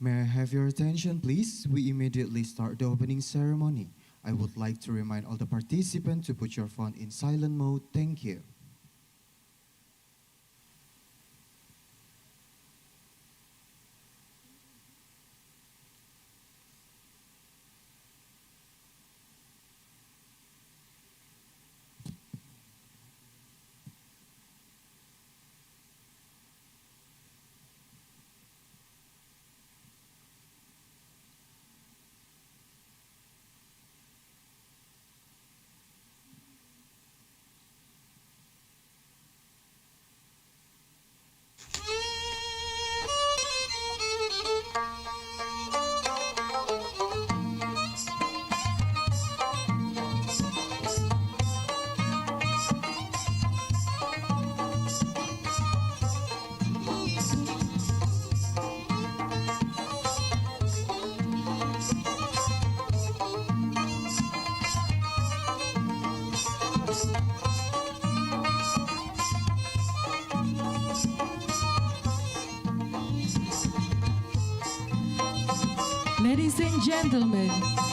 May I have your attention, please? We immediately start the opening ceremony. I would like to remind all the participants to put your phone in silent mode. Thank you. Ladies and gentlemen,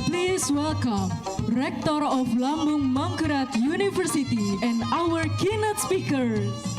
please welcome Rector of Lambung Mangkurat University and our keynote speakers.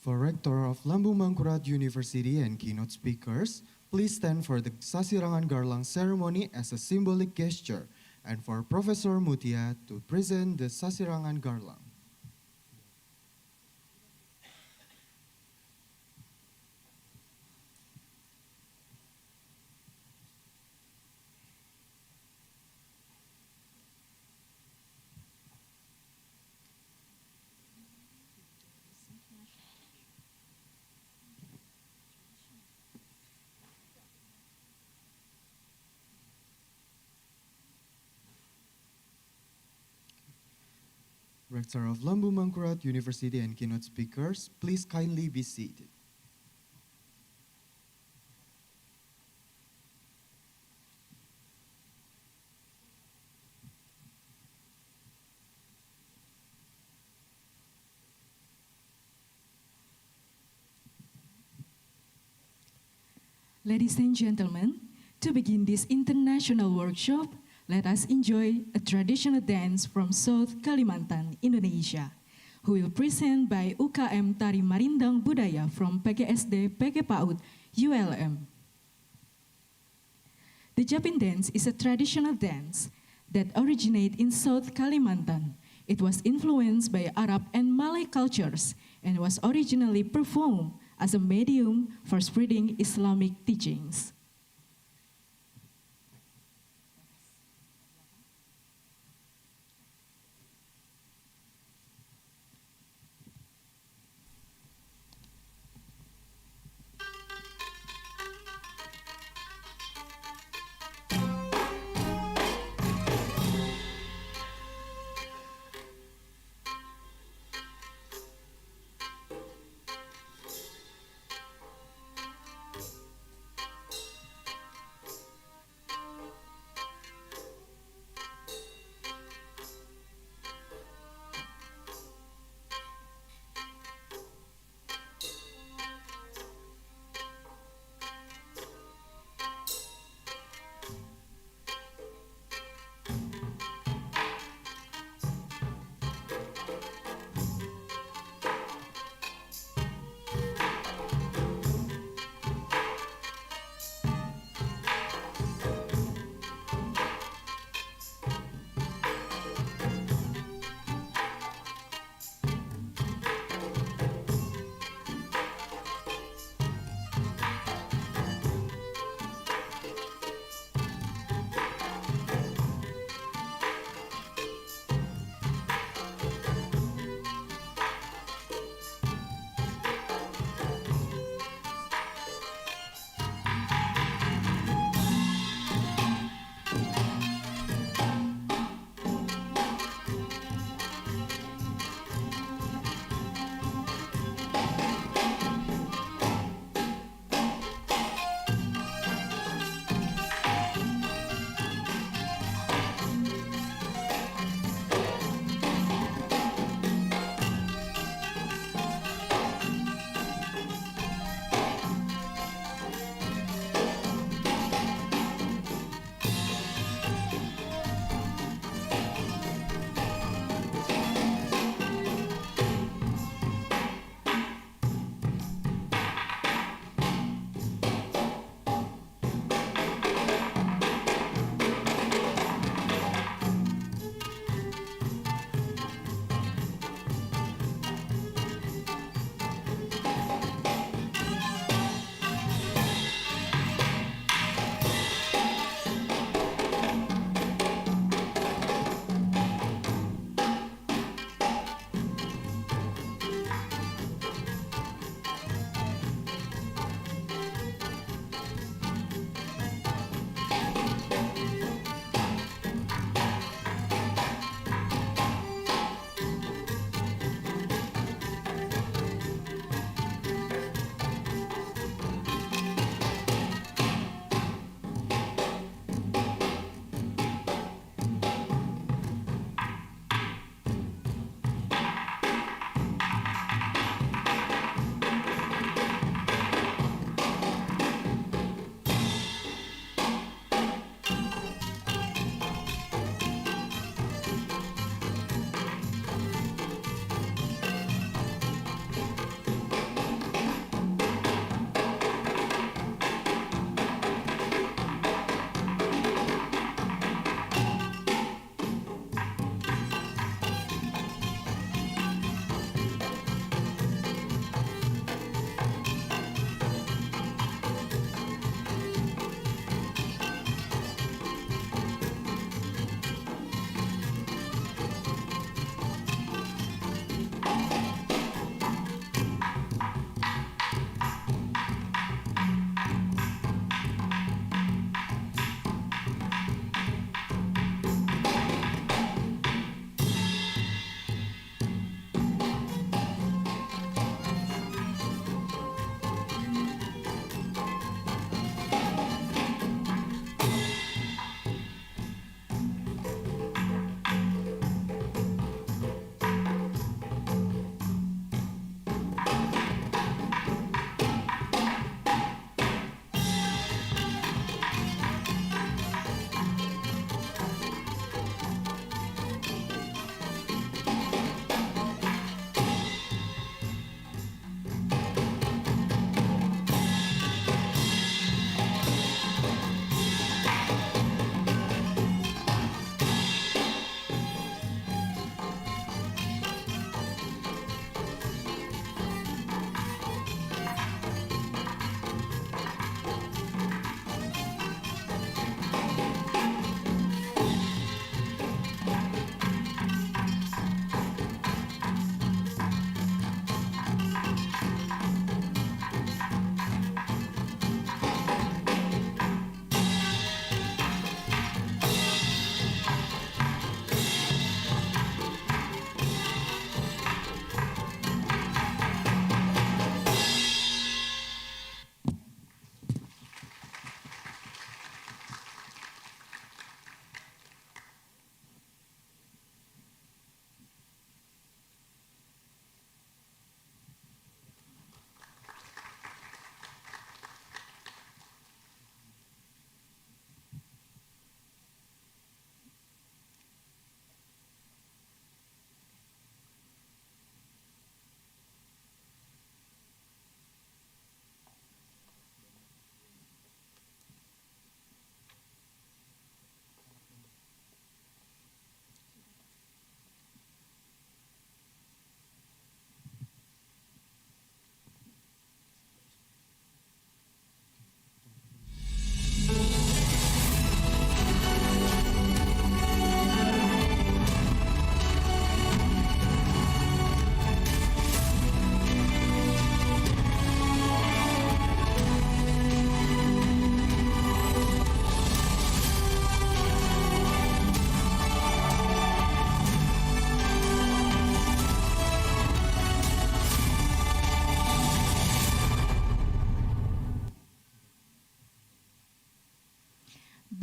For Rector of Lambung Mangkurat University and keynote speakers, please stand for the Sasirangan Garlang ceremony as a symbolic gesture, and for Professor Mutia to present the Sasirangan Garlang. Rector of Lambung Mangkurat University and keynote speakers, please kindly be seated. Ladies and gentlemen, to begin this international workshop, let us enjoy a traditional dance from South Kalimantan, Indonesia, who will present by UKM Tari Marindang Budaya from PGSD PG PAUD ULM. The Japin dance is a traditional dance that originates in South Kalimantan. It was influenced by Arab and Malay cultures and was originally performed as a medium for spreading Islamic teachings.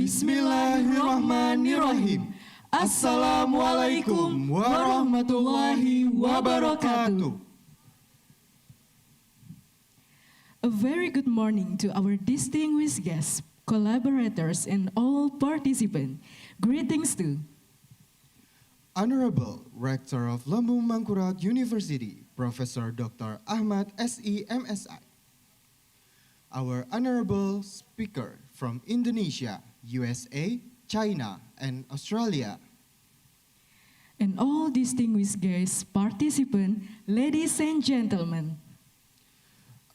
Bismillahirrahmanirrahim. Assalamualaikum warahmatullahi wabarakatuh. A very good morning to our distinguished guests, collaborators, and all participants. Greetings to Honorable Rector of Lambung Mangkurat University, Professor Dr. Ahmad S.E. MSI. Our honorable speaker from Indonesia, USA, China, and Australia. and all distinguished guests, participants, ladies and gentlemen.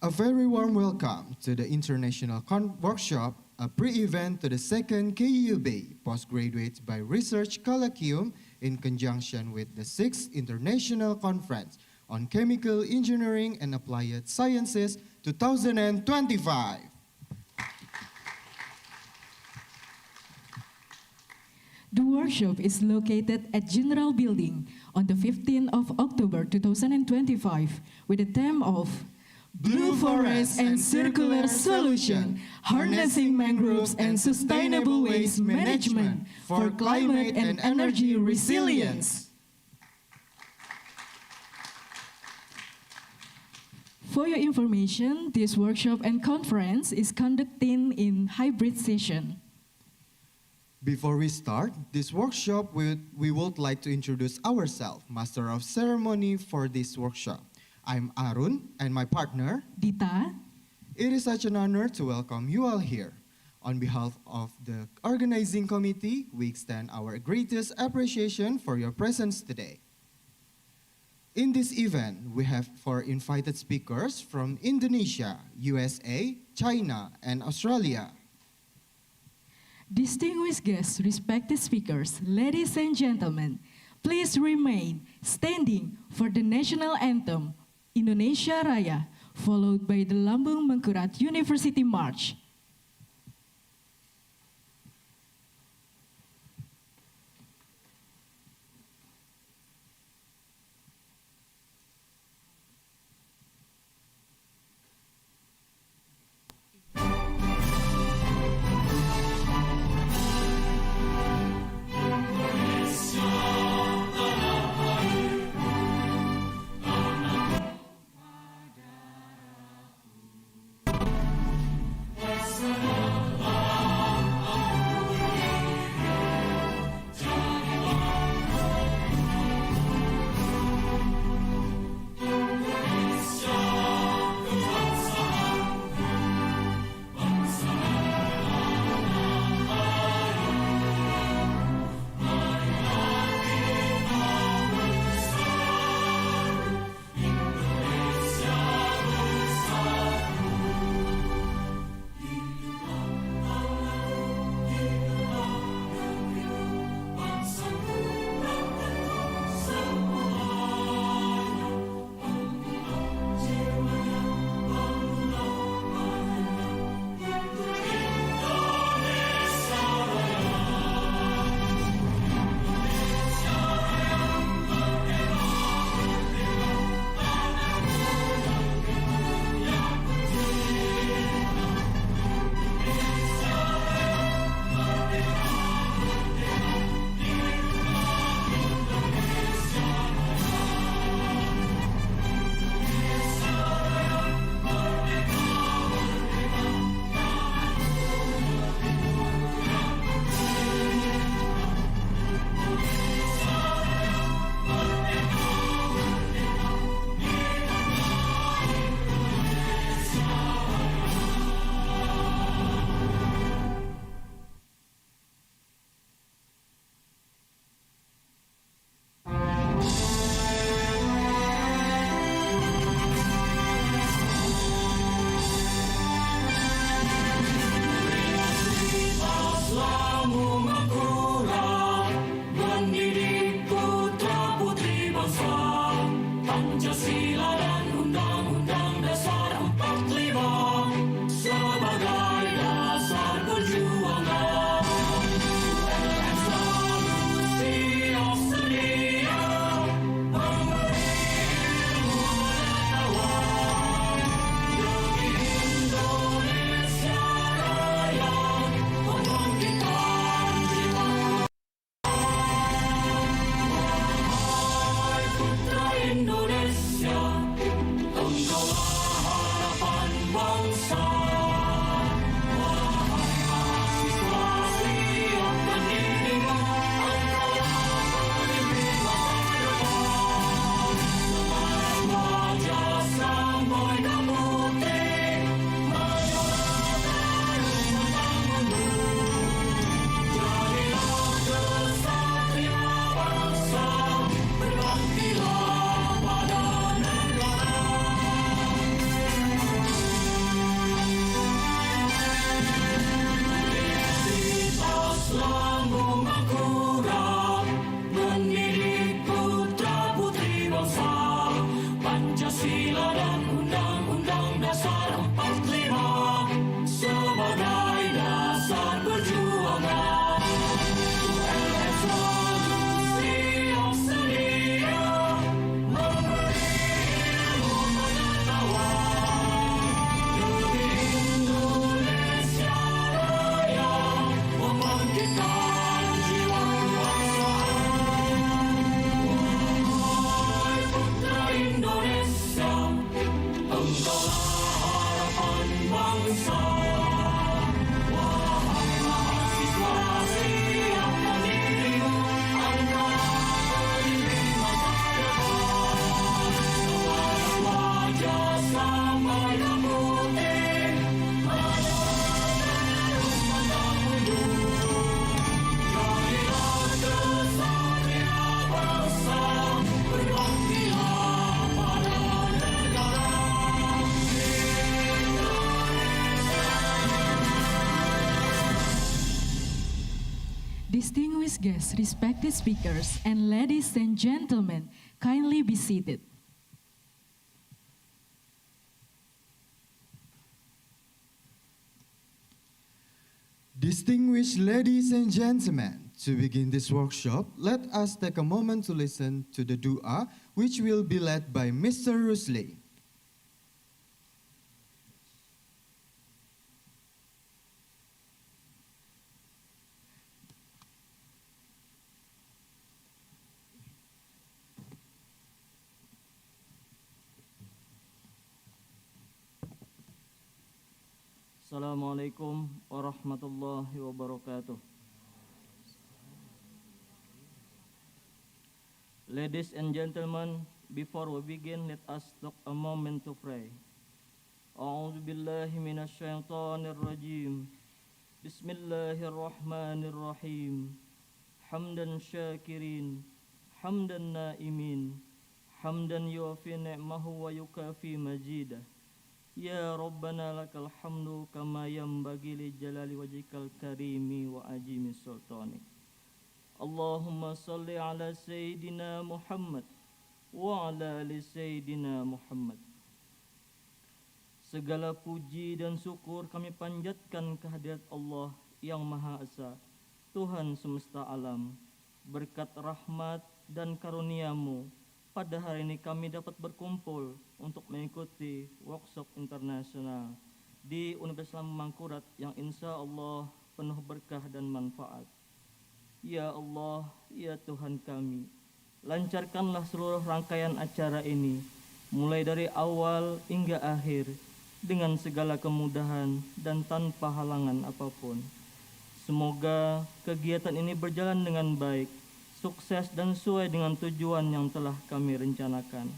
A very warm welcome to the International Workshop, a pre-event to the second KUB Postgraduate by Research Colloquium in conjunction with the 6th International Conference on Chemical Engineering and Applied Sciences 2025. The workshop is located at General Building on the 15th of October 2025 with the theme of Blue Forest and Circular Solution, Harnessing Mangroves and Sustainable Waste Management for Climate and Energy Resilience. For your information, this workshop and conference is conducted in hybrid session. Before we start this workshop, we would like to introduce ourselves, Master of Ceremony for this workshop. I'm Arun and my partner, Dita, It is such an honor to welcome you all here. On behalf of the organizing committee, we extend our greatest appreciation for your presence today. In this event, we have 4 invited speakers from Indonesia, USA, China, and Australia. distinguished guests, respected speakers, ladies and gentlemen, please remain standing for the national anthem, Indonesia Raya, followed by the Lambung Mangkurat University March. Pancasila dan Undang-Undang Dasar 45 sebagai dasar perjuangan. Revolusi yang sedia memberi ilmu pengetahuan demi Indonesia Raya, membangkitkan jiwa kebangsaan. Wahai putra Indonesia, engkaulah harapan bangsa. Wahai mahasiswa, siapkan dirimu, angkat ini masa depan. Sebarkan wajah sampai ke putih, menyerahkan pantang mundur. Jadilah kesatria bangsa, berbaktilah pada negara. Distinguished guests, respected speakers, and ladies and gentlemen, kindly be seated. Distinguished ladies and gentlemen, to begin this workshop, let us take a moment to listen to the dua, which will be led by Mr. Rusli. Assalamualaikum warahmatullahi wabarakatuh. Ladies and gentlemen, before we begin, let us take a moment to pray. A'udzu billahi minasyaitonir rajim. Bismillahirrahmanirrahim. Hamdan syakirin, hamdan naimin, hamdan yuafi ni'mahu wa yukafi majidah. Ya Rabbana lakal hamdu kama yanbaghi li jalali wajhikal karimi wa ajimi sultanik. Allahumma salli ala Sayyidina Muhammad wa ala ali Sayyidina Muhammad. Segala puji dan syukur kami panjatkan kehadirat Allah yang Maha Esa, Tuhan semesta alam. Berkat rahmat dan karunia-Mu, pada hari ini kami dapat berkumpul untuk mengikuti workshop internasional di Universitas Lambung Mangkurat yang insya Allah penuh berkah dan manfaat. Ya Allah, ya Tuhan kami, lancarkanlah seluruh rangkaian acara ini, mulai dari awal hingga akhir, dengan segala kemudahan dan tanpa halangan apapun. Semoga kegiatan ini berjalan dengan baik, sukses dan sesuai dengan tujuan yang telah kami rencanakan.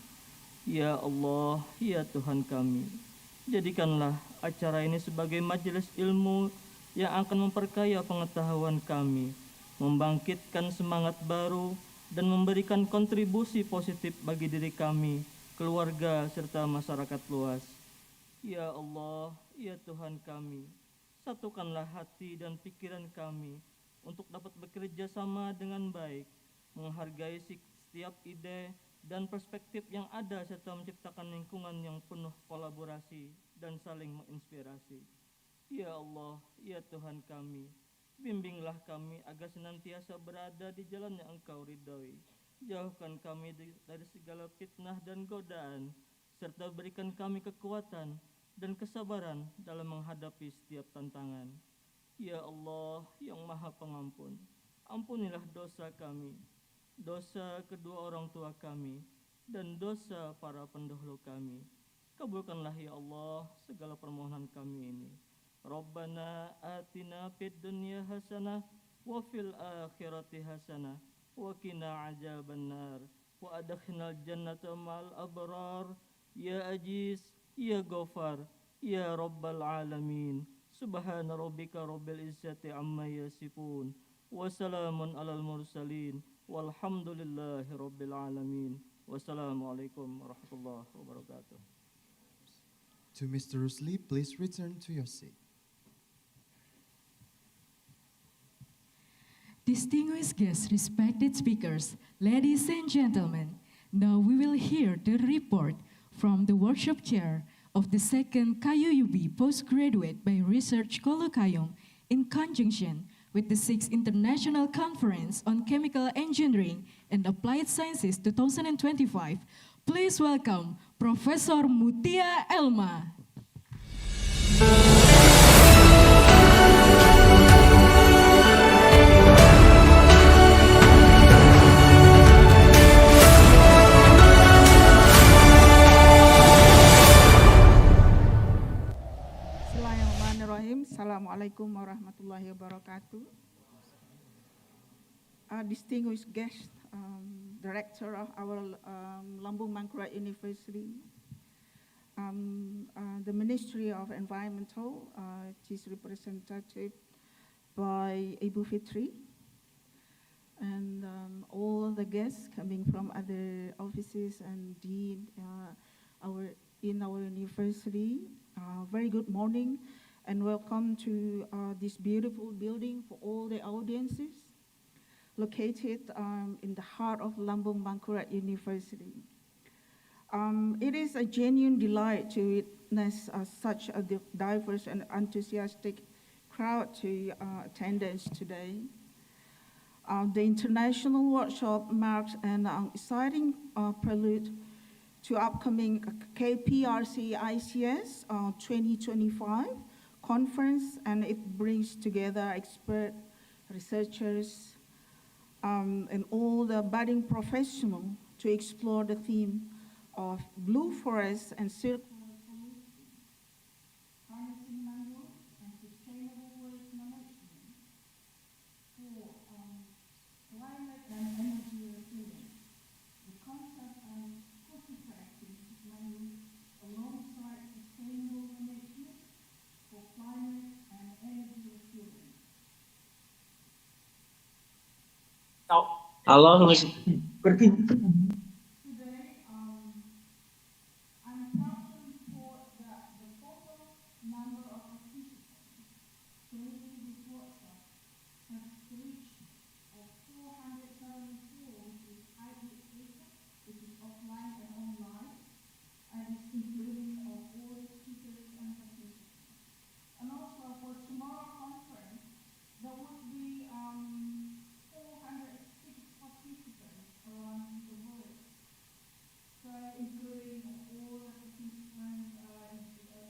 Ya Allah, ya Tuhan kami, jadikanlah acara ini sebagai majelis ilmu yang akan memperkaya pengetahuan kami, membangkitkan semangat baru, dan memberikan kontribusi positif bagi diri kami, keluarga, serta masyarakat luas. Ya Allah, ya Tuhan kami, satukanlah hati dan pikiran kami untuk dapat bekerja sama dengan baik, menghargai setiap ide dan perspektif yang ada, serta menciptakan lingkungan yang penuh kolaborasi dan saling menginspirasi. Ya Allah, ya Tuhan kami, bimbinglah kami agar senantiasa berada di jalan yang Engkau ridhoi. Jauhkan kami dari segala fitnah dan godaan, serta berikan kami kekuatan dan kesabaran dalam menghadapi setiap tantangan. Ya Allah yang Maha Pengampun, ampunilah dosa kami, dosa kedua orang tua kami, dan dosa para pendahulu kami. Kabulkanlah ya Allah segala permohonan kami ini. Rabbana atina fid dunya hasanah wa fil akhirati hasanah wa qina adzabannar wa adkhilnal jannata ma'al abrar. Ya Aziz, ya Ghafar, ya Rabbal alamin. Subhana rabbika rabbil izzati amma yasifun, wa salamun alal mursalin, walhamdulillahi rabbil alamin. Wassalamualaikum warahmatullahi wabarakatuh. To Mr. Rusli, please return to your seat. Distinguished guests, respected speakers, ladies and gentlemen, now we will hear the report from the workshop chair of the second KUUB Postgraduate by Research Colloquium in conjunction with the 6th International Conference on Chemical Engineering and Applied Sciences 2025, please welcome Professor Mutia Elma. Bismillahirrahmanirrahim. Assalamualaikum warahmatullahi wabarakatuh. Distinguished guest, director of our Lambung Mangkurat University, the Ministry of Environmental, which is represented by Ibu Fitri, and all the guests coming from other offices and dean in our university. Very good morning and welcome to this beautiful building for all the audiences located in the heart of Lambung Mangkurat University. It is a genuine delight to witness such a diverse and enthusiastic crowd to attendance today. The international workshop marks an exciting prelude to upcoming KPRC ICChEAS 2025 conference, and it brings together expert researchers and all the budding professionals to explore the theme of blue forests and circular solutions, harnessing mangroves and sustainable forest management for climate and energy resilience. The concept of cultivating mangroves alongside sustainable management for climate and energy resilience. Halo, pergi. Today, I'm proud to report that the total number of participants joining this workshop has reached 474, which is hybrid, which is offline and online, and it's including all the speakers and participants. And also for tomorrow's conference, there would be 406 participants around the world. So including all the participants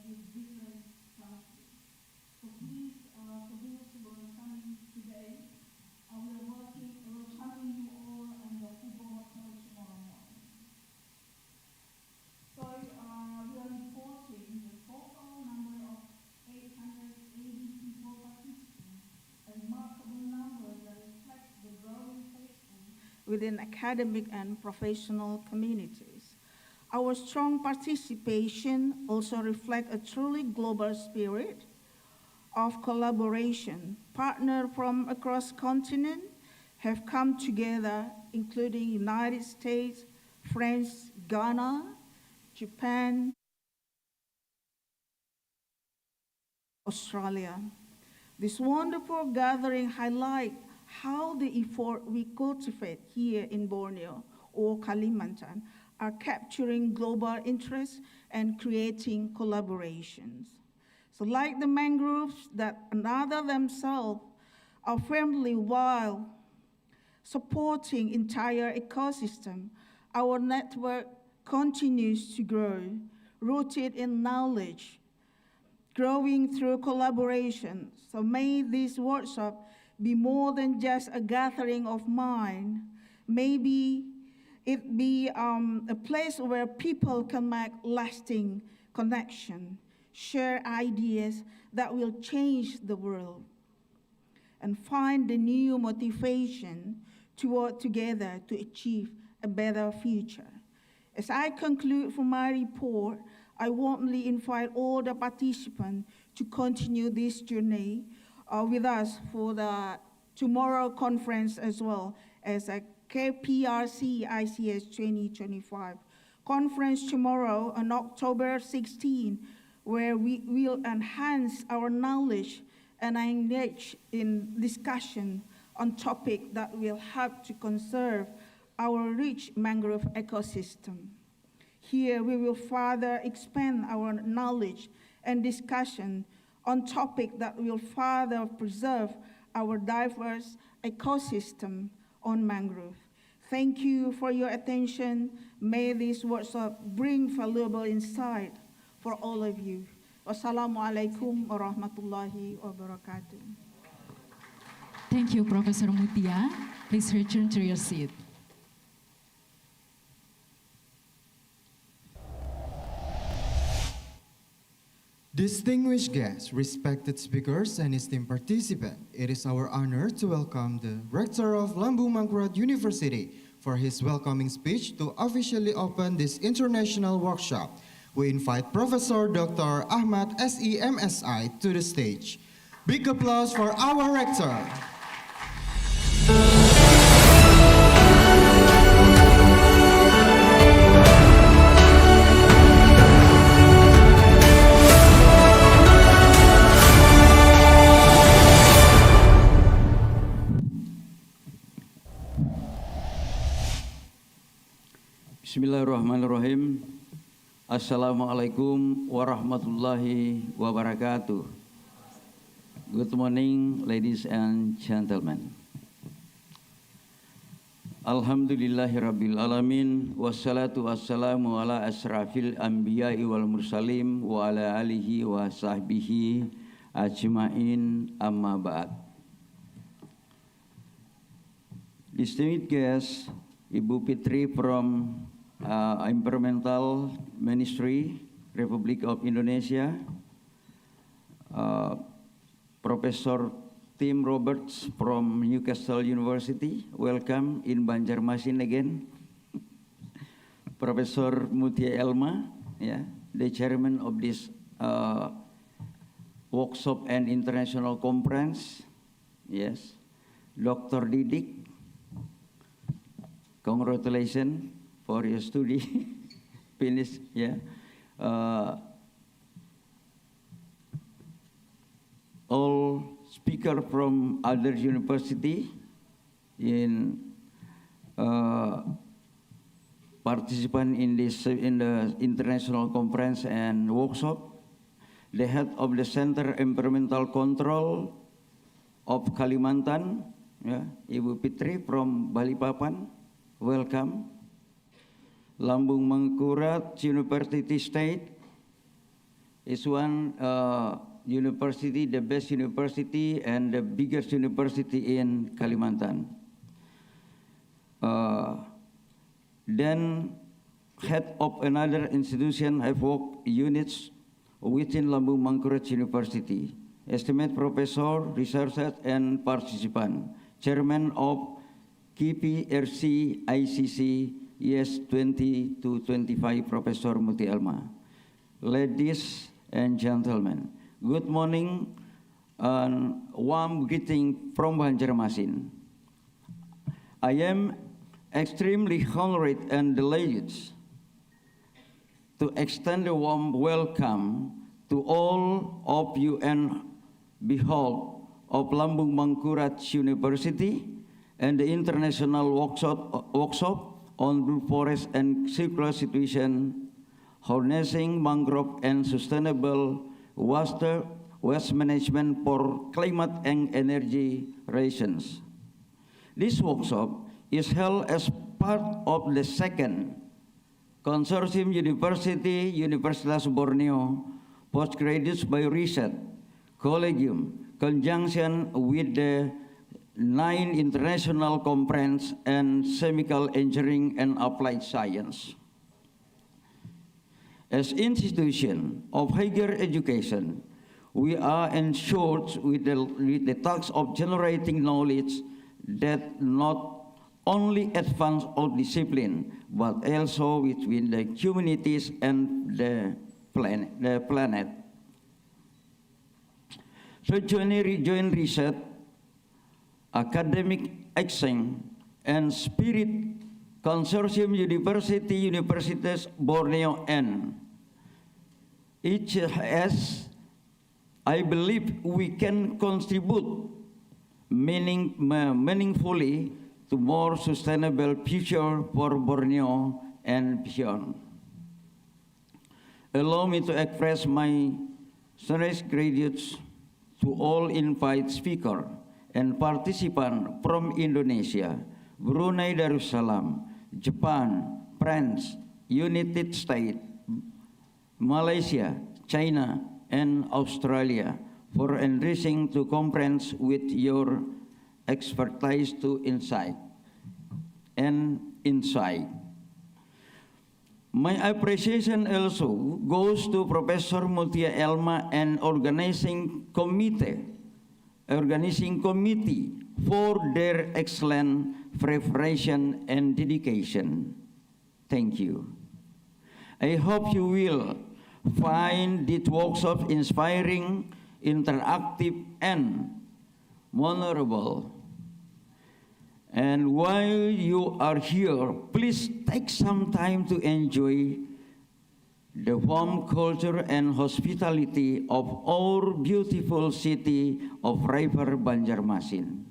in different countries. So please, for those who are coming today, we are welcoming you all and the Kubo Hotel tomorrow morning. So we are reporting the total number of 880 people participants, a remarkable number that reflects the growing faithful within academic and professional communities. Our strong participation also reflects a truly global spirit of collaboration. Partners from across continent have come together, including United States, France, Ghana, Japan, Australia. This wonderful gathering highlights how the effort we cultivate here in Borneo or Kalimantan are capturing global interest and creating collaborations. So like the mangroves that another themselves are friendly while supporting entire ecosystem, our network continues to grow, rooted in knowledge, growing through collaboration. So may this workshop be more than just a gathering of mind. Maybe it be a place where people can make lasting connection, share ideas that will change the world, and find the new motivation to work together to achieve a better future. As I conclude from my report, I warmly invite all the participants to continue this journey with us for the tomorrow conference as well as a KPRC ICChEAS 2025 conference tomorrow on October 16, where we will enhance our knowledge and engage in discussion on topics that will help to conserve our rich mangrove ecosystem. Here we will further expand our knowledge and discussion on topics that will further preserve our diverse ecosystem on mangrove. Thank you for your attention. May this workshop bring valuable insight for all of you. Wassalamualaikum warahmatullahi wabarakatuh. Thank you, Professor Mutia. Please return to your seat. Distinguished guests, respected speakers, and esteemed participants, it is our honor to welcome the Rector of Lambung Mangkurat University for his welcoming speech to officially open this international workshop. We invite Professor Dr. Ahmad S.E. MSI to the stage. Big applause for our Rector. Bismillahirrahmanirrahim. Assalamualaikum warahmatullahi wabarakatuh. Good morning, ladies and gentlemen. Alhamdulillahirabbil alamin, wassalatu wassalamu ala asrafil anbiya'i wal mursalim wa ala alihi wa sahbihi ajma'in, amma ba'd. Distinguished guests, Ibu Fitri from Environmental Ministry, Republic of Indonesia, Professor Tim Roberts from Newcastle University, welcome in Banjarmasin again. Professor Mutia Elma, the chairman of this workshop and international conference, yes. Dr. Didik, congratulations for your study, finish, all speaker from other university in participant in the international conference and workshop, the head of the Center Environmental Control of Kalimantan, Ibu Fitri from Balikpapan, welcome. Lambung Mangkurat University State is one university, the best university and the biggest university in Kalimantan. Then head of another institution have worked units within Lambung Mangkurat University, estimate professor, researcher and participant, chairman of KPRC ICCchEAS 20-25, Professor Mutia Elma. Ladies and gentlemen, good morning and warm greeting from Banjarmasin. I am extremely honored and delighted to extend a warm welcome to all of you and behalf of Lambung Mangkurat University and the international workshop on blue forest and circular situation, harnessing mangrove and sustainable waste management for climate and energy relations. This workshop is held as part of the second Consortium Universitas Borneo Postgraduate by Research Collegium, conjunction with the 9 International Conference and Chemical Engineering and Applied Science. As institution of higher education, we are ensured with the task of generating knowledge that not only advance our discipline, but also between the communities and the planet. So joint research, academic action, and spirit Consortium Universitas Borneo N. Each has, I believe, we can contribute meaningfully to more sustainable future for Borneo and beyond. Allow me to express my sincerest gratitude to all invited speakers and participants from Indonesia, Brunei Darussalam, Japan, France, United States, Malaysia, China, and Australia for enriching the conference with your expertise to insight. My appreciation also goes to Professor Mutia Elma and organizing committee for their excellent preparation and dedication. Thank you. I hope you will find this workshop inspiring, interactive, and memorable. And while you are here, please take some time to enjoy the warm culture and hospitality of our beautiful city of River Banjarmasin.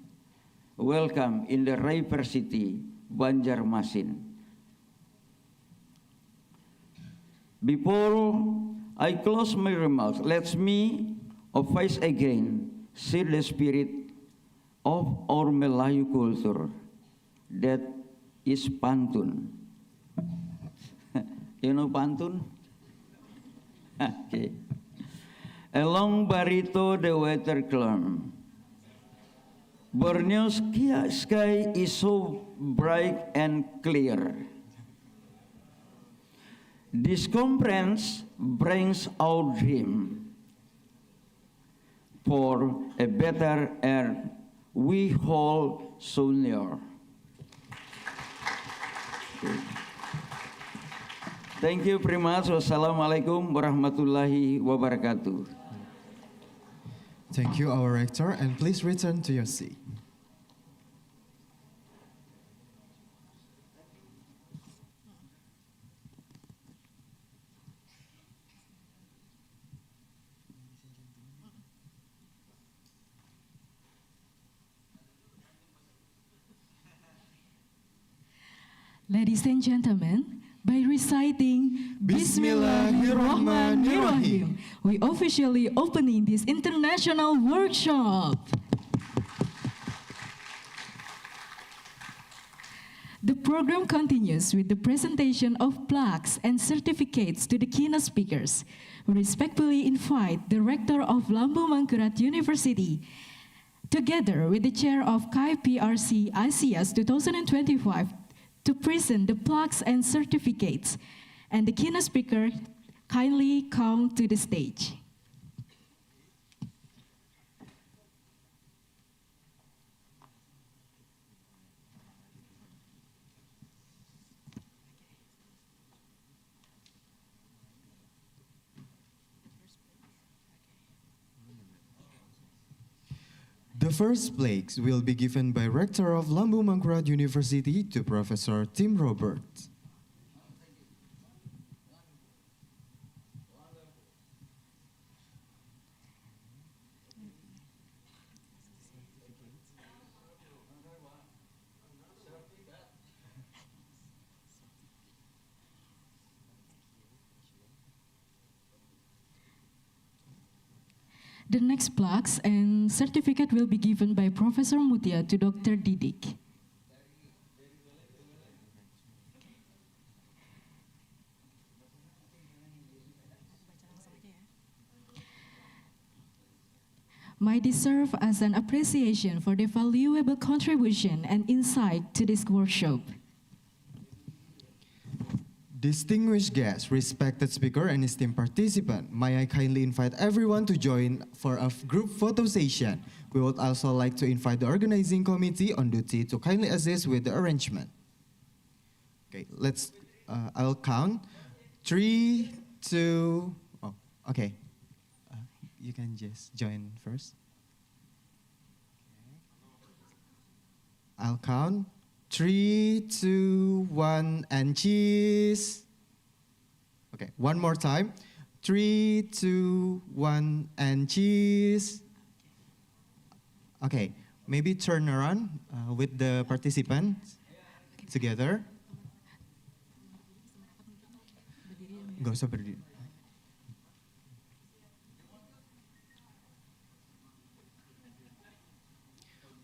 Welcome in the River City, Banjarmasin. Before I close my remarks, let me advise again, share the spirit of our Melayu culture, that is pantun. You know pantun? Okay. Along Barito the weather calm. Borneo's sky is so bright and clear. This conference brings our dream for a better earth we hold so near. Thank you very much. Wassalamualaikum warahmatullahi wabarakatuh. Thank you, our rector, and please return to your seat. Ladies and gentlemen, by reciting Bismillahirrahmanirrahim, we officially opening this international workshop. The program continues with the presentation of plaques and certificates to the keynote speakers. We respectfully invite the Rector of Lambung Mangkurat University, together with the Chair of KPRC ICChEAS 2025, to present the plaques and certificates, and the keynote speaker kindly come to the stage. The first plaques will be given by Rector of Lambung Mangkurat University to Professor Tim Robert. The next plaques and certificate will be given by Professor Mutia to Dr. Didik. Might this serve as an appreciation for the valuable contribution and insight to this workshop. Distinguished guests, respected speaker, and esteemed participant, may I kindly invite everyone to join for a group photo session. We would also like to invite the organizing committee on duty to kindly assist with the arrangement. Okay, I'll count. 3, 2, oh, okay. You can just join first. I'll count. 3, 2, 1, and cheese. Okay, one more time. 3, 2, 1, and cheese. Okay, maybe turn around with the participants together. Gak usah berdiri.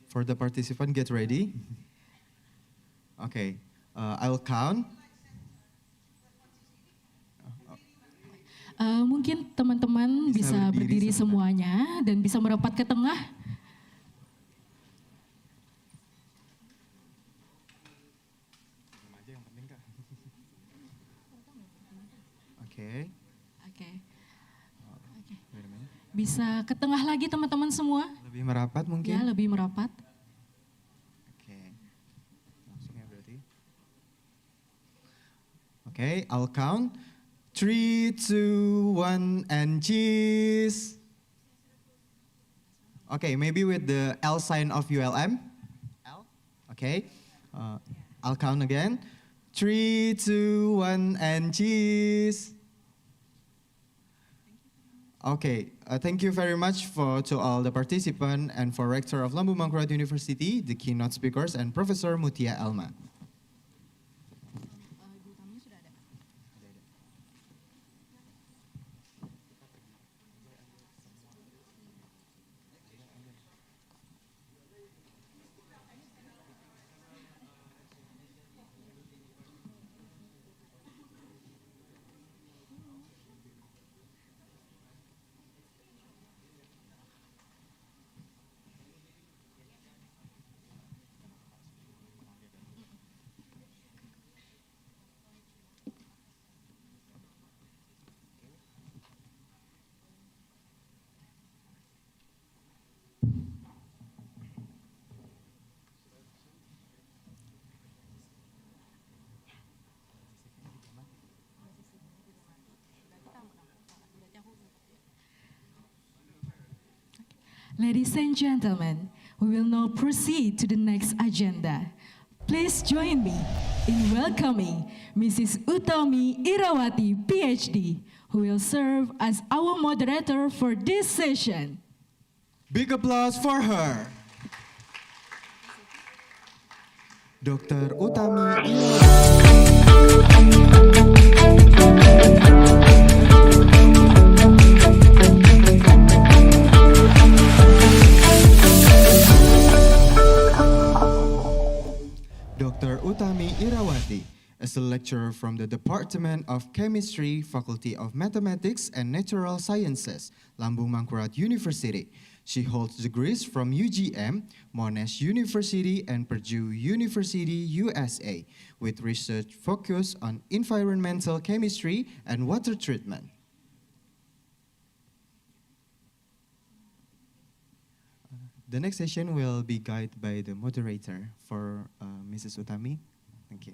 For the participant, get ready. Okay, I'll count. Mungkin teman-teman Bisa bisa berdiri berdiri sebentar. semuanya dan bisa merapat ke tengah. Okay. Oke, Wait a minute. bisa ke tengah lagi teman-teman semua. Lebih merapat Ya, mungkin. lebih merapat. Oke. Langsung ya berarti. Okay, I'll count. 3, 2, 1, and cheese. Okay, maybe with the L sign of ULM. L. Okay. I'll count again. 3, 2, 1, and cheese. Okay, thank you very much to all the participants and for Rector of Lambung Mangkurat University, the keynote speakers, and Professor Mutia Elma. Ladies and gentlemen, we will now proceed to the next agenda. Please join me in welcoming Mrs. Utami Irawati, PhD, who will serve as our moderator for this session. Big applause for her. Dr. Utami Irawati. Dr. Utami Irawati is a lecturer from the Department of Chemistry, Faculty of Mathematics and Natural Sciences, Lambung Mangkurat University. She holds degrees from UGM, Monash University, and Purdue University, USA, with research focus on environmental chemistry and water treatment. The next session will be guided by the moderator for Mrs. Utami. Thank you.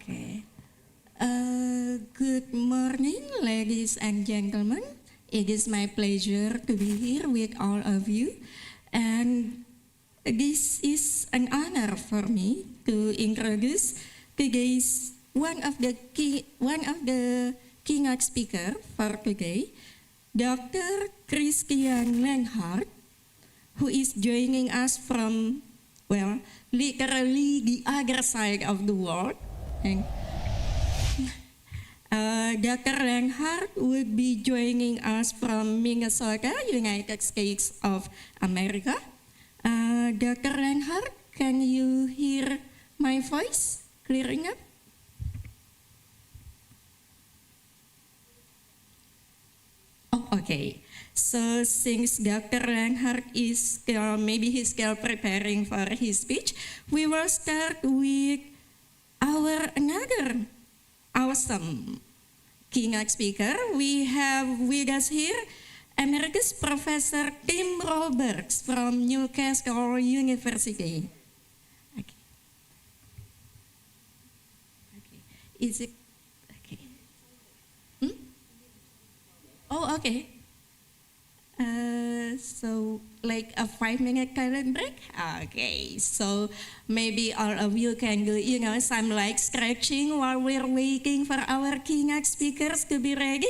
Okay. Good morning, ladies and gentlemen. It is my pleasure to be here with all of you, and this is an honor for me to introduce today's one of the keynote speaker for today, Dr. Christian Lenhart, who is joining us from, well, literally the other side of the world. And Dr. Lenhart would be joining us from Minnesota, United States of America. Dr. Lenhart, can you hear my voice clearing up? Oh, okay. So since Dr. Lenhart is maybe he's still preparing for his speech, we will start with our another awesome keynote speaker. We have with us here Emeritus Professor Tim Roberts from Newcastle University. Okay. Okay. Is it okay? Oh, okay. So like a 5-minute silent break? Okay, so maybe all of you can do, some like stretching while we're waiting for our keynote speakers to be ready.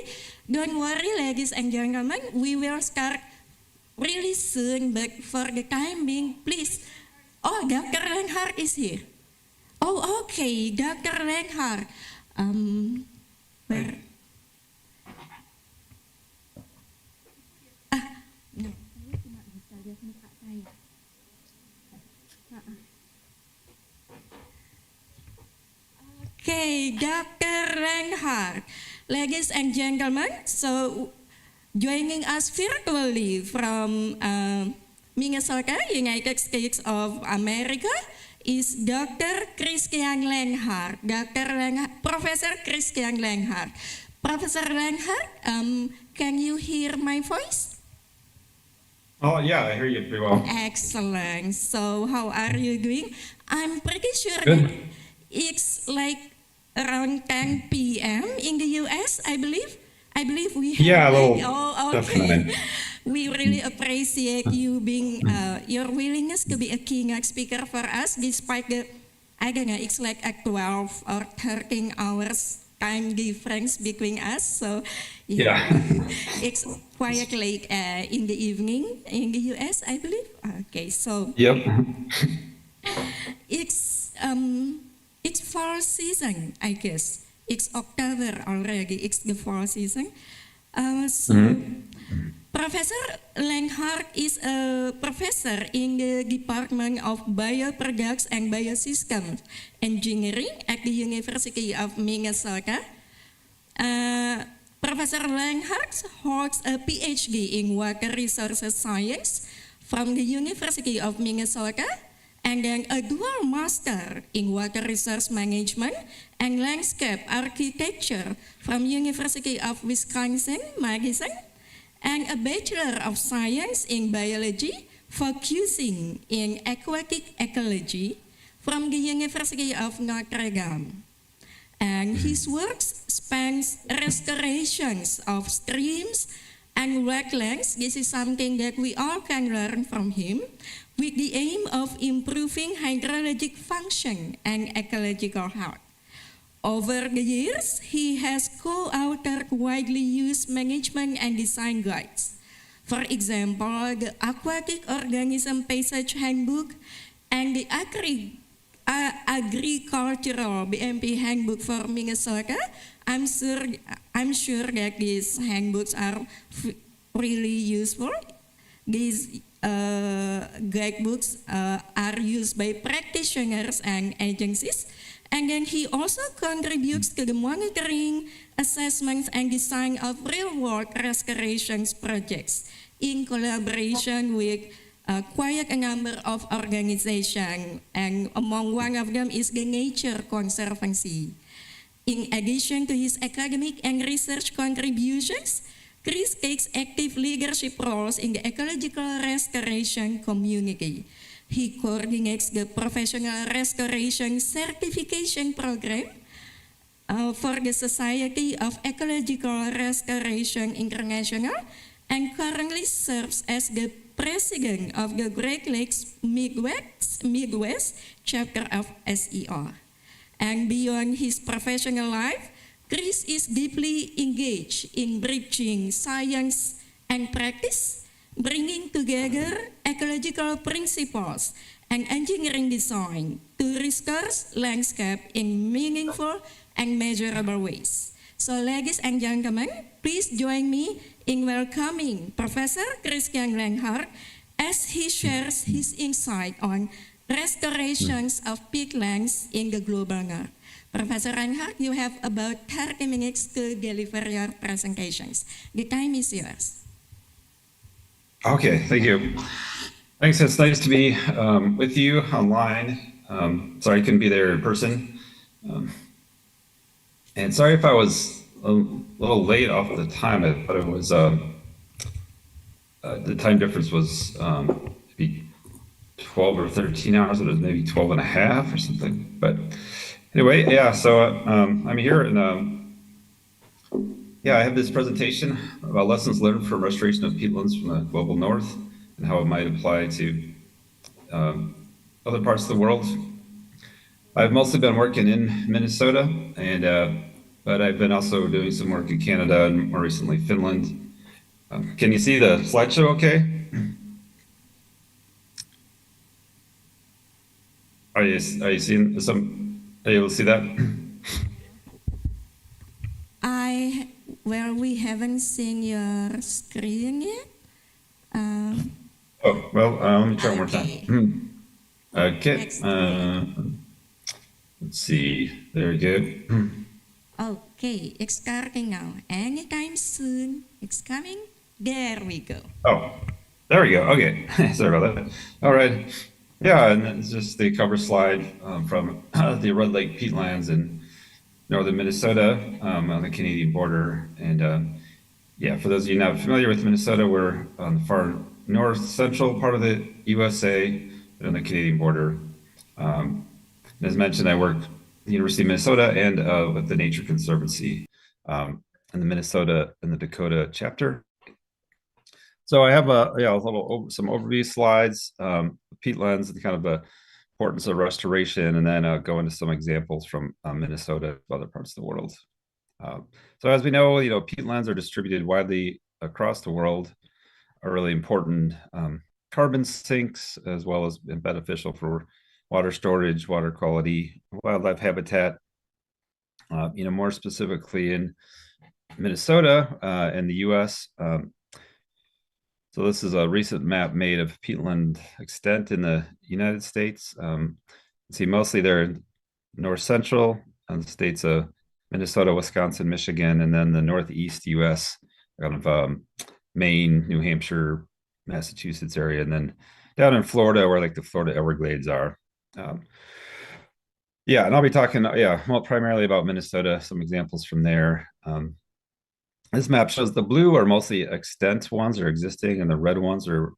Don't worry, ladies and gentlemen, we will start really soon, but for the time being, please. Oh, Dr. Lenhart is here. Oh, okay, Dr. Lenhart. Where? Okay, Dr. Reinhardt. Ladies and gentlemen, so joining us virtually from Minnesota, United States of America, is Dr. Christian Reinhardt. Professor Christian Reinhardt. Professor Reinhardt, can you hear my voice? Oh, yeah, I hear you pretty well. Excellent. So how are you doing? I'm pretty sure Good. that it's like around 10 p.m. in the US, I believe. I believe we have. Yeah, a little, Oh, okay. definitely. We really appreciate you being your willingness to be a keynote speaker for us, despite the, I don't know, it's like a 12 or 13 hours time difference between us. So Yeah. it's quite late in the evening in the US, I believe. Okay, so Yep. it's fall season, I guess. It's October already. It's the fall season. So Professor Reinhardt is a professor in the Department of Bioproducts and Biosystems Engineering at the University of Minnesota. Professor Reinhardt holds a PhD in Water Resources Science from the University of Minnesota and then a dual master in Water Resource Management and Landscape Architecture from University of Wisconsin-Madison, and a Bachelor of Science in Biology focusing in aquatic ecology from the University of Notre Dame. And his works spans restorations of streams and wetlands. This is something that we all can learn from him, with the aim of improving hydrologic function and ecological health. Over the years, he has co-authored widely used management and design guides. For example, the Aquatic Organism Passage Handbook and the Agricultural BMP Handbook for Minnesota. I'm sure that these handbooks are really useful. These guidebooks are used by practitioners and agencies. And then he also contributes to the monitoring, assessments, and design of real-world restorations projects in collaboration with quite a number of organizations, and among one of them is the Nature Conservancy. In addition to his academic and research contributions, Chris takes active leadership roles in the ecological restoration community. He coordinates the Professional Restoration Certification Program for the Society of Ecological Restoration International and currently serves as the president of the Great Lakes Midwest chapter of SER. And beyond his professional life, Chris is deeply engaged in bridging science and practice, bringing together ecological principles and engineering design to restore landscape in meaningful and measurable ways. So ladies and gentlemen, please join me in welcoming Professor Christian Reinhardt as he shares his insight on restorations of peatlands in the global north. Professor Reinhardt, you have about 30 minutes to deliver your presentations. The time is yours. Okay, thank you. Thanks, it's nice to be with you online. Sorry I couldn't be there in person. And sorry if I was a little late off the time, but it was, the time difference was maybe 12 or 13 hours, it was maybe 12 and a half or something. But anyway, yeah, so I'm here and yeah, I have this presentation about lessons learned from restoration of peatlands from the global north and how it might apply to other parts of the world. I've mostly been working in Minnesota, and but I've been also doing some work in Canada and more recently Finland. Can you see the slideshow okay? Are you seeing are you able to see that? Well, we haven't seen your screen yet. Oh, well, let me try one more time. Okay. Let's see. Very good. Okay, it's starting now. Anytime soon, it's coming. There we go. Oh, there we go. Okay. Sorry about that. All right. Yeah, and it's just the cover slide from the Red Lake peatlands in northern Minnesota on the Canadian border. And yeah, for those of you not familiar with Minnesota, we're on the far north central part of the USA and on the Canadian border. And as mentioned, I work at the University of Minnesota and with the Nature Conservancy in the Minnesota and the Dakota chapter. So I have some overview slides, peatlands, and kind of the importance of restoration, and then go into some examples from Minnesota and other parts of the world. So as we know, peatlands are distributed widely across the world, are really important carbon sinks, as well as beneficial for water storage, water quality, wildlife habitat. More specifically in Minnesota and the U.S. So this is a recent map made of peatland extent in the United States. You see mostly they're in north central the states of Minnesota, Wisconsin, Michigan, and then the northeast U.S., kind of Maine, New Hampshire, Massachusetts area, and then down in Florida where like the Florida Everglades are. Yeah, and I'll be talking, primarily about Minnesota, some examples from there. This map shows the blue are mostly extent ones or existing, and the red ones are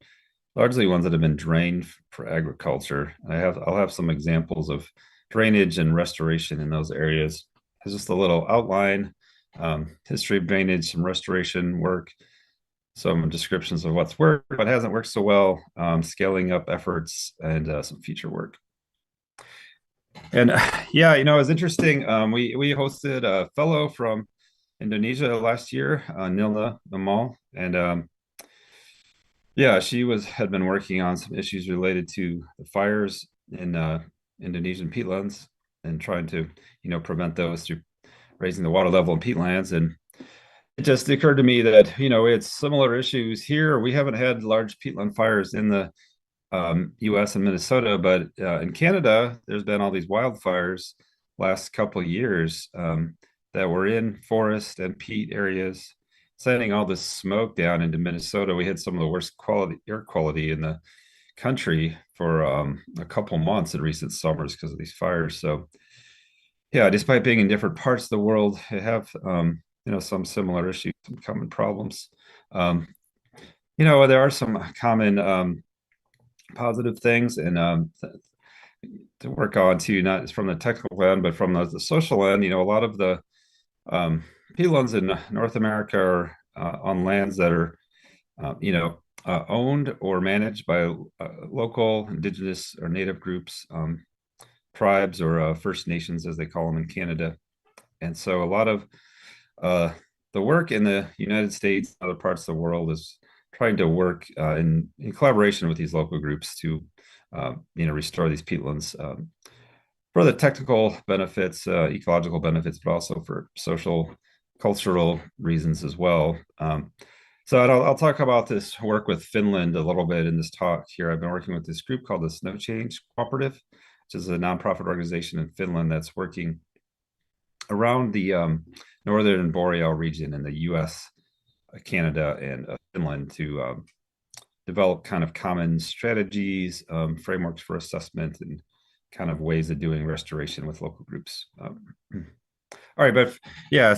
largely ones that have been drained for agriculture. I'll have some examples of drainage and restoration in those areas. It's just a little outline, history of drainage, some restoration work, some descriptions of what's worked, but hasn't worked so well, scaling up efforts, and some future work. And yeah, it was interesting. We hosted a fellow from Indonesia last year, Nilna Amal, and yeah, she had been working on some issues related to the fires in Indonesian peatlands and trying to, prevent those through raising the water level in peatlands. And it just occurred to me that, it's similar issues here. We haven't had large peatland fires in the U.S. and Minnesota, but in Canada, there's been all these wildfires last couple of years that were in forest and peat areas, sending all this smoke down into Minnesota. We had some of the worst air quality in the country for a couple months in recent summers because of these fires. So yeah, despite being in different parts of the world, they have some similar issues, some common problems. There are some common positive things and to work on too, not from the technical end, but from the social end. A lot of the peatlands in North America are on lands that are, owned or managed by local indigenous or native groups, tribes, or First Nations, as they call them in Canada. And so a lot of the work in the United States and other parts of the world is trying to work in collaboration with these local groups to, restore these peatlands for the technical benefits, ecological benefits, but also for social, cultural reasons as well. So I'll talk about this work with Finland a little bit in this talk here. I've been working with this group called the Snow Change Cooperative, which is a nonprofit organization in Finland that's working around the northern boreal region in the U.S., Canada, and Finland to develop kind of common strategies, frameworks for assessment, and kind of ways of doing restoration with local groups. All right, but yeah,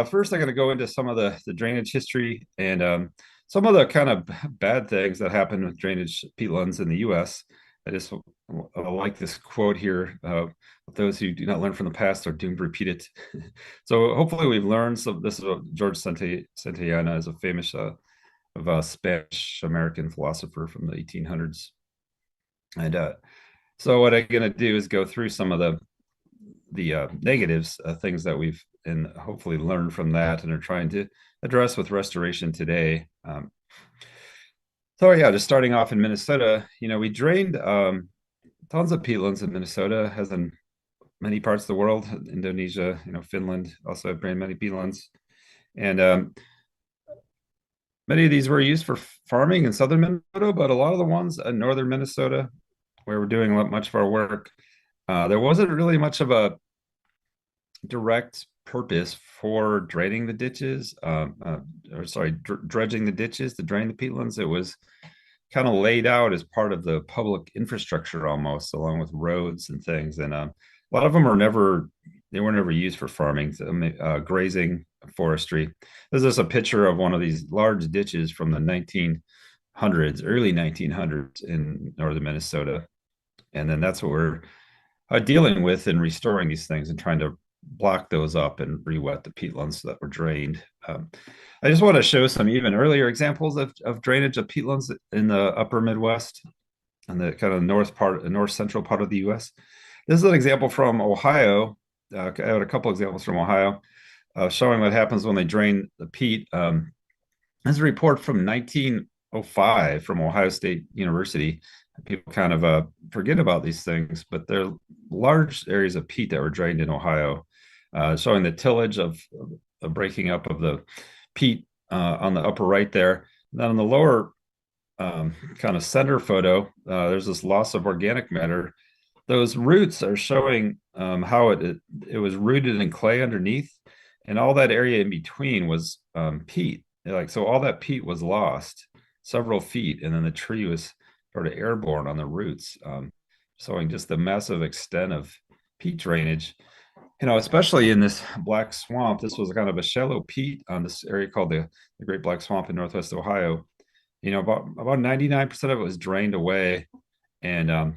first I'm going to go into some of the drainage history and some of the kind of bad things that happen with drainage peatlands in the U.S. I like this quote here: "Those who do not learn from the past are doomed to repeat it." So hopefully we've learned. So this is George Santayana is a famous Spanish American philosopher from the 1800s, and so what I'm going to do is go through some of the negatives, things that we've and hopefully learned from that and are trying to address with restoration today. So yeah, just starting off in Minnesota, we drained tons of peatlands in Minnesota, as in many parts of the world. Indonesia, Finland also have drained many peatlands, and many of these were used for farming in southern Minnesota, but a lot of the ones in northern Minnesota, where we're doing much of our work, there wasn't really much of a direct purpose for draining the ditches, dredging the ditches to drain the peatlands. It was kind of laid out as part of the public infrastructure almost, along with roads and things. And a lot of them were never used for farming, grazing, forestry. This is a picture of one of these large ditches from the 1900s, early 1900s in northern Minnesota. And then that's what we're dealing with in restoring these things and trying to block those up and re-wet the peatlands that were drained. I just want to show some even earlier examples of drainage of peatlands in the upper Midwest and the kind of north central part of the U.S. This is an example from Ohio. I had a couple examples from Ohio showing what happens when they drain the peat. There's a report from 1905 from Ohio State University. People kind of forget about these things, but there are large areas of peat that were drained in Ohio, showing the tillage of breaking up of the peat on the upper right there. And then on the lower kind of center photo, there's this loss of organic matter. Those roots are showing how it was rooted in clay underneath, and all that area in between was peat. So all that peat was lost several feet, and then the tree was sort of airborne on the roots, showing just the massive extent of peat drainage. Especially in this black swamp. This was kind of a shallow peat on this area called the Great Black Swamp in Northwest Ohio. About 99% of it was drained away and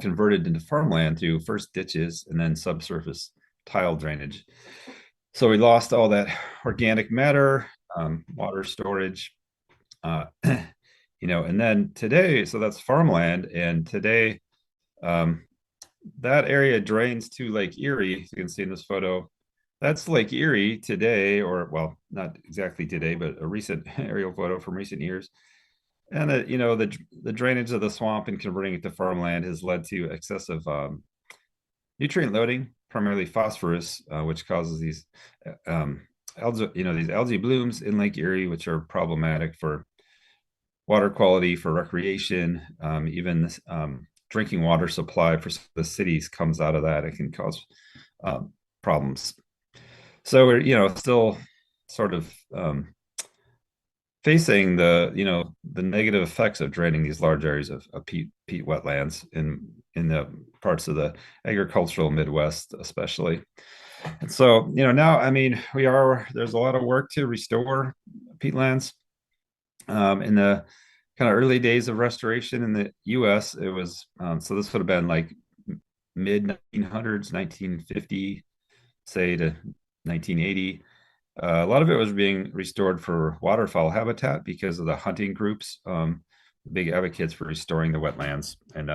converted into farmland through first ditches and then subsurface tile drainage. So we lost all that organic matter, water storage, and then today, so that's farmland, and today that area drains to Lake Erie. As you can see in this photo, that's Lake Erie today, or well, not exactly today, but a recent aerial photo from recent years. And the drainage of the swamp and converting it to farmland has led to excessive nutrient loading, primarily phosphorus, which causes these algae blooms in Lake Erie, which are problematic for water quality, for recreation, even drinking water supply for the cities comes out of that. It can cause problems. So we're still sort of facing the negative effects of draining these large areas of peat wetlands in the parts of the agricultural Midwest, especially. And so now, there's a lot of work to restore peatlands. In the kind of early days of restoration in the U.S., it was so this would have been like mid 1900s, 1950, say to 1980. A lot of it was being restored for waterfowl habitat because of the hunting groups, big advocates for restoring the wetlands, and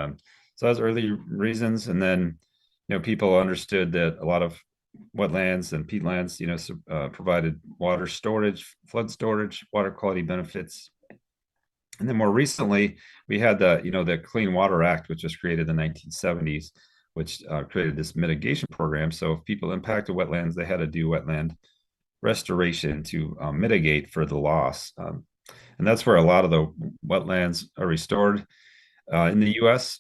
so that was early reasons. And then people understood that a lot of wetlands and peatlands provided water storage, flood storage, water quality benefits. And then more recently, we had the Clean Water Act, which was created in the 1970s, which created this mitigation program. So if people impacted wetlands, they had to do wetland restoration to mitigate for the loss. And that's where a lot of the wetlands are restored in the U.S.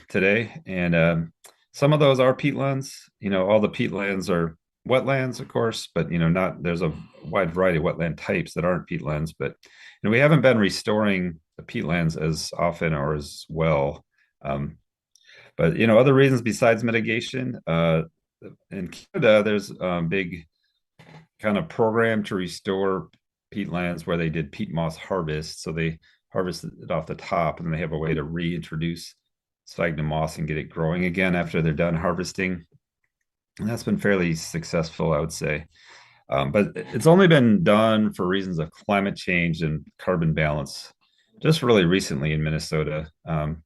Today. And some of those are peatlands. All the peatlands are wetlands, of course, but there's a wide variety of wetland types that aren't peatlands. But we haven't been restoring the peatlands as often or as well. But other reasons besides mitigation, in Canada, there's a big kind of program to restore peatlands where they did peat moss harvest. So they harvested it off the top, and then they have a way to reintroduce sphagnum moss and get it growing again after they're done harvesting. And that's been fairly successful, I would say. But it's only been done for reasons of climate change and carbon balance just really recently in Minnesota. And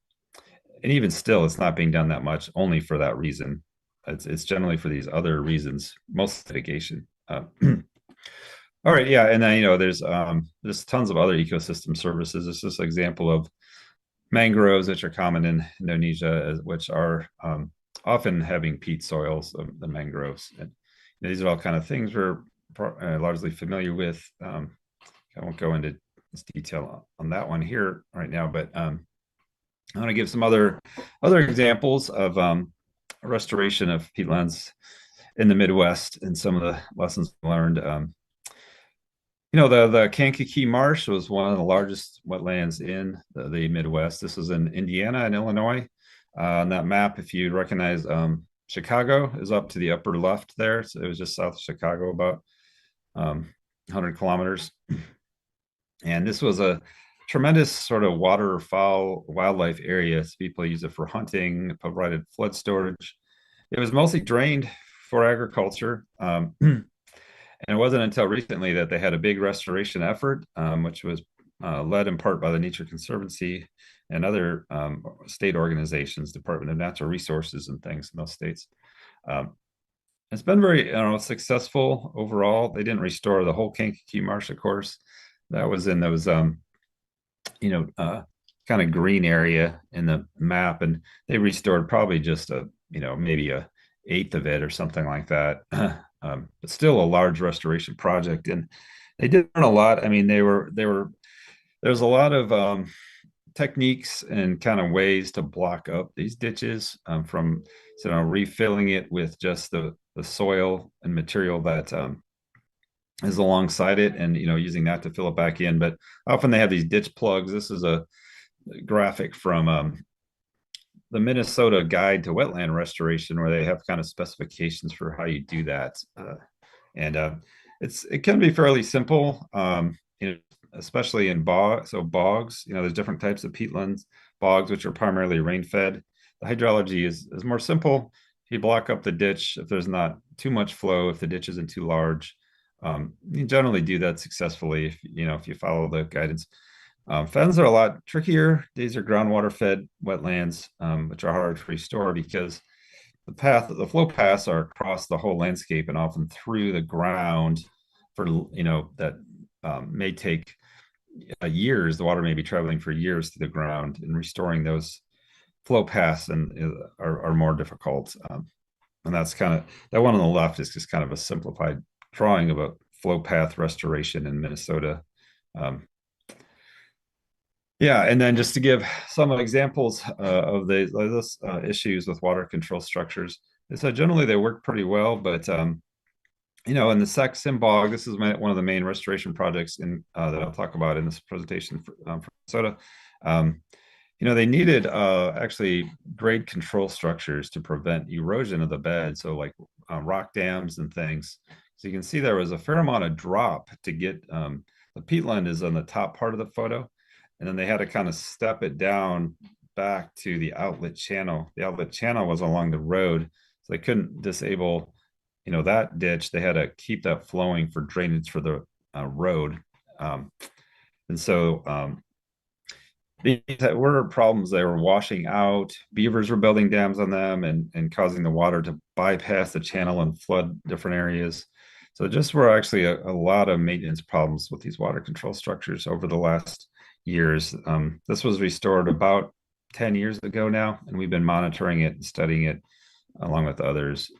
even still, it's not being done that much only for that reason. It's generally for these other reasons, most mitigation. All right, yeah, and then there's tons of other ecosystem services. This is an example of mangroves, which are common in Indonesia, which are often having peat soils, the mangroves. And these are all kind of things we're largely familiar with. I won't go into this detail on that one here right now, but I want to give some other examples of restoration of peatlands in the Midwest and some of the lessons learned. The Kankakee Marsh was one of the largest wetlands in the Midwest. This was in Indiana and Illinois. On that map, if you recognize, Chicago is up to the upper left there. So it was just south of Chicago, about 100 kilometers. And this was a tremendous sort of waterfowl wildlife area. So people use it for hunting, provided flood storage. It was mostly drained for agriculture. And it wasn't until recently that they had a big restoration effort, which was led in part by the Nature Conservancy and other state organizations, Department of Natural Resources and things in those states. It's been very successful overall. They didn't restore the whole Kankakee Marsh, of course. That was in those kind of green area in the map, and they restored probably just maybe a eighth of it or something like that. But still a large restoration project, and they did learn a lot. I mean, there's a lot of techniques and kind of ways to block up these ditches, from refilling it with just the soil and material that is alongside it, and using that to fill it back in. But often they have these ditch plugs. This is a graphic from the Minnesota Guide to Wetland Restoration, where they have kind of specifications for how you do that. And it can be fairly simple, especially in bogs. So bogs, there's different types of peatlands. Bogs, which are primarily rain-fed. The hydrology is more simple. You block up the ditch if there's not too much flow, if the ditch isn't too large. You generally do that successfly if you follow the guidance. Fens are a lot trickier. These are groundwater fed wetlands, which are hard to restore because the flow paths are across the whole landscape and often through the ground for, that may take years. The water may be traveling for years through the ground, and restoring those flow paths are more difficult. And that's that one on the left is just kind of a simplified drawing of a flow path restoration in Minnesota. And then just to give some examples of those issues with water control structures, so generally they work pretty well, but in the Sac-Sim bog, this is one of the main restoration projects that I'll talk about in this presentation for Minnesota. They needed actually grade control structures to prevent erosion of the bed, so like rock dams and things. So you can see there was a fair amount of drop to get the peatland is on the top part of the photo. And then they had to kind of step it down back to the outlet channel. The outlet channel was along the road, so they couldn't disable, that ditch. They had to keep that flowing for drainage for the road. And so these were problems. They were washing out. Beavers were building dams on them and causing the water to bypass the channel and flood different areas. So just were actually a lot of maintenance problems with these water control structures over the last years. This was restored about 10 years ago now, and we've been monitoring it and studying it along with others.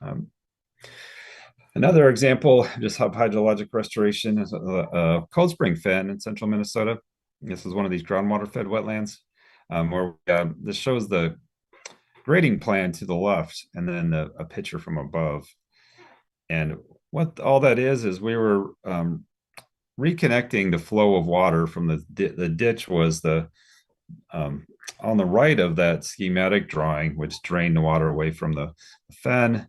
Another example just of hydrologic restoration is a Cold Spring Fen in central Minnesota. This is one of these groundwater fed wetlands, where this shows the grading plan to the left and then a picture from above. And what all that is we were reconnecting the flow of water from the ditch was on the right of that schematic drawing, which drained the water away from the fen.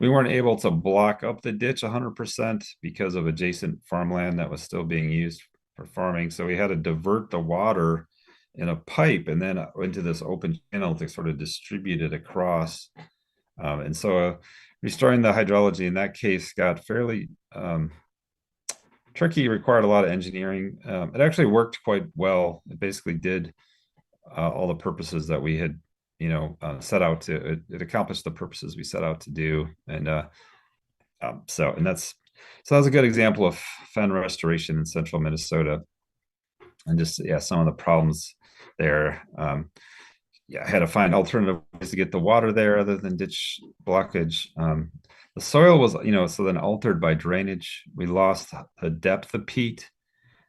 We weren't able to block up the ditch 100% because of adjacent farmland that was still being used for farming. So we had to divert the water in a pipe and then into this open channel to sort of distribute it across. And so restoring the hydrology in that case got fairly tricky, required a lot of engineering. It actually worked quite well. It basically did all the purposes that we had, set out to. It accomplished the purposes we set out to do, and that's a good example of fen restoration in central Minnesota, and just some of the problems there. I had to find alternative ways to get the water there other than ditch blockage. The soil was, so then altered by drainage. We lost the depth of peat,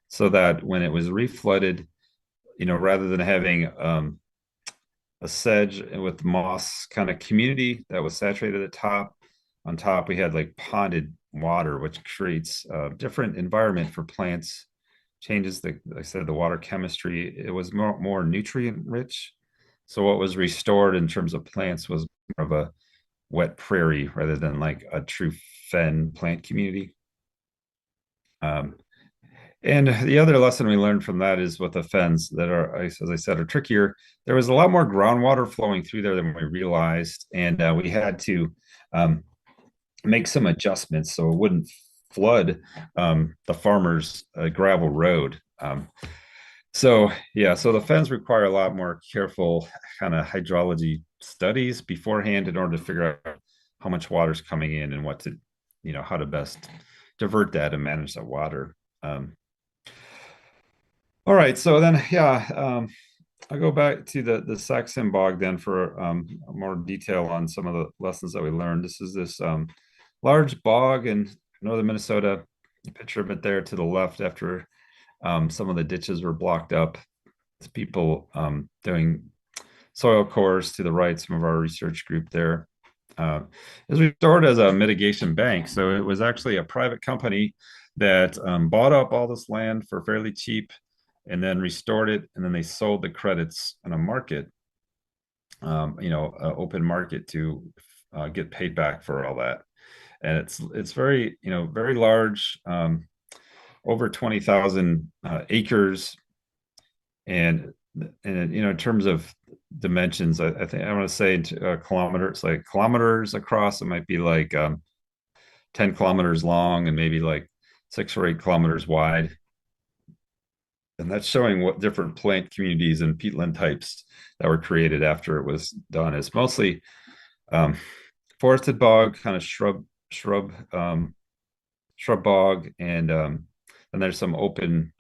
so that when it was reflooded, rather than having a sedge with moss kind of community that was saturated at the top. On top, we had like ponded water, which creates a different environment for plants, changes the, like I said, the water chemistry. It was more nutrient rich. So what was restored in terms of plants was more of a wet prairie rather than like a true fen plant community. And the other lesson we learned from that is with the fens that are, as I said, are trickier. There was a lot more groundwater flowing through there than we realized, and we had to make some adjustments so it wouldn't flood the farmer's gravel road. So the fens require a lot more careful kind of hydrology studies beforehand in order to figure out how much water is coming in and what to, how to best divert that and manage that water. All right, so then, I'll go back to the Saxon bog then for more detail on some of the lessons that we learned. This is this large bog in northern Minnesota. A picture of it there to the left after some of the ditches were blocked up. It's people doing soil cores to the right, some of our research group there. It was restored as a mitigation bank. So it was actually a private company that bought up all this land for fairly cheap and then restored it. And then they sold the credits on a market, open market to get paid back for all that. And it's very, very large, over 20,000 acres. And in terms of dimensions, I think I want to say kilometers, like kilometers across, it might be like 10 kilometers long and maybe like 6 or 8 kilometers wide. And that's showing what different plant communities and peatland types that were created after it was done. It's mostly forested bog, kind of shrub bog, and there's some open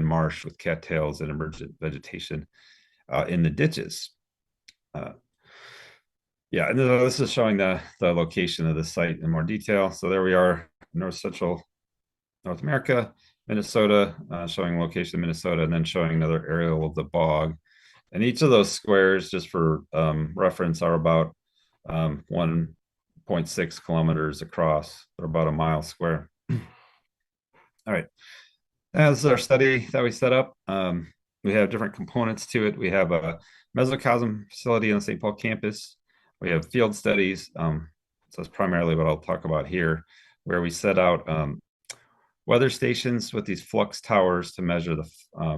marsh with cattails and emergent vegetation in the ditches. And this is showing the location of the site in more detail. So there we are, north central North America, Minnesota, showing location of Minnesota, and then showing another aerial of the bog. And each of those squares, just for reference, are about 1.6 kilometers across, or about a mile square. All right. As our study that we set up, we have different components to it. We have a mesocosm facility on the St. Paul campus. We have field studies. So that's primarily what I'll talk about here, where we set out weather stations with these flux towers to measure the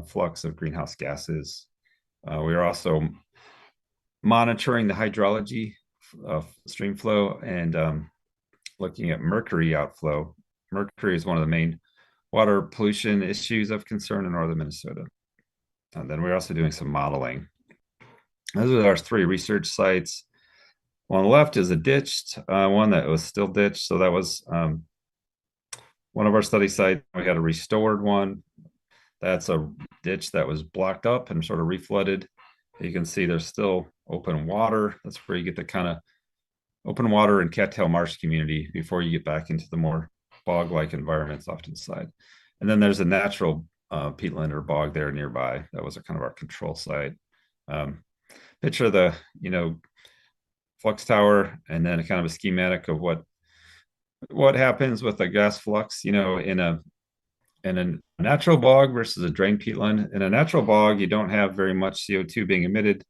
flux of greenhouse gases. We are also monitoring the hydrology of stream flow and looking at mercury outflow. Mercury is one of the main water pollution issues of concern in northern Minnesota. And then we're also doing some modeling. Those are our 3 research sites. On the left is a ditched one that was still ditched. So that was one of our study sites. We had a restored one. That's a ditch that was blocked up and sort of reflooded. You can see there's still open water. That's where you get the kind of open water and cattail marsh community before you get back into the more bog-like environments off to the side. And then there's a natural peatland or bog there nearby. That was kind of our control site. Picture the, flux tower, and then a kind of a schematic of what happens with a gas flux, in a natural bog versus a drained peatland. In a natural bog, you don't have very much CO2 being emitted.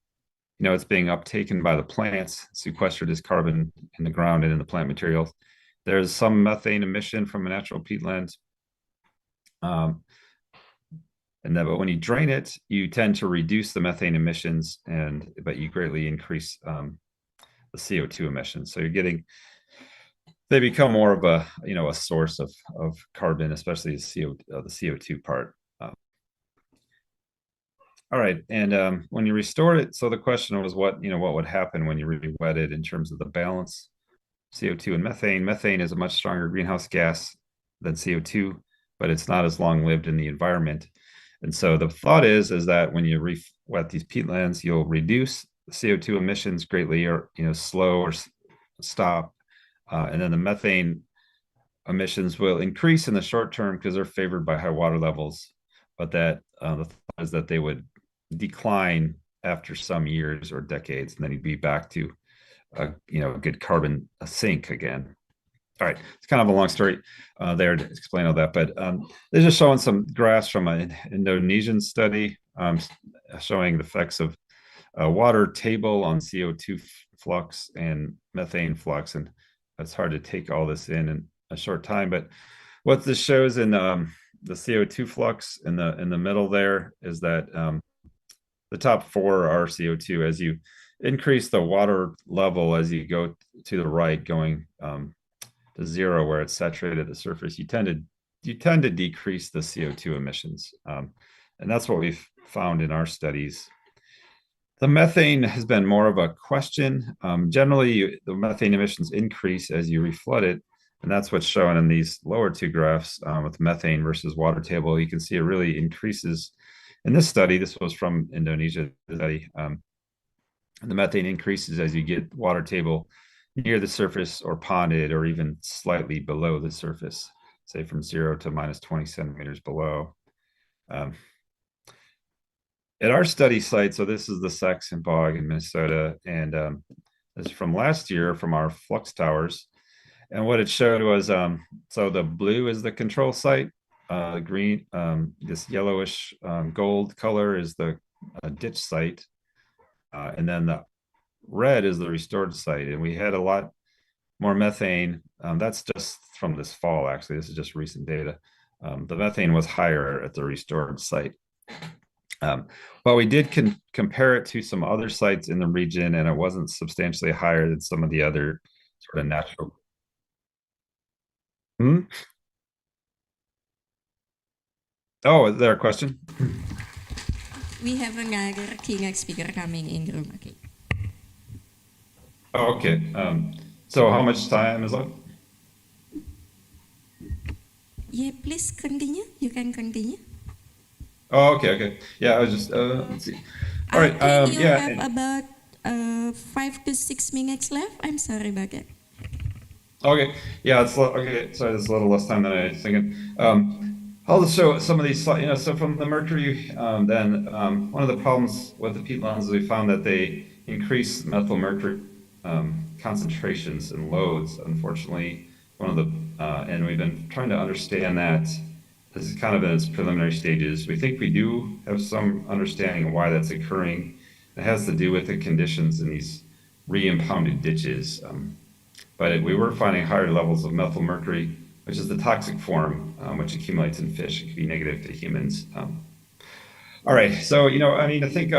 It's being uptaken by the plants, sequestered as carbon in the ground and in the plant materials. There's some methane emission from a natural peatland. But when you drain it, you tend to reduce the methane emissions, but you greatly increase the CO2 emissions. So they become more of a source of carbon, especially the CO2 part. All right, and when you restore it, so the question was what would happen when you re-wet it in terms of the balance, CO2 and methane. Methane is a much stronger greenhouse gas than CO2, but it's not as long-lived in the environment. And so the thought is that when you re-wet these peatlands, you'll reduce CO2 emissions greatly, or slow or stop, and then the methane emissions will increase in the short term because they're favored by high water levels, but that the thought is that they would decline after some years or decades, and then you'd be back to a good carbon sink again. All right, it's kind of a long story there to explain all that, but they're just showing some graphs from an Indonesian study showing the effects of water table on CO2 flux and methane flux, and it's hard to take all this in a short time. But what this shows in the CO2 flux in the middle there is that the top four are CO2. As you increase the water level as you go to the right, going to zero where it's saturated at the surface, you tend to decrease the CO2 emissions, and that's what we've found in our studies. The methane has been more of a question. Generally, the methane emissions increase as you reflood it, and that's what's shown in these lower two graphs with methane versus water table. You can see it really increases. In this study, this was from Indonesia, the methane increases as you get water table near the surface or ponded or even slightly below the surface, say from 0 to minus 20 centimeters below. At our study site, so this is the Saxon Bog in Minnesota, and this is from last year from our flux towers. And what it showed was, so the blue is the control site, green, this yellowish gold color is the ditch site, and then the red is the restored site. And we had a lot more methane. That's just from this fall, actually. This is just recent data. The methane was higher at the restored site. But we did compare it to some other sites in the region, and it wasn't substantially higher than some of the other sort of natural. Oh, is there a question? We have another keynote speaker coming in the room. Okay. Oh, okay. So how much time is left? Yeah, please continue. You can continue. Oh, okay. Yeah, I was just, let's see. All right, You yeah. have about 5 to 6 minutes left. I'm sorry about that. Okay, yeah, it's okay. Sorry, it's a little less time than I was thinking. I'll just show some of these. So from the mercury, then one of the problems with the peatlands is we found that they increase methyl mercury concentrations and loads. Unfortunately, and we've been trying to understand that. This is kind of in its preliminary stages. We think we do have some understanding of why that's occurring. It has to do with the conditions in these re-impounded ditches. But we were finding higher levels of methyl mercury, which is the toxic form, which accumulates in fish. It can be negative to humans. All right, so, I think,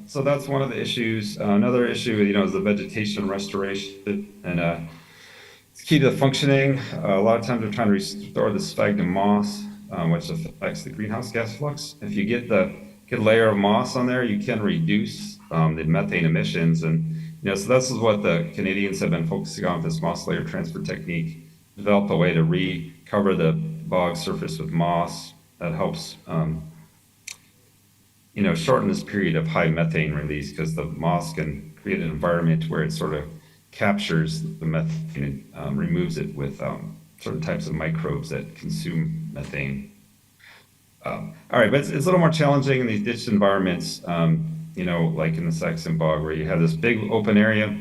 so that's one of the issues. Another issue, is the vegetation restoration, and it's key to the functioning. A lot of times we're trying to restore the sphagnum moss, which affects the greenhouse gas flux. If you get a layer of moss on there, you can reduce the methane emissions. And, so this is what the Canadians have been focusing on with this moss layer transfer technique, develop a way to recover the bog surface with moss that helps, shorten this period of high methane release, because the moss can create an environment where it sort of captures the methane and removes it with certain types of microbes that consume methane. All right, but it's a little more challenging in these ditch environments, like in the Saxon Bog, where you have this big open area.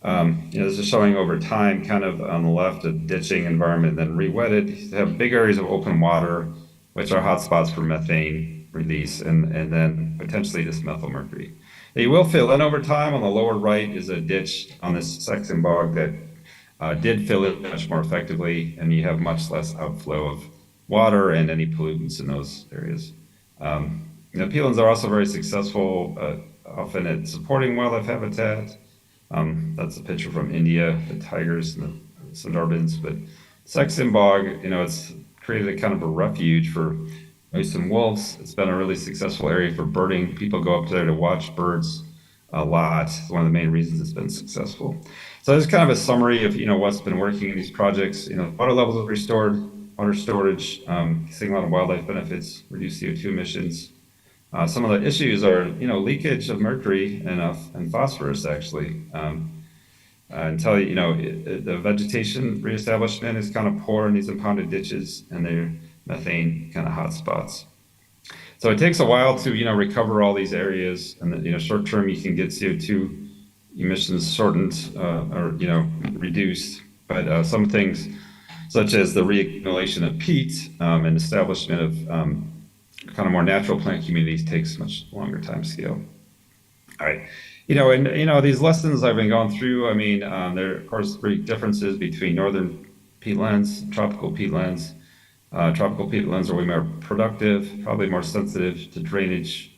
This is showing over time, kind of on the left, a ditching environment, then re-wetted. You have big areas of open water, which are hotspots for methane release, and then potentially this methyl mercury. You will fill in over time. On the lower right is a ditch on this Saxon Bog that did fill in much more effectively, and you have much less outflow of water and any pollutants in those areas. Peatlands are also very successful, often at supporting wildlife habitat. That's a picture from India, the tigers and the Sundarbans. But Saxon Bog, it's created a kind of a refuge for moose and wolves. It's been a really successful area for birding. People go up there to watch birds a lot. It's one of the main reasons it's been successful. So there's kind of a summary of what's been working in these projects. Water levels are restored, water storage, seeing a lot of wildlife benefits, reduce CO2 emissions. Some of the issues are leakage of mercury and phosphorus, actually. Until the vegetation reestablishment is kind of poor in these impounded ditches, and they're methane kind of hotspots. So it takes a while to, recover all these areas, and then, short term you can get CO2 emissions shortened or, reduced, but some things such as the reaccumulation of peat and establishment of kind of more natural plant communities takes much longer time scale. All right. These lessons I've been going through, I mean, there are, of course, big differences between northern peatlands and tropical peatlands. Tropical peatlands are way more productive, probably more sensitive to drainage.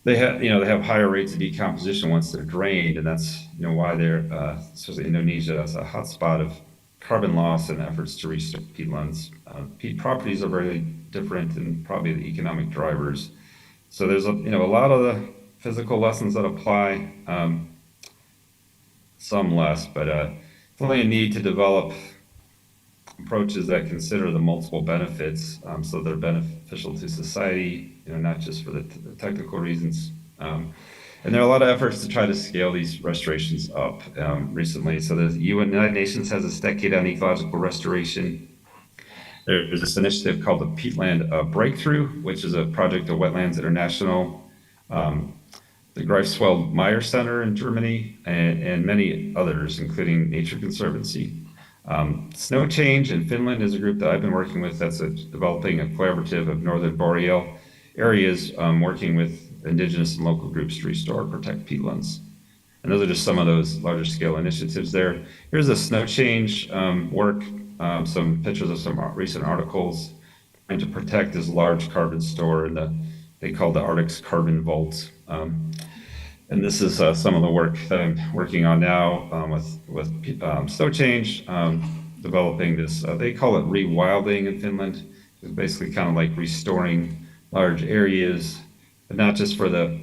They have higher rates of decomposition once they're drained, and that's, why they're, especially Indonesia, that's a hotspot of carbon loss and efforts to restore peatlands. Peat properties are very different and probably the economic drivers. So there's a lot of the physical lessons that apply, some less, but definitely a need to develop approaches that consider the multiple benefits, so they're beneficial to society, not just for the technical reasons. And there are a lot of efforts to try to scale these restorations up recently. So the United Nations has this decade on ecological restoration. There's this initiative called the Peatland Breakthrough, which is a project of Wetlands International, the Greifswald Meyer Center in Germany, and many others, including Nature Conservancy. Snow Change in Finland is a group that I've been working with that's developing a collaborative of northern boreal areas, working with indigenous and local groups to restore and protect peatlands. And those are just some of those larger scale initiatives there. Here's the Snow Change work, some pictures of some recent articles trying to protect this large carbon store they call the Arctic's Carbon Vault. And this is some of the work that I'm working on now with Snow Change, developing this, they call it rewilding in Finland. It's basically kind of like restoring large areas, but not just for the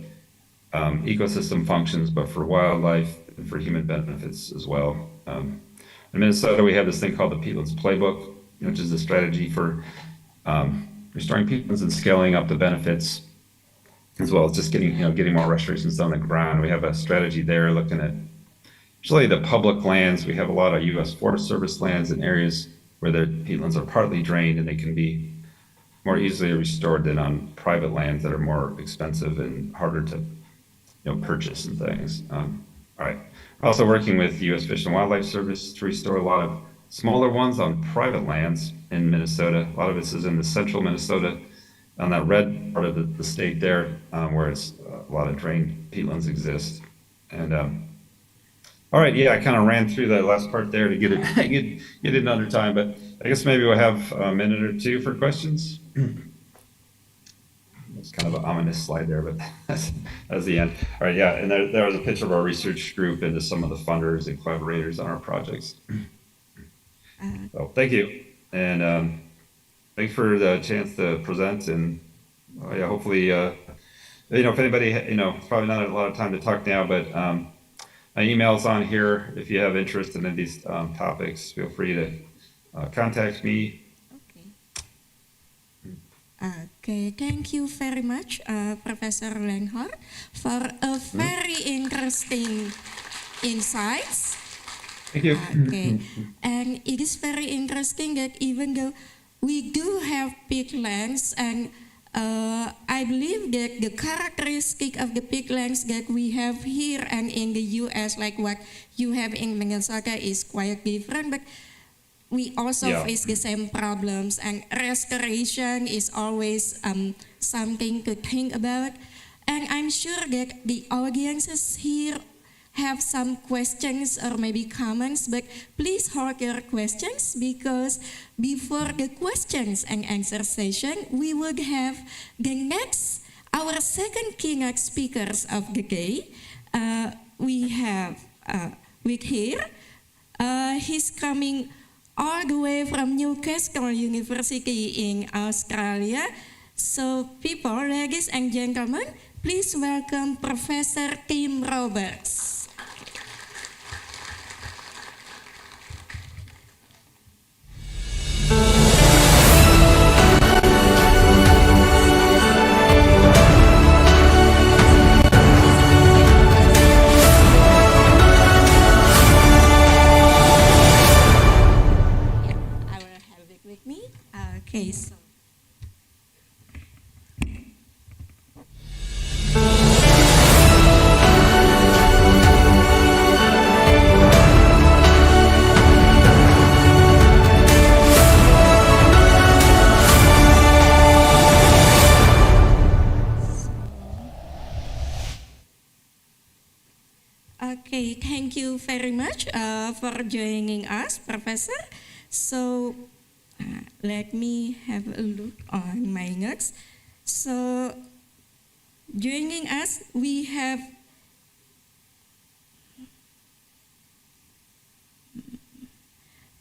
ecosystem functions, but for wildlife and for human benefits as well. In Minnesota, we have this thing called the Peatlands Playbook, which is a strategy for restoring peatlands and scaling up the benefits, as well as just getting more restorations on the ground. We have a strategy there looking at usually the public lands. We have a lot of U.S. Forest Service lands in areas where the peatlands are partly drained and they can be more easily restored than on private lands that are more expensive and harder to purchase and things. All right. We're also working with the U.S. Fish and Wildlife Service to restore a lot of smaller ones on private lands in Minnesota. A lot of this is in the central Minnesota, on that red part of the state there, where it's a lot of drained peatlands exist. And all right, yeah, I kind of ran through that last part there to get it get it under time, but I guess maybe we'll have a minute or two for questions. It's kind of an ominous slide there, but that's the end. All right, yeah, and there was a picture of our research group and some of the funders and collaborators on our projects. So thank you, and thanks for the chance to present, and yeah, hopefully, if anybody, it's probably not a lot of time to talk now, but my email's on here. If you have interest in these topics, feel free to contact me. Okay, thank you very much, Professor Lenghart, for a very interesting insights. Thank you. Okay, and it is very interesting that even though we do have peatlands, and I believe that the characteristic of the peatlands that we have here and in the U.S., like what you have in Minnesota, is quite different, but we also face the same problems, and restoration is always something to think about. And I'm sure that the audiences here have some questions or maybe comments, but please hold your questions, because before the questions and answer session, we would have our second keynote speakers of the day. We have with here, he's coming all the way from Newcastle University in Australia. So people, ladies and gentlemen, please welcome Professor Tim Roberts. Okay, so thank you very much for joining us, Professor. So let me have a look on my notes. So joining us, we have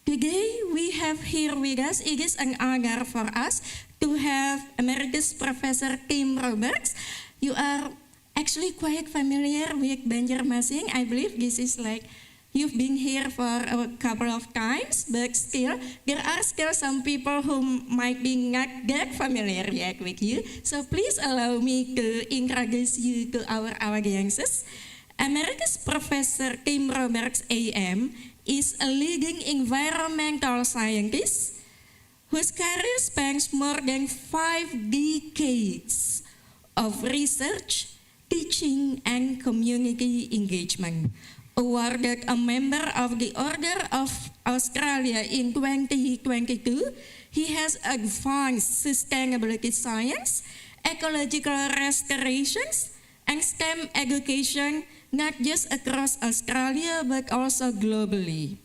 today we have here with us, it is an honor for us to have Emeritus Professor Kim Roberts. You are actually quite familiar with Banjarmasin. I believe this is like you've been here for a couple of times, but still there are still some people who might be not that familiar yet with you. So please allow me to introduce you to our audiences. Emeritus Professor Kim Roberts AM is a leading environmental scientist whose career spans more than 5 decades of research, teaching, and community engagement. Awarded a member of the Order of Australia in 2022, he has advanced sustainability science, ecological restorations, and STEM education not just across Australia but also globally.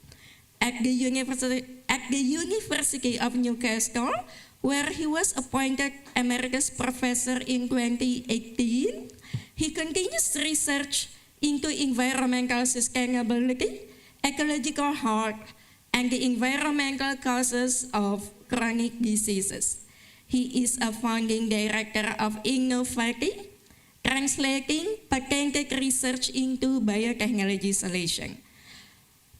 At the University of Newcastle, where he was appointed Emeritus Professor in 2018, he continues research into environmental sustainability, ecological health, and the environmental causes of chronic diseases. He is a founding director of Innovati, translating patented research into biotechnology solution.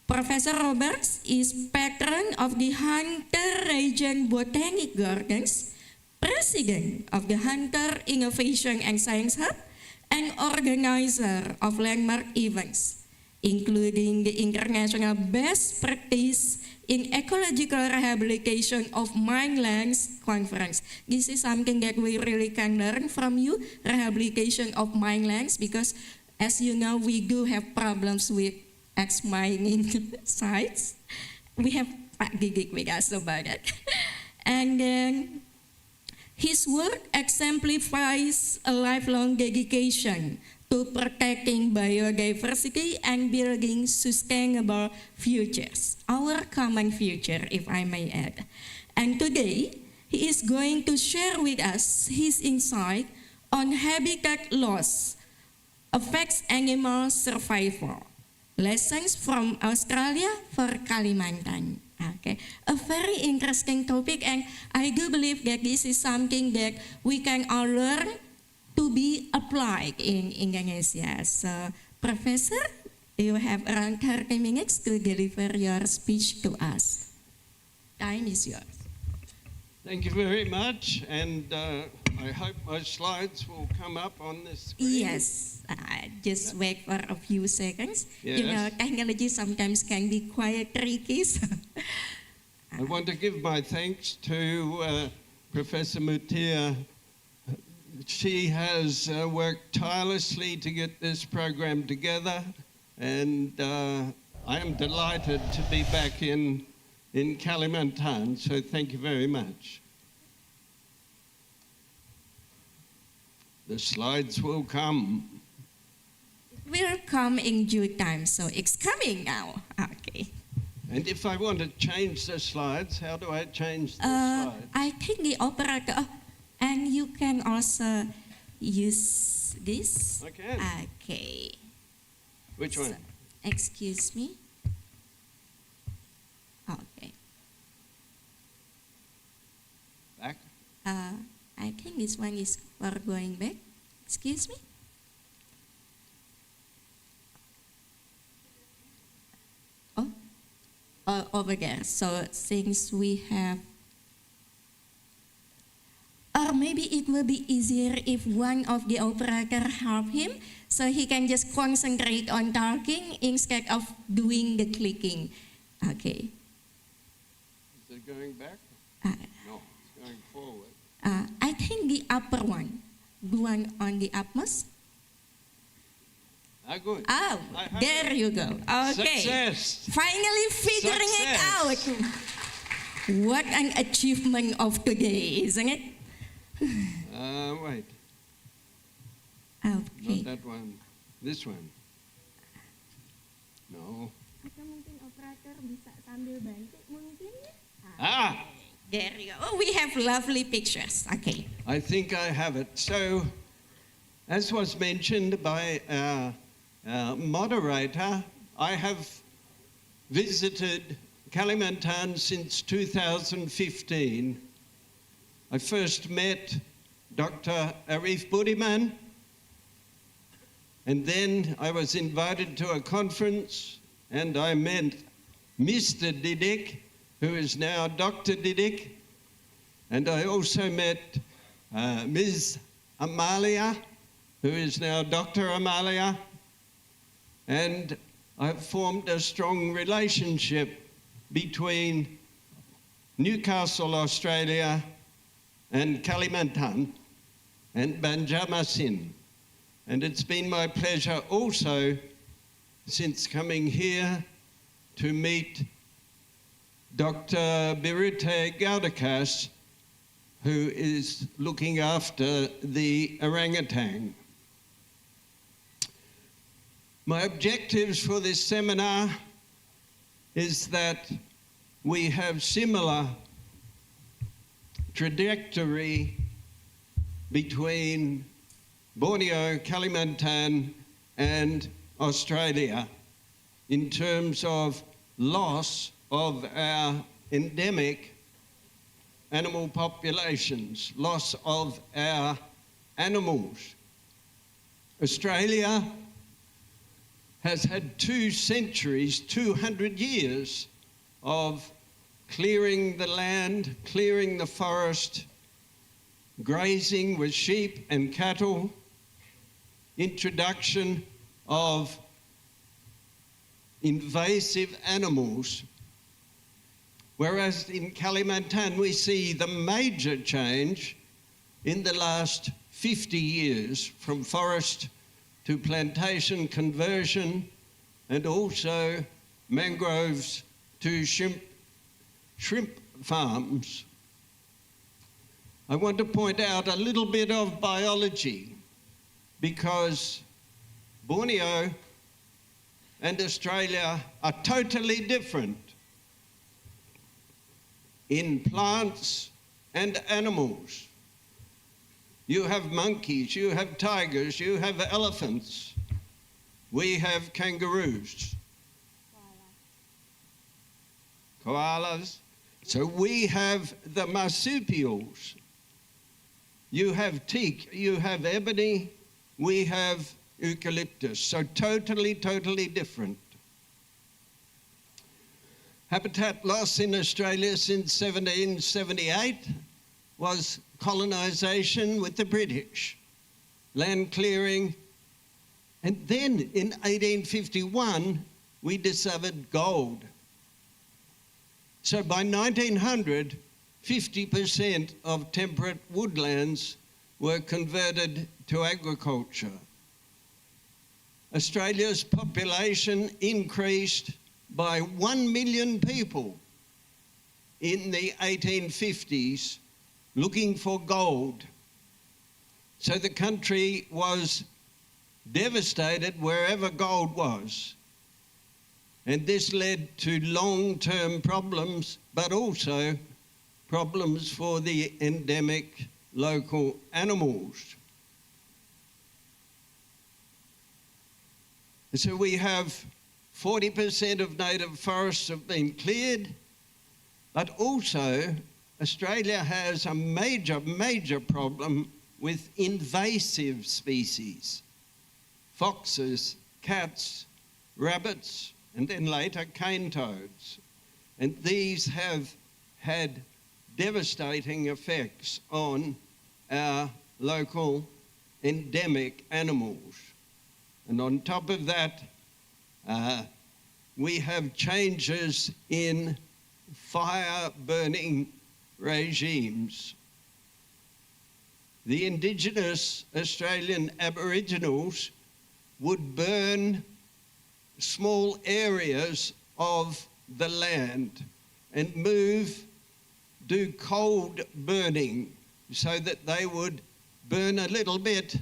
Professor Roberts is patron of the Hunter Region Botanic Gardens, president of the Hunter Innovation and Science Hub, and organizer of landmark events, including the International Best Practice in Ecological Rehabilitation of Minelands Conference. This is something that we really can learn from you, rehabilitation of minelands, because as you know, we do have problems with ex-mining sites. We have Pak Gigik with us about it. And then his work exemplifies a lifelong dedication to protecting biodiversity and building sustainable futures, our common future, if I may add. And today, he is going to share with us his insight on habitat loss affects animal survival. Lessons from Australia for Kalimantan. Okay, a very interesting topic, and I do believe that this is something that we can all learn to be applied in Indonesia. So, Professor, you have around 30 minutes to deliver your speech to us. Time is yours. Thank you very much, and I hope my slides will come up on the screen. Yes, just wait for a few seconds. Yes. You know, technology sometimes can be quite tricky. So. I want to give my thanks to Professor Mutia. She has worked tirelessly to get this program together, and I am delighted to be back in Kalimantan, so thank you very much. The slides will come. Will come in due time, so it's coming now. Okay. And if I want to change the slides, how do I change the slides? I think the operator, and you can also use this. I can. Okay. Which one? So, excuse me. Okay. Back? I think this one is for going back. Excuse me. Over there. So since we have, or maybe it will be easier if one of the operator help him, so he can just concentrate on talking instead of doing the clicking. Okay. Is it going back? No, it's going forward. I think the upper one, the one on the upmost. Good. Oh, there you go. Okay. Success. Finally figuring it out. What an achievement of today, isn't it? Wait. Okay. Not that one. This one. dokter bisa sambil bantu mungkin ya? Ah, There you go. Oh, we have lovely pictures. Okay. I think I have it. So, as was mentioned by our moderator, I have visited Kalimantan since 2015. I first met Dr. Arif Budiman, and then I was invited to a conference, and I met Mr. Didik, who is now Dr. Didik, and I also met Ms. Amalia, who is now Dr. Amalia, and I've formed a strong relationship between Newcastle, Australia, and Kalimantan, and Banjarmasin. And it's been my pleasure also, since coming here, to meet Dr. Birute Gaudakas, who is looking after the orangutan. My objectives for this seminar is that we have similar trajectory between Borneo, Kalimantan, and Australia in terms of loss of our endemic animal populations, loss of our animals. Australia has had 2 centuries, 200 years of clearing the land, clearing the forest, grazing with sheep and cattle, introduction of invasive animals. Whereas in Kalimantan we see the major change in the last 50 years from forest to plantation conversion, and also mangroves to shrimp farms. I want to point out a little bit of biology, because Borneo and Australia are totally different in plants and animals. You have monkeys, you have tigers, you have elephants. We have kangaroos. Koalas. So we have the marsupials. You have teak, you have ebony, we have eucalyptus. So totally different. Habitat loss in Australia since 1778 was colonisation with the British, land clearing, and then in 1851 we discovered gold. So by 1900, 50% of temperate woodlands were converted to agriculture. Australia's population increased by 1 million people in the 1850s looking for gold. So the country was devastated wherever gold was. And this led to long-term problems, but also problems for the endemic local animals. So we have 40% of native forests have been cleared, but also Australia has a major problem with invasive species. Foxes, cats, rabbits, and then later cane toads. And these have had devastating effects on our local endemic animals. And on top of that, we have changes in fire burning regimes. The Indigenous Australian Aboriginals would burn small areas of the land and do cold burning, so that they would burn a little bit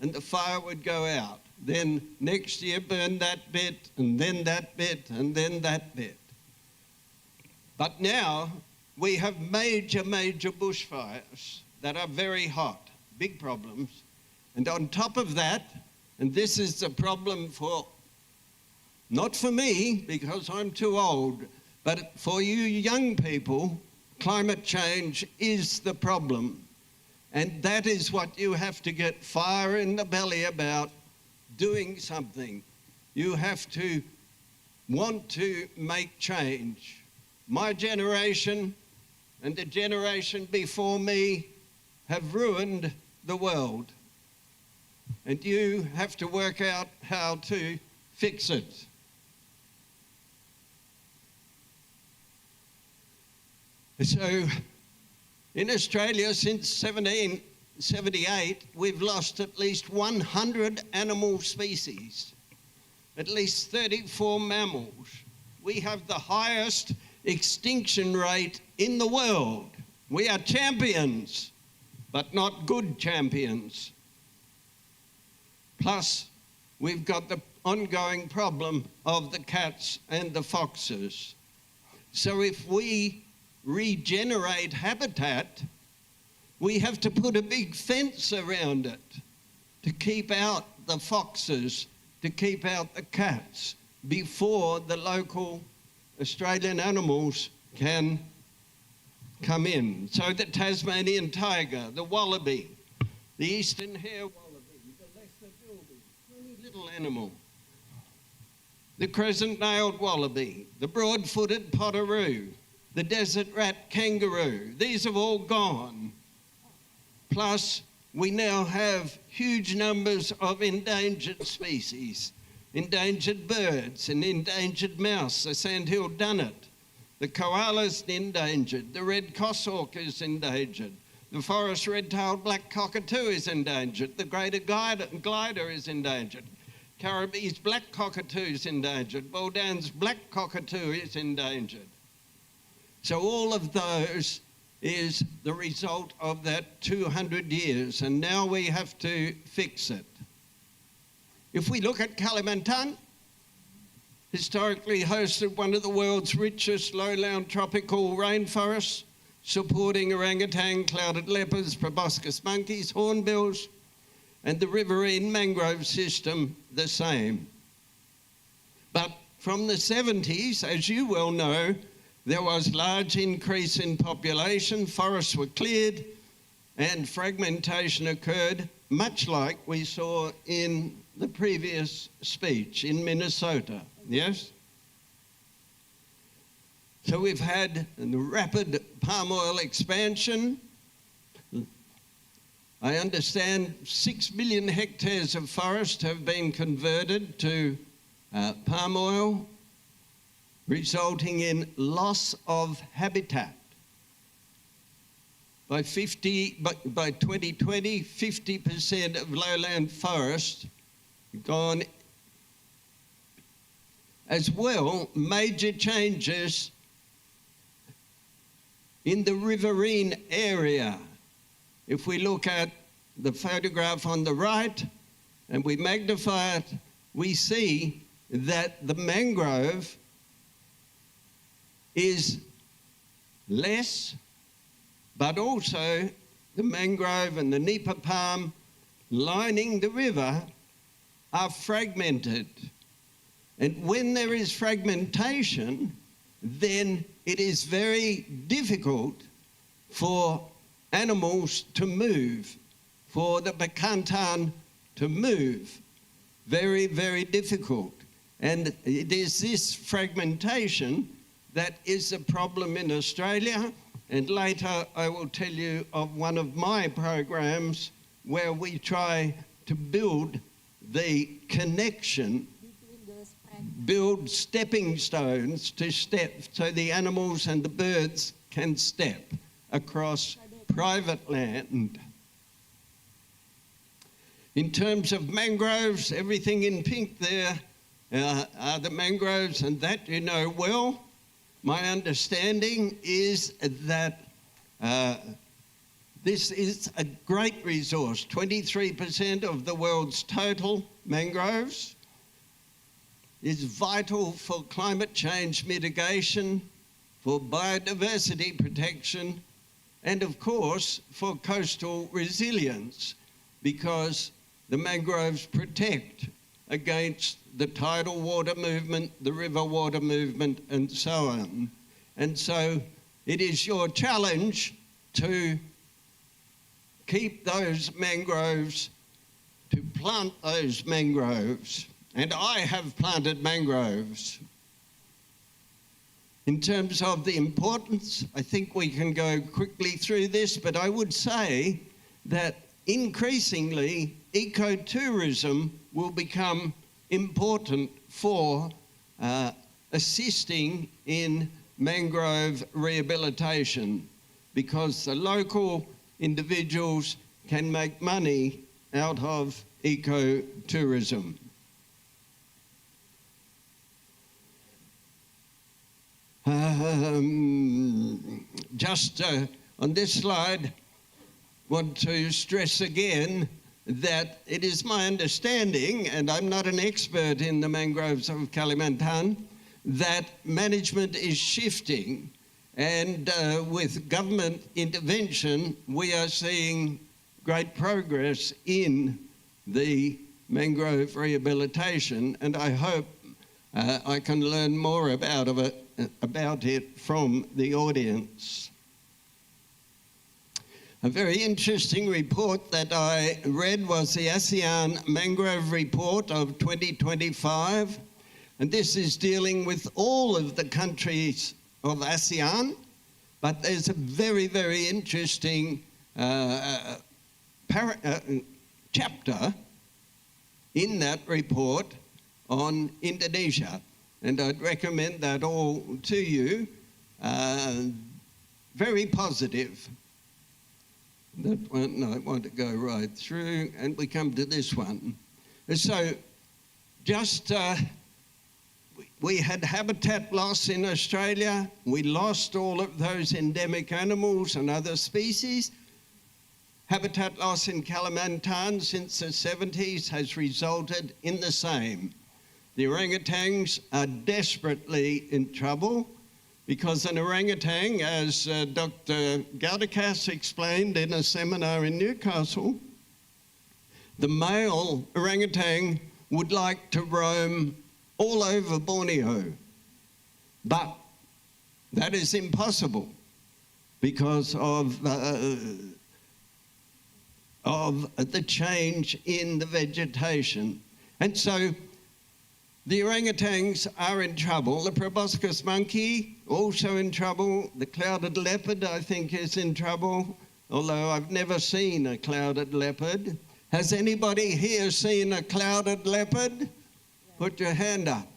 and the fire would go out. Then next year burn that bit, and then that bit, and then that bit. But now we have major bushfires that are very hot, big problems. And on top of that, and this is the problem for, not for me, because I'm too old, but for you young people, climate change is the problem. And that is what you have to get fire in the belly about, doing something. You have to want to make change. My generation and the generation before me have ruined the world. And you have to work out how to fix it. So, in Australia, since 1778, we've lost at least 100 animal species, at least 34 mammals. We have the highest extinction rate in the world. We are champions, but not good champions. Plus, we've got the ongoing problem of the cats and the foxes. So if we regenerate habitat, we have to put a big fence around it to keep out the foxes, to keep out the cats, before the local Australian animals can come in. So the Tasmanian tiger, the wallaby, the eastern hare wallaby, the lesser bilby, tiny little animal, the crescent-nailed wallaby, the broad-footed potteroo, the desert rat kangaroo, these have all gone. Plus, we now have huge numbers of endangered species, endangered birds and endangered mouse. The sandhill dunnet, the koala's endangered, the red goshawk is endangered, the forest red-tailed black cockatoo is endangered, the greater glider is endangered, Caribbee's black cockatoo is endangered, Baldan's black cockatoo is endangered. So all of those is the result of that 200 years, and now we have to fix it. If we look at Kalimantan, historically hosted one of the world's richest lowland tropical rainforests, supporting orangutan, clouded leopards, proboscis monkeys, hornbills, and the riverine mangrove system the same. But from the 70s, as you well know, there was large increase in population, forests were cleared, and fragmentation occurred, much like we saw in the previous speech in Minnesota, yes? So we've had the rapid palm oil expansion. I understand 6 million hectares of forest have been converted to palm oil, resulting in loss of habitat. By 2020, 50% of lowland forest gone. As well, major changes in the riverine area. If we look at the photograph on the right and we magnify it, we see that the mangrove is less, but also the mangrove and the nipa palm lining the river are fragmented. And when there is fragmentation, then it is very difficult for animals to move, for the bakantan to move. Very, very difficult. And it is this fragmentation that is a problem in Australia, and later I will tell you of one of my programs where we try to build the connection, build stepping stones to step so the animals and the birds can step across private land. In terms of mangroves, everything in pink there are the mangroves, and that you know well. My understanding is that this is a great resource, 23% of the world's total mangroves, is vital for climate change mitigation, for biodiversity protection, and of course for coastal resilience, because the mangroves protect against the tidal water movement, the river water movement, and so on. And so it is your challenge to keep those mangroves, to plant those mangroves. And I have planted mangroves. In terms of the importance, I think we can go quickly through this, but I would say that increasingly ecotourism will become important for assisting in mangrove rehabilitation, because the local individuals can make money out of ecotourism. Just on this slide, want to stress again that it is my understanding, and I'm not an expert in the mangroves of Kalimantan, that management is shifting, and with government intervention, we are seeing great progress in the mangrove rehabilitation, and I hope I can learn more about it from the audience. A very interesting report that I read was the ASEAN Mangrove Report of 2025, and this is dealing with all of the countries of ASEAN, but there's a very, very interesting chapter in that report on Indonesia, and I'd recommend that all to you. Very positive. That one, I want to go right through, and we come to this one. So just, we had habitat loss in Australia. We lost all of those endemic animals and other species. Habitat loss in Kalimantan since the 70s has resulted in the same. The orangutans are desperately in trouble, because an orangutan, as Dr. Gaudakas explained in a seminar in Newcastle, the male orangutan would like to roam all over Borneo, but that is impossible because of the change in the vegetation. And so the orangutans are in trouble. The proboscis monkey, also in trouble. The clouded leopard, I think, is in trouble, although I've never seen a clouded leopard. Has anybody here seen a clouded leopard? Yeah. Put your hand up.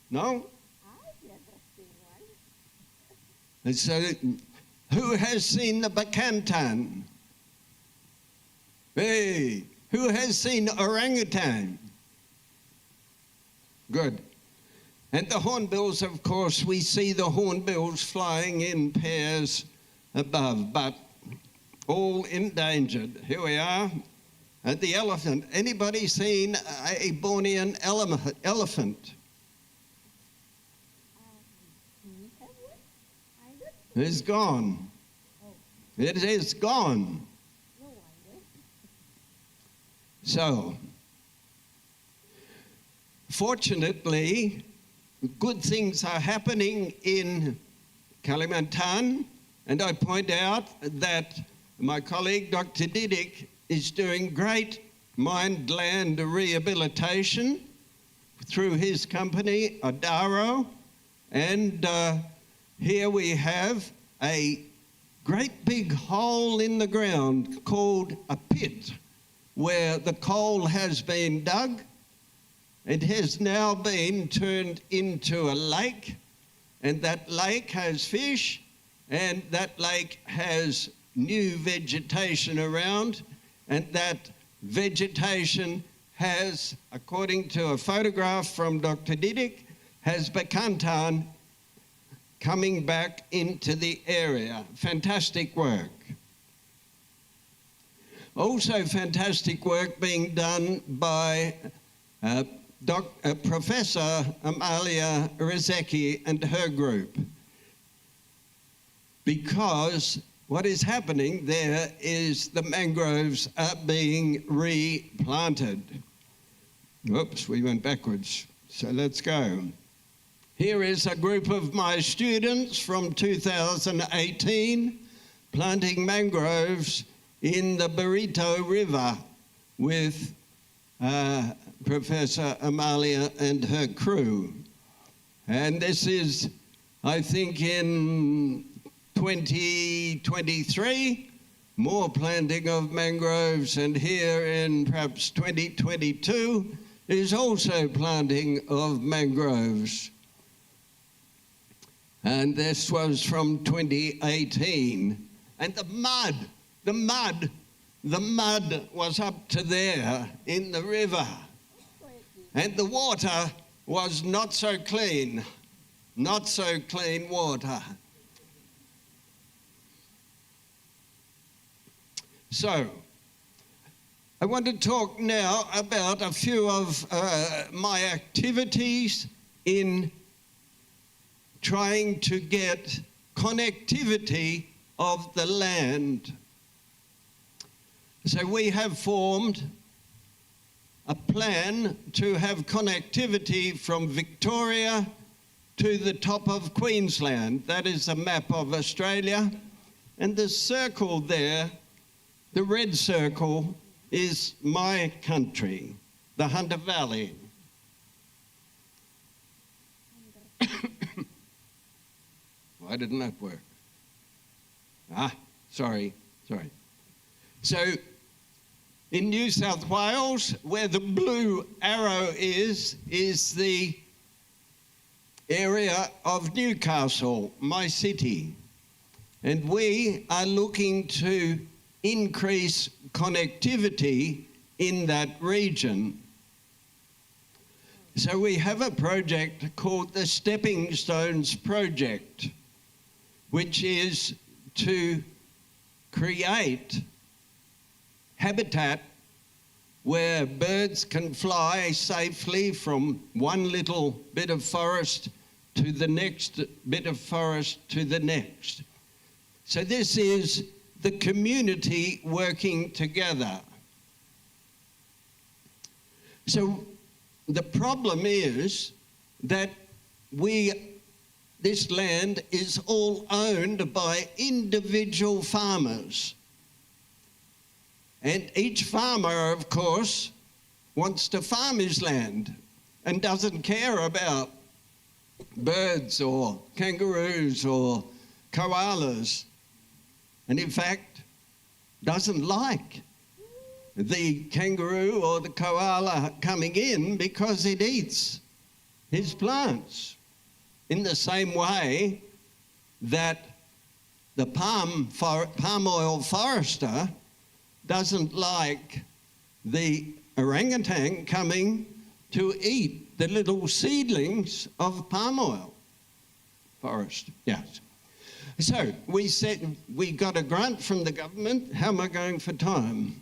No? I've never seen one. And so, who has seen the bakantan? Hey, who has seen orangutan? Good. And the hornbills, of course, we see the hornbills flying in pairs above, but all endangered. Here we are. And the elephant. Anybody seen a Bornean elephant? It's gone. It is gone. So, fortunately, good things are happening in Kalimantan, and I point out that my colleague, Dr. Didik, is doing great mind-land rehabilitation through his company, Adaro, and here we have a great big hole in the ground called a pit, where the coal has been dug. It has now been turned into a lake, and that lake has fish, and that lake has new vegetation around, and that vegetation has, according to a photograph from Dr. Didik, has bakantan coming back into the area. Fantastic work. Also fantastic work being done by Professor Amalia Rezeki and her group. because what is happening there is the mangroves are being replanted. Oops, we went backwards. So let's go. Here is a group of my students from 2018 planting mangroves in the Burrito River with Professor Amalia and her crew. And this is, I think, in 2023, more planting of mangroves, and here in perhaps 2022 is also planting of mangroves. And this was from 2018. And the mud was up to there in the river. And the water was not so clean water. So, I want to talk now about a few of my activities in trying to get connectivity of the land. So we have formed a plan to have connectivity from Victoria to the top of Queensland. That is a map of Australia. And the circle there, the red circle, is my country, the Hunter Valley. Why didn't that work? Sorry. So, in New South Wales, where the blue arrow is the area of Newcastle, my city. And we are looking to increase connectivity in that region. So we have a project called the Stepping Stones Project, which is to create habitat where birds can fly safely from one little bit of forest to the next bit of forest to the next. So this is the community working together. So the problem is that this land is all owned by individual farmers. And each farmer, of course, wants to farm his land and doesn't care about birds or kangaroos or koalas. And in fact, doesn't like the kangaroo or the koala coming in because it eats his plants. In the same way that the palm oil forester doesn't like the orangutan coming to eat the little seedlings of palm oil forest. Yes. So we said we got a grant from the government. How am I going for time?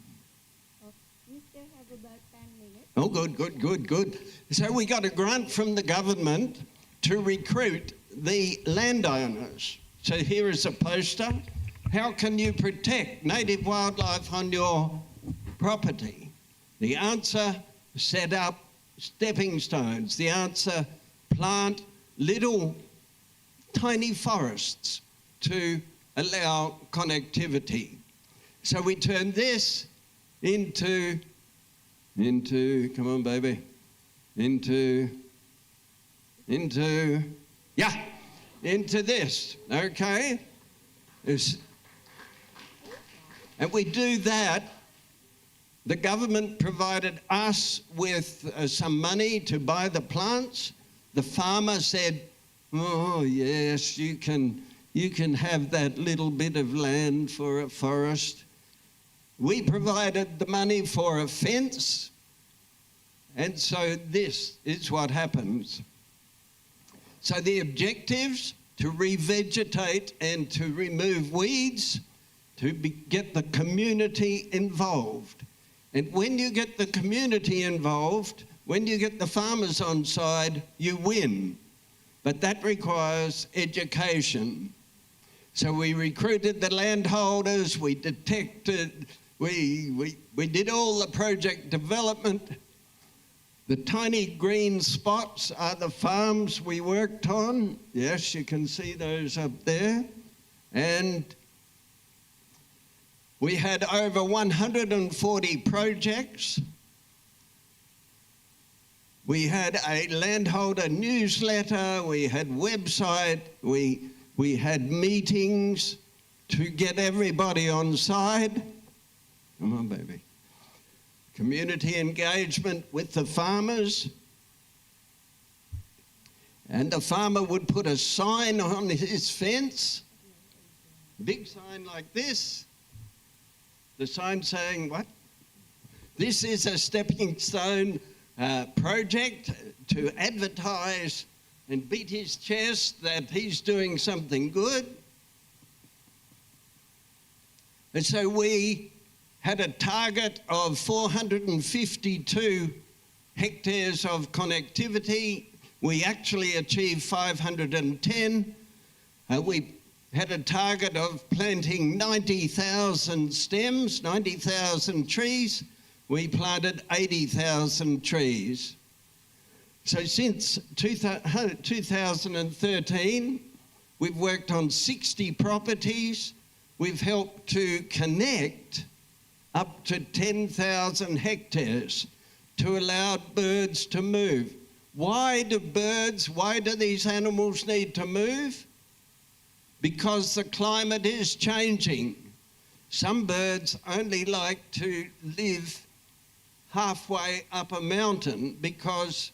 We still have about 10 minutes. Oh, good. So we got a grant from the government to recruit the landowners. So here is a poster. How can you protect native wildlife on your property? The answer, set up stepping stones. The answer, plant little tiny forests to allow connectivity. So we turn this into come on baby, into this, okay? And we do that. The government provided us with some money to buy the plants. The farmer said, oh yes, you can have that little bit of land for a forest. We provided the money for a fence. And so this is what happens. So the objectives, to revegetate and to remove weeds, to get the community involved. And when you get the community involved, when you get the farmers on side, you win. But that requires education. So we recruited the landholders, we detected, we did all the project development. The tiny green spots are the farms we worked on. Yes, you can see those up there. And we had over 140 projects. We had a landholder newsletter, we had website, we had meetings to get everybody on side. Come on, baby. Community engagement with the farmers. And the farmer would put a sign on his fence, a big sign like this. The sign saying, what? This is a stepping stone project to advertise and beat his chest that he's doing something good. And so we had a target of 452 hectares of connectivity. We actually achieved 510. We had a target of planting 90,000 stems, 90,000 trees. We planted 80,000 trees. So since 2013, we've worked on 60 properties. We've helped to connect up to 10,000 hectares to allow birds to move. Why do these animals need to move? Because the climate is changing. Some birds only like to live halfway up a mountain because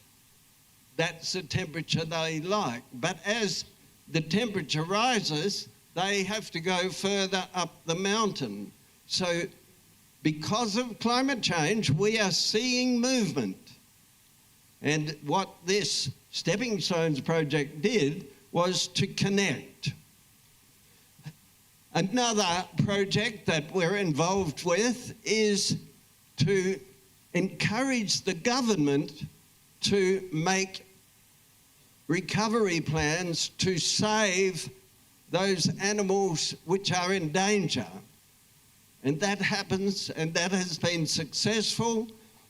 that's the temperature they like. But as the temperature rises, they have to go further up the mountain. So because of climate change, we are seeing movement. And what this Stepping Stones project did was to connect. Another project that we're involved with is to encourage the government to make recovery plans to save those animals which are in danger. And that happens, and that has been successful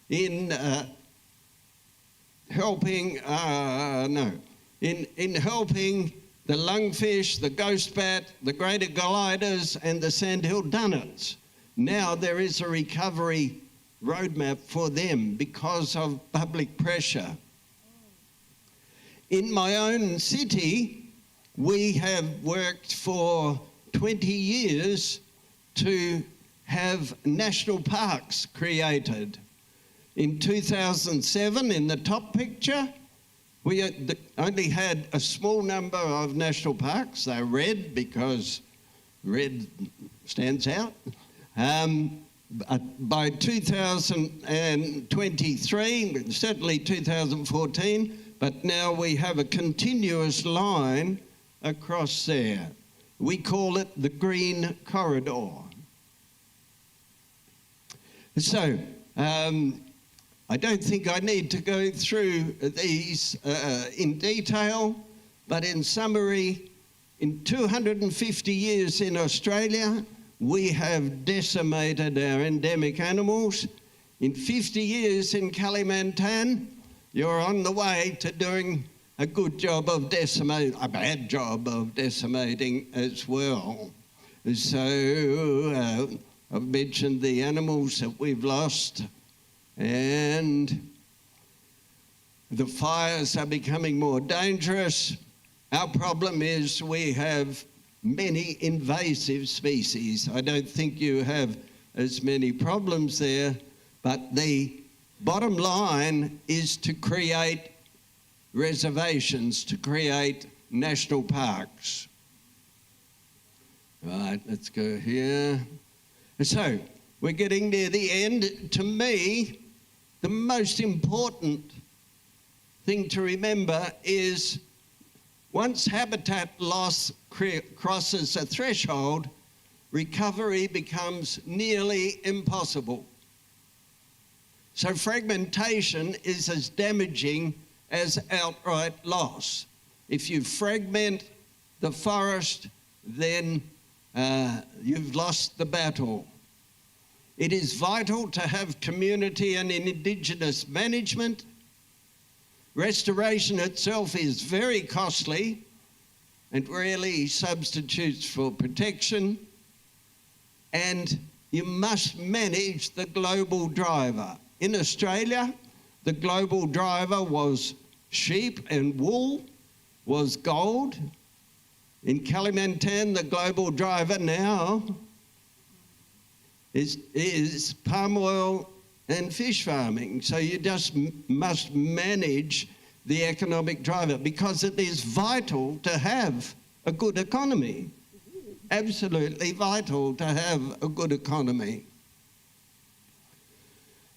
in helping the lungfish, the ghost bat, the greater gliders, and the sandhill dunnarts. Now there is a recovery roadmap for them because of public pressure. In my own city, we have worked for 20 years to have national parks created. In 2007, in the top picture, we only had a small number of national parks. They're red because red stands out. By 2023, certainly 2014, but now we have a continuous line across there. We call it the Green Corridor. So, I don't think I need to go through these in detail, but in summary, in 250 years in Australia, we have decimated our endemic animals. In 50 years in Kalimantan, you're on the way to doing a good job of decimating, a bad job of decimating as well. So I've mentioned the animals that we've lost, and the fires are becoming more dangerous. Our problem is we have many invasive species. I don't think you have as many problems there, but the bottom line is to create reservations, to create national parks. Right, let's go here. So, we're getting near the end. To me, the most important thing to remember is once habitat loss crosses a threshold, recovery becomes nearly impossible. So fragmentation is as damaging as outright loss. If you fragment the forest, then you've lost the battle. It is vital to have community and indigenous management. Restoration itself is very costly and rarely substitutes for protection. And you must manage the global driver. In Australia, the global driver was sheep and wool, was gold. In Kalimantan, the global driver now is palm oil and fish farming. So you just must manage the economic driver, because it is vital to have a good economy. Absolutely vital to have a good economy.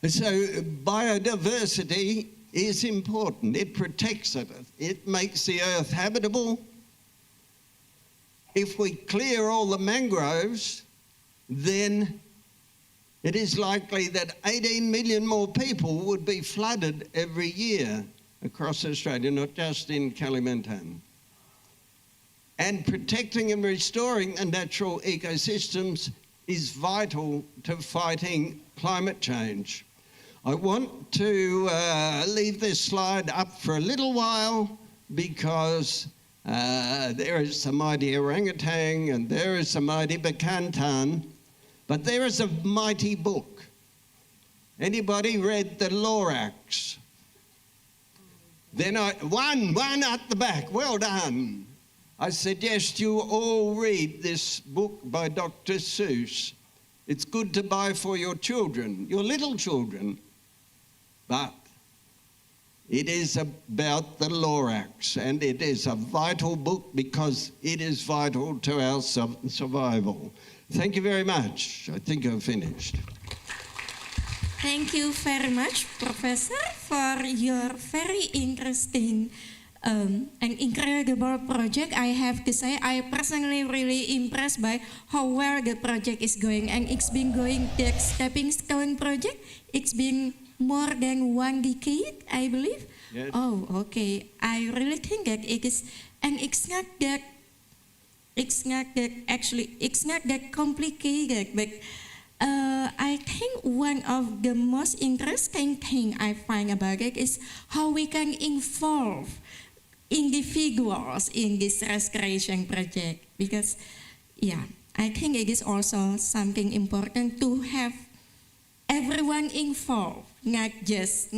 So biodiversity is important. It protects it. It makes the earth habitable. If we clear all the mangroves, then it is likely that 18 million more people would be flooded every year across Australia, not just in Kalimantan. And protecting and restoring the natural ecosystems is vital to fighting climate change. I want to leave this slide up for a little while because there is some mighty orangutan and there is some mighty bekantan, but there is a mighty book. Anybody read the Lorax? Then one at the back, well done. I suggest you all read this book by Dr. Seuss. It's good to buy for your children, your little children, but it is about the Lorax, and it is a vital book because it is vital to our survival. Thank you very much. I think I've finished. Thank you very much, Professor, for your very interesting and incredible project. I have to say, I personally really impressed by how well the project is going, and it's been going the stepping stone project. It's been more than 1 decade, I believe. Yes. Oh, okay. I really think that it is, and it's not that complicated, but I think one of the most interesting thing I find about it is how we can involve individuals in this restoration project, because yeah, I think it is also something important to have everyone involved, not just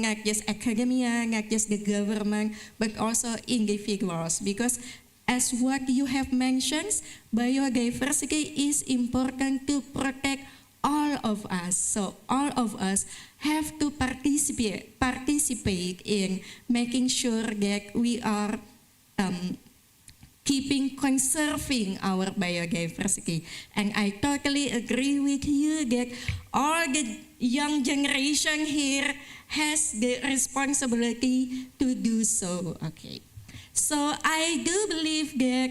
academia, not just the government, but also individuals, because as what you have mentioned, biodiversity is important to protect all of us. So all of us have to participate in making sure that we are conserving our biodiversity. And I totally agree with you that all the young generation here has the responsibility to do so. Okay. So I do believe that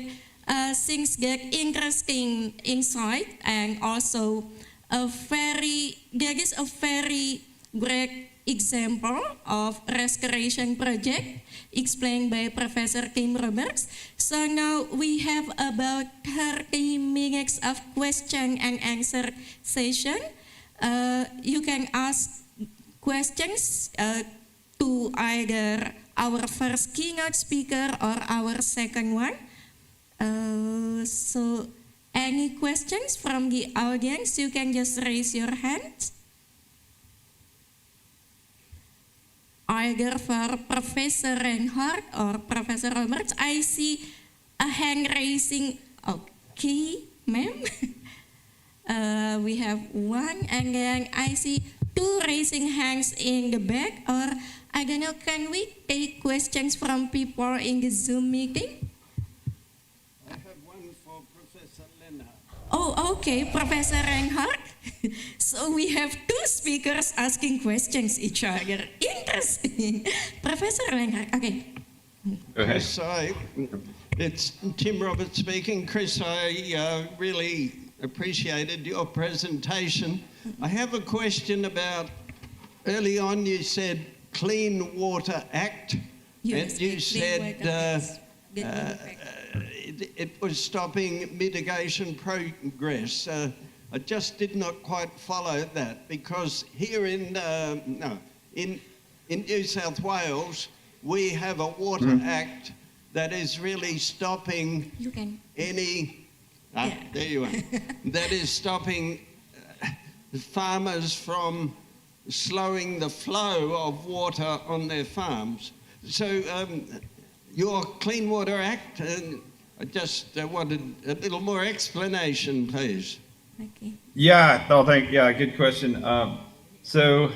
things get interesting insight, and also there is a very great example of restoration project explained by Professor Kim Roberts. So now we have about 30 minutes of question and answer session. You can ask questions to either our first keynote speaker or our second one. So any questions from the audience, you can just raise your hand. Either for Professor Reinhardt or Professor Roberts. I see a hand raising. Okay, ma'am. We have one, and then I see 2 raising hands in the back. Or I don't know, can we take questions from people in the Zoom meeting? I have one for Professor Lennart. Oh, okay, Professor Reinhardt. So we have 2 speakers asking questions each other. Interesting. Professor Reinhardt, okay. Go ahead. Chris, it's Tim Roberts speaking. Chris, I really appreciated your presentation. I have a question about, early on you said Clean Water Act, Yes, and you Clean said Water Act. it was stopping mitigation progress. I just did not quite follow that, because here in New South Wales, we have a Water Act that is really stopping You can. any, Yeah. there you are, that is stopping farmers from slowing the flow of water on their farms. So your Clean Water Act, I just wanted a little more explanation, please. Okay. Yeah, no, good question. So,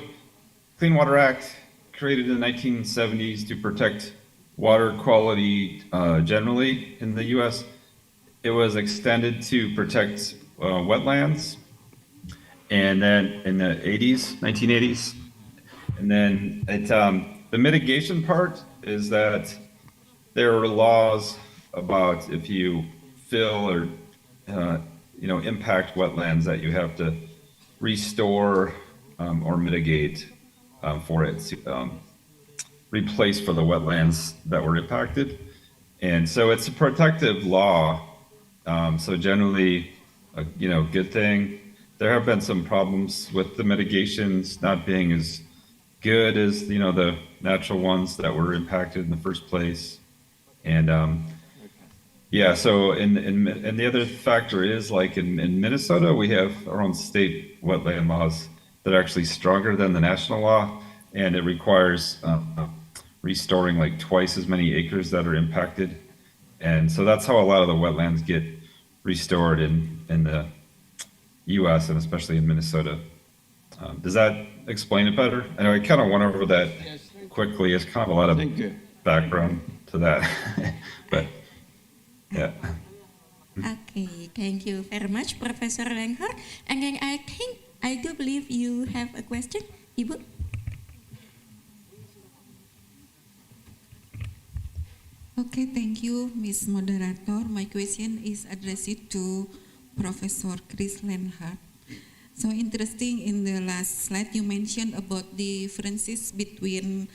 Clean Water Act, created in the 1970s to protect water quality generally in the U.S. It was extended to protect wetlands, and then in the 1980s, and then the mitigation part is that there are laws about if you fill or impact wetlands that you have to restore or mitigate for it to replace for the wetlands that were impacted. And so it's a protective law. So generally, good thing. There have been some problems with the mitigations not being as good as, the natural ones that were impacted in the first place. And so and the other factor is, like in Minnesota, we have our own state wetland laws that are actually stronger than the national law, and it requires restoring like twice as many acres that are impacted. And so that's how a lot of the wetlands get restored in the US and especially in Minnesota. Does that explain it better? I know I kind of went over that quickly. It's kind of a lot of Thank you. background to that. But yeah. Okay, thank you very much, Professor Lenghart. And then I do believe you have a question, Ibu. Okay, thank you, Ms. Moderator. My question is addressed to Professor Chris Lenghart. So interesting, in the last slide you mentioned about the differences between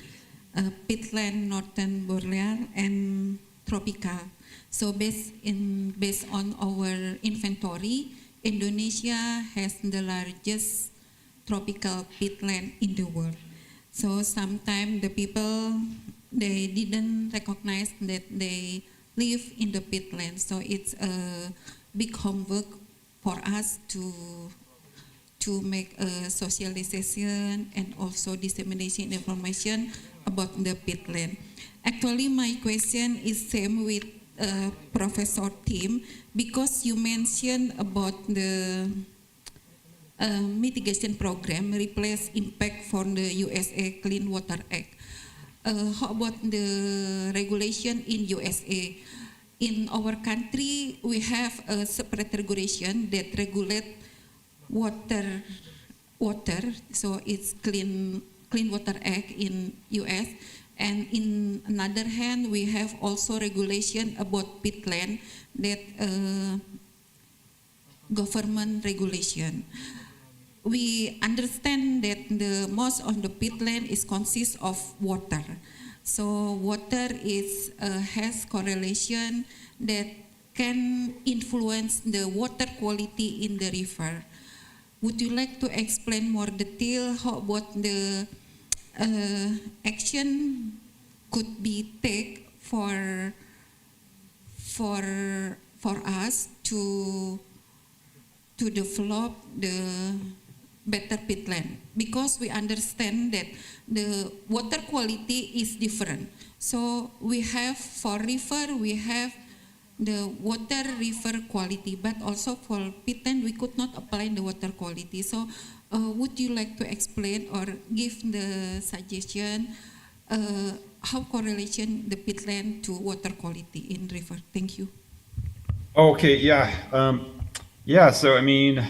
peatland, northern boreal, and tropical. So based on our inventory, Indonesia has the largest tropical peatland in the world. So sometimes the people, they didn't recognize that they live in the peatland. So it's a big homework for us to make a socialization and also dissemination information about the peatland. Actually, my question is same with Professor Tim, because you mentioned about the mitigation program replace impact from the USA Clean Water Act. How about the regulation in USA? In our country, we have a separate regulation that regulate water. So it's Clean Water Act in US. And in another hand, we have also regulation about peatland, that government regulation. We understand that the most of the peatland is consists of water. So water has correlation that can influence the water quality in the river. Would you like to explain more detail how about the action could be taken for us to develop the better peatland? Because we understand that the water quality is different. So we have, for river, we have the water river quality, but also for peatland we could not apply the water quality. So would you like to explain or give the suggestion how correlation the peatland to water quality in river? Thank you. Okay, yeah. So I mean,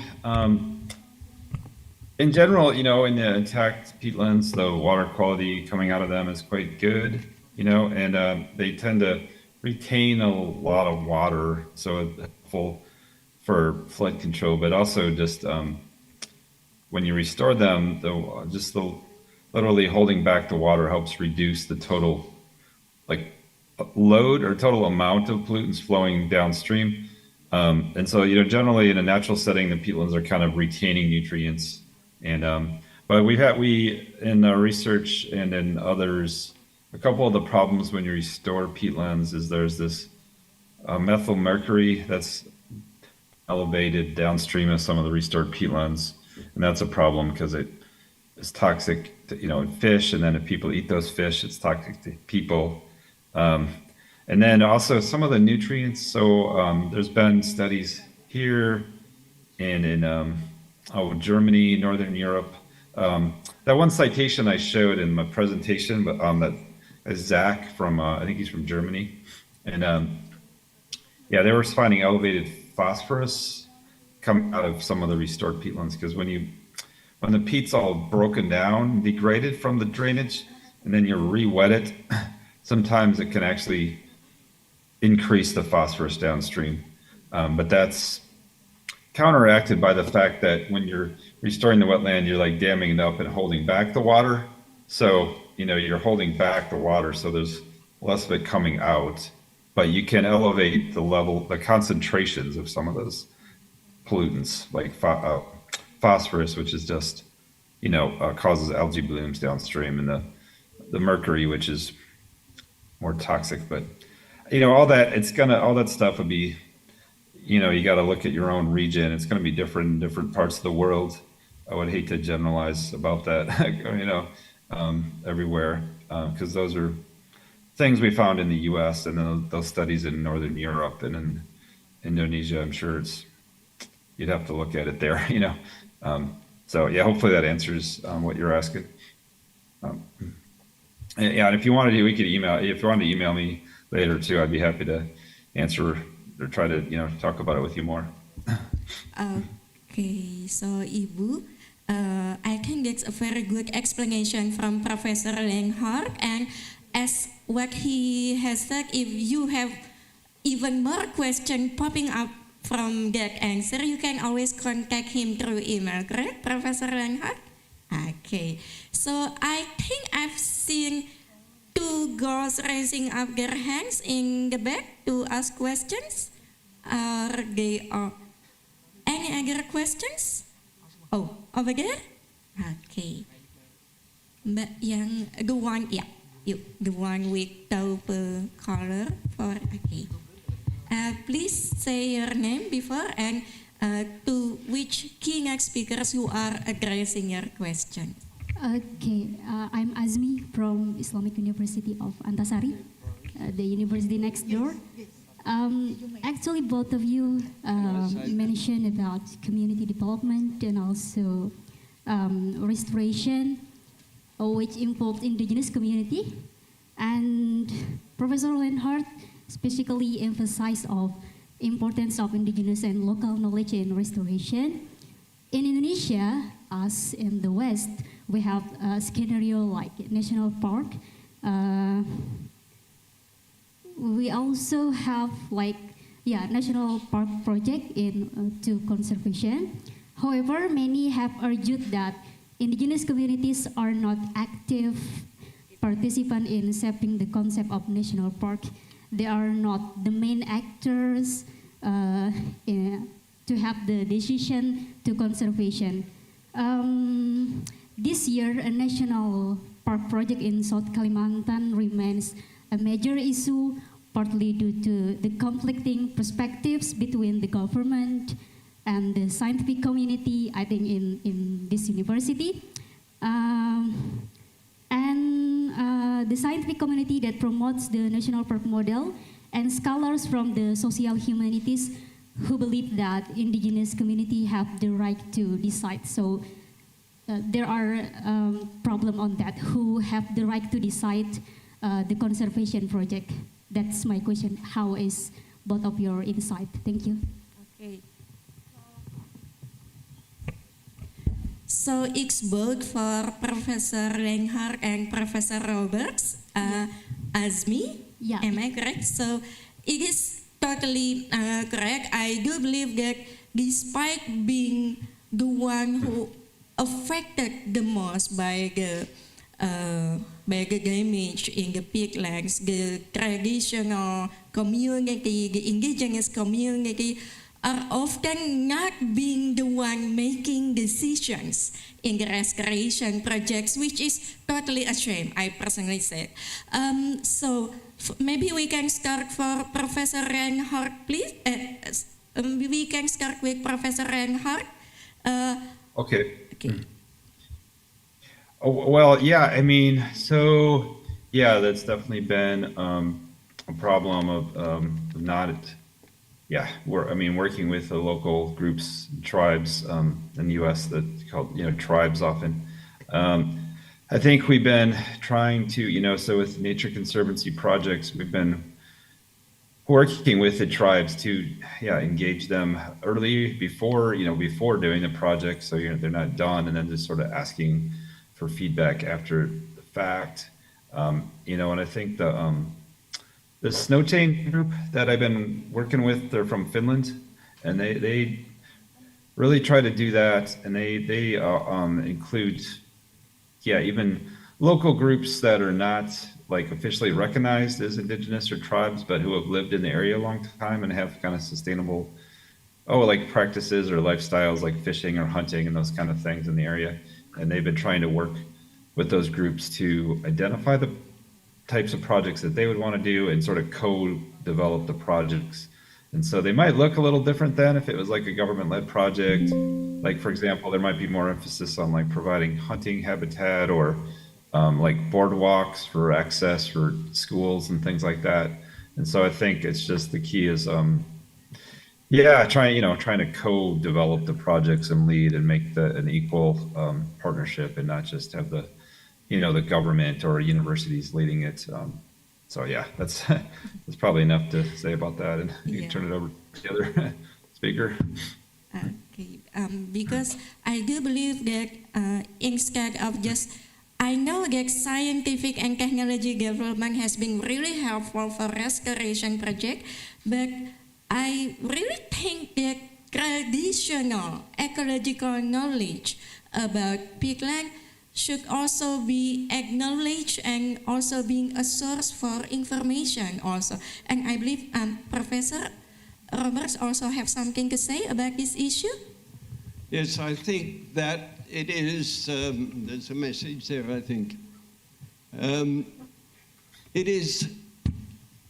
in general, in the intact peatlands, the water quality coming out of them is quite good, and they tend to retain a lot of water, so it's helpful for flood control, but also just when you restore them, literally holding back the water helps reduce the total load or total amount of pollutants flowing downstream. And so, generally in a natural setting, the peatlands are kind of retaining nutrients. And but we in our research and in others, a couple of the problems when you restore peatlands is there's this methyl mercury that's elevated downstream of some of the restored peatlands, and that's a problem because it is toxic to, fish, and then if people eat those fish, it's toxic to people. And then also some of the nutrients. So there's been studies here and in Germany, Northern Europe. That one citation I showed in my presentation, but that is Zach from, I think he's from Germany. And yeah, they were finding elevated phosphorus coming out of some of the restored peatlands, because when the peat's all broken down, degraded from the drainage, and then you re-wet it, sometimes it can actually increase the phosphorus downstream. But that's counteracted by the fact that when you're restoring the wetland, you're like damming it up and holding back the water. So, you're holding back the water, so there's less of it coming out, but you can elevate the concentrations of some of those pollutants, like phosphorus, which is just, causes algae blooms downstream, and the mercury, which is more toxic. But all that stuff would be, you got to look at your own region. It's going to be different in different parts of the world. I would hate to generalize about that, everywhere, because those are things we found in the U.S. and then those studies in Northern Europe and in Indonesia. I'm sure you'd have to look at it there, So yeah, hopefully that answers what you're asking. Yeah, and if you wanted to, we could email. If you wanted to email me later too, I'd be happy to answer or try to talk about it with you more. Okay, so Ibu, I think it's a very good explanation from Professor Lenghart, and as what he has said, if you have even more questions popping up from that answer, you can always contact him through email, correct, Professor Lenghart? Okay, so I think I've seen two girls raising up their hands in the back to ask questions. Are they any other questions? Oh, over there? Okay. But the one, yeah, the one with taupe color for, okay. Please say your name before and to which keynote speakers who are addressing your question. Okay, I'm Azmi from Islamic University of Antasari, the university next door. Actually, both of you mentioned about community development and also restoration, which involves indigenous community. And Professor Lenghart specifically emphasized of importance of indigenous and local knowledge in restoration. In Indonesia, as in the West, we have a scenario like national park. We also have national park project to conservation. However, many have argued that indigenous communities are not active participants in shaping the concept of national park. They are not the main actors to have the decision to conservation. This year, a national park project in South Kalimantan remains a major issue, partly due to the conflicting perspectives between the government and the scientific community, I think, in this university. The scientific community that promotes the national park model and scholars from the social humanities who believe that indigenous community have the right to decide. So there are problems on that, who have the right to decide the conservation project. That's my question. How is both of your insight? Thank you. Okay. So it's both for Professor Lenghart and Professor Roberts. Azmi, yeah. Am I correct? So it is totally correct. I do believe that despite being the one who affected the most by the big image in the peatlands, the traditional community, the indigenous community are often not being the one making decisions in the restoration projects, which is totally a shame, I personally said. So maybe we can start for Professor Reinhardt, please. We can start with Professor Reinhardt. Okay. Okay. Oh, well, yeah, I mean, so, yeah, that's definitely been a problem of not, yeah, working with the local groups, tribes in the U.S. that called, tribes often. I think we've been trying to, so with nature conservancy projects, we've been working with the tribes to, engage them early before doing the project, so they're not done, and then just sort of asking for feedback after the fact. And I think the snow chain group that I've been working with, they're from Finland, and they really try to do that, and they include, even local groups that are not like officially recognized as indigenous or tribes, but who have lived in the area a long time and have kind of sustainable, like practices or lifestyles like fishing or hunting and those kind of things in the area. And they've been trying to work with those groups to identify the types of projects that they would want to do and sort of co-develop the projects. And so they might look a little different than if it was like a government-led project. Like, for example, there might be more emphasis on like providing hunting habitat or like boardwalks for access for schools and things like that. And so I think it's just the key is, trying to co-develop the projects and lead and make an equal partnership and not just have the government or universities leading it. So yeah, that's probably enough to say about that, and you can turn it over to the other speaker. Okay, because I do believe that instead of just, I know that scientific and technology development has been really helpful for restoration project, but I really think that traditional ecological knowledge about peatland should also be acknowledged and also being a source for information also. And I believe Professor Roberts also have something to say about this issue. Yes, I think that it is, there's a message there, I think. It is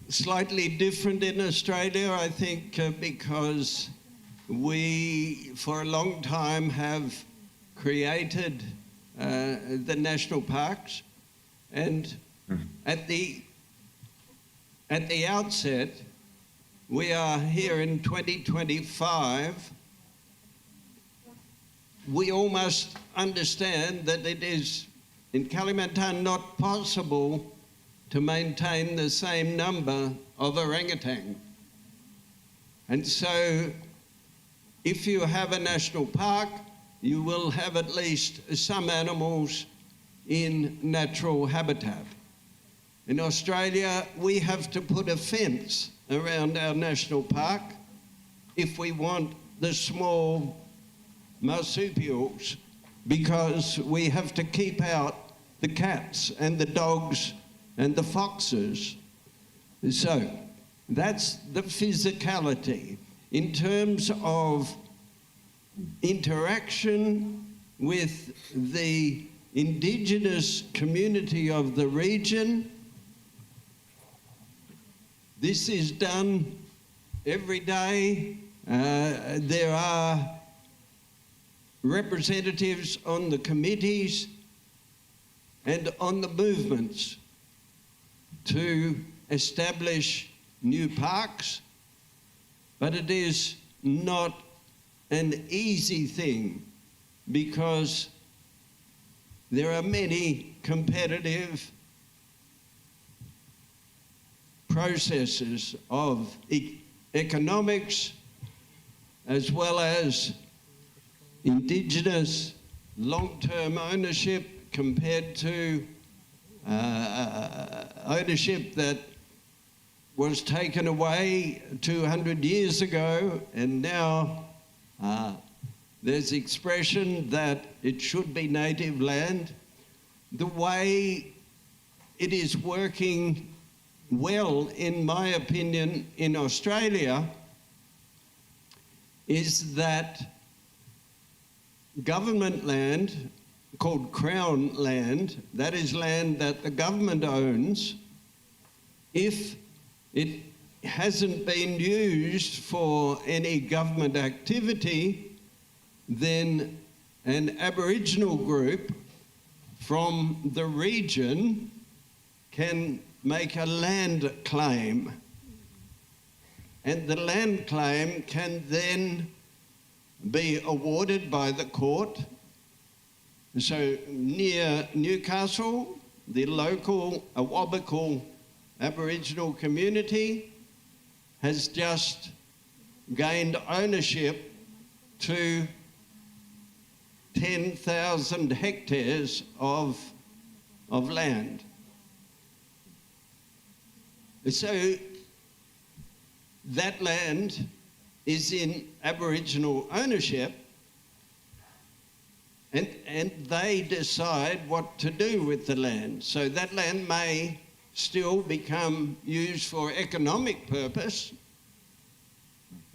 slightly different in Australia, I think, because we, for a long time, have created the national parks, and at the outset, we are here in 2025. We all must understand that it is in Kalimantan not possible to maintain the same number of orangutan. And so if you have a national park, you will have at least some animals in natural habitat. In Australia, we have to put a fence around our national park if we want the small marsupials, because we have to keep out the cats and the dogs and the foxes. So that's the physicality. In terms of interaction with the indigenous community of the region, this is done every day. There are representatives on the committees and on the movements to establish new parks, but it is not an easy thing because there are many competitive processes of economics as well as indigenous long-term ownership compared to ownership that was taken away 200 years ago, and now there's expression that it should be native land. The way it is working well, in my opinion, in Australia, is that government land called Crown land, that is land that the government owns, if it hasn't been used for any government activity, then an Aboriginal group from the region can make a land claim. And the land claim can then be awarded by the court. So near Newcastle, the local Awabakal Aboriginal community has just gained ownership to 10,000 hectares of land. So that land is in Aboriginal ownership, and they decide what to do with the land. So that land may still become used for economic purpose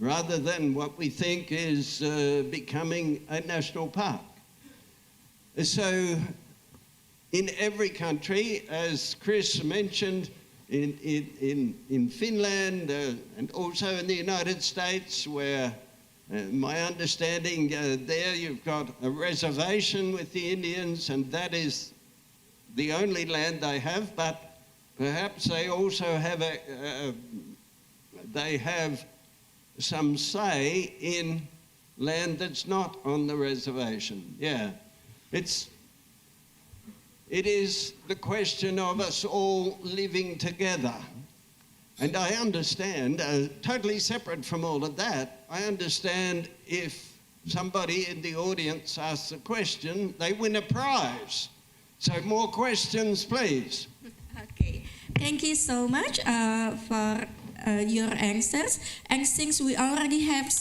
rather than what we think is becoming a national park. So in every country, as Chris mentioned, in Finland and also in the United States, where my understanding there you've got a reservation with the Indians, and that is the only land they have, but perhaps they also have they have some say in land that's not on the reservation. Yeah, it is the question of us all living together. And I understand, totally separate from all of that, I understand if somebody in the audience asks a question, they win a prize. So more questions, please. Okay, thank you so much for your answers. And since we already have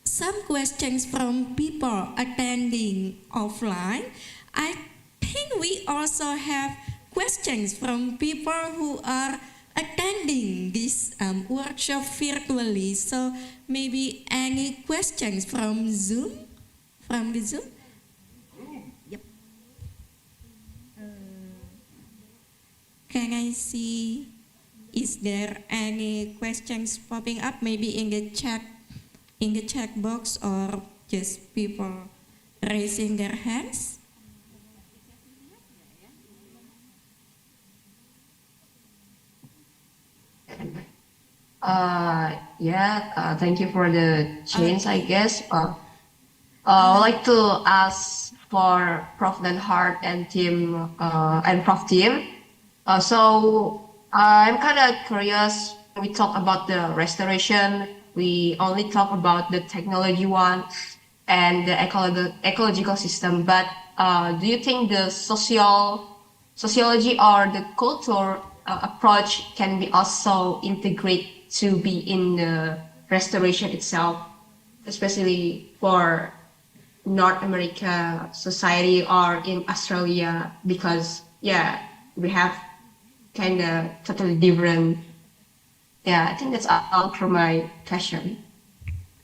some questions from people attending offline, I think we also have questions from people who are attending this workshop virtually. So maybe any questions from Zoom? From the Zoom? Yep. Can I see, is there any questions popping up? Maybe in the chat box, or just people raising their hands? Thank you for the chance, I guess. I would like to ask for Prof. Lenhart and team and Prof. team. So I'm kind of curious. We talk about the restoration. We only talk about the technology one and the ecological system. But do you think the sociology or the culture approach can be also integrated to be in the restoration itself, especially for North America society or in Australia? Because we have kind of totally different. I think that's all for my question.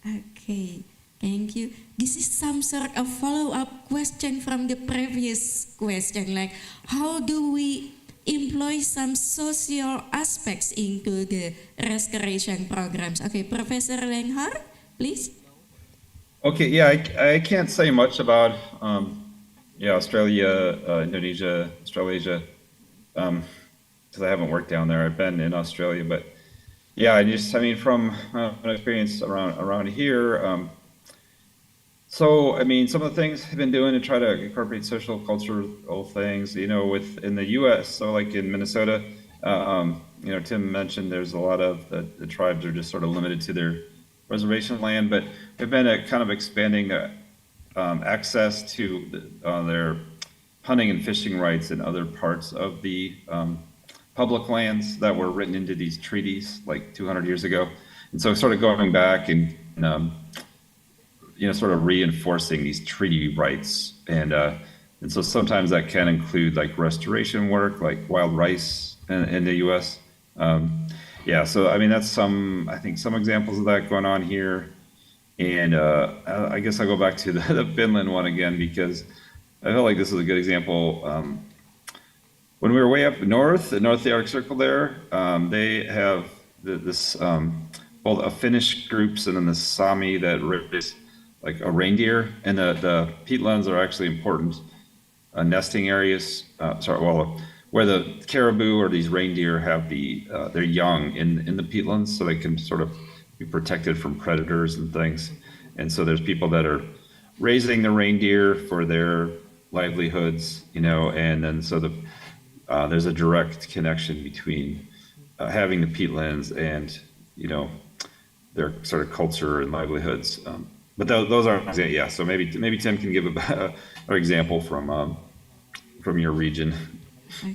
Okay, thank you. This is some sort of follow-up question from the previous question, like how do we employ some social aspects into the restoration programs? Okay, Professor Lenhart, please. Okay, I can't say much about Australia, Indonesia, Australasia, because I haven't worked down there. I've been in Australia, but from my experience around here. So, some of the things I've been doing to try to incorporate social, cultural things, in the U.S., so like in Minnesota, Tim mentioned there's a lot of the tribes are just sort of limited to their reservation land, but we've been kind of expanding access to their hunting and fishing rights in other parts of the public lands that were written into these treaties like 200 years ago. And so sort of going back and sort of reinforcing these treaty rights and And so sometimes that can include like restoration work, like wild rice in the U.S. Yeah, so I mean, that's I think some examples of that going on here. And I guess I'll go back to the Finland one again, because I feel like this is a good example. When we were way up north, the North Arctic Circle there, they have this, both a Finnish groups and then the Sami that raise like a reindeer, and the peatlands are actually important nesting areas, where the caribou or these reindeer have their young in the peatlands, so they can sort of be protected from predators and things. And so there's people that are raising the reindeer for their livelihoods, and then so there's a direct connection between having the peatlands and their sort of culture and livelihoods. But those aren't, yeah. So maybe Tim can give an example from your region.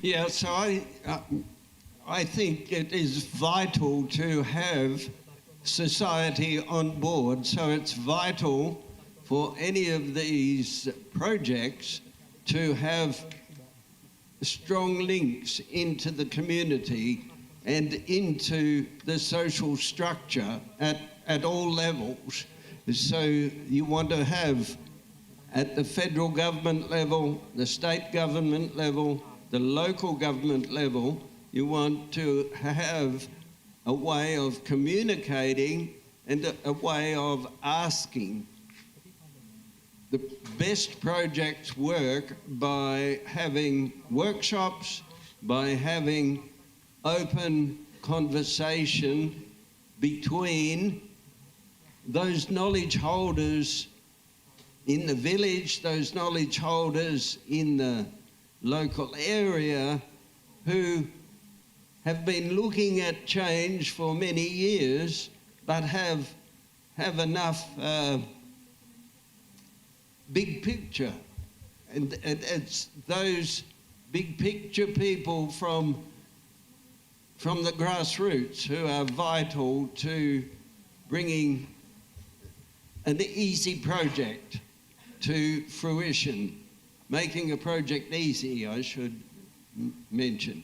Yeah, so I think it is vital to have society on board. So it's vital for any of these projects to have strong links into the community and into the social structure at all levels. So you want to have at the federal government level, the state government level, the local government level, you want to have a way of communicating and a way of asking. The best projects work by having workshops, by having open conversation between those knowledge holders in the village, those knowledge holders in the local area who have been looking at change for many years, but have enough big picture. And it's those big picture people from the grassroots who are vital to bringing an easy project to fruition, making a project easy, I should mention.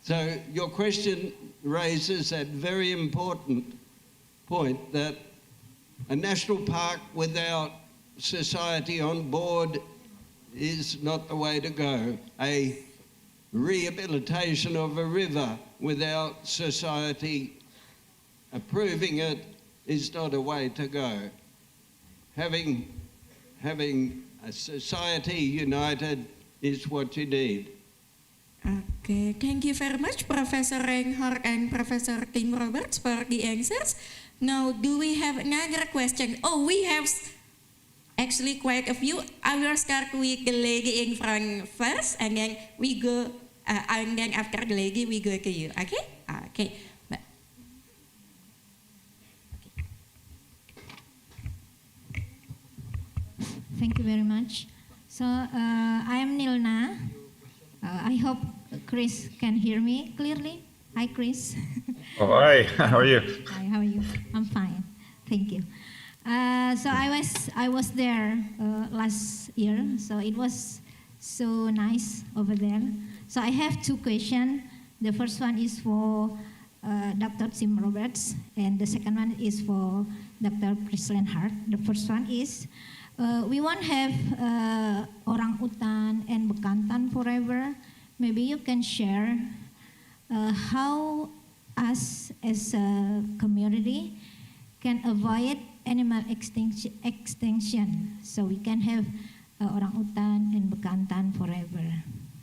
So your question raises a very important point that a national park without society on board is not the way to go. A rehabilitation of a river without society approving it is not a way to go. Having a society united is what you need. Okay, thank you very much, Professor Reinhardt and Professor Tim Roberts, for the answers. Now, do we have another question? Oh, we have actually quite a few. I will start with the lady in front first, and then we go, and then after the lady, we go to you. Okay? Okay. Thank you very much. So I am Nilna. I hope Chris can hear me clearly. Hi, Chris. Oh, hi. How are you? Hi, how are you? I'm fine. Thank you. So I was there last year. So it was so nice over there. So I have two questions. The first one is for Dr. Tim Roberts, and the second one is for Dr. Chris Lenhart. The first one is, we won't have orang utan and bekantan forever. Maybe you can share how us as a community can avoid animal extinction, so we can have orang utan and bekantan forever.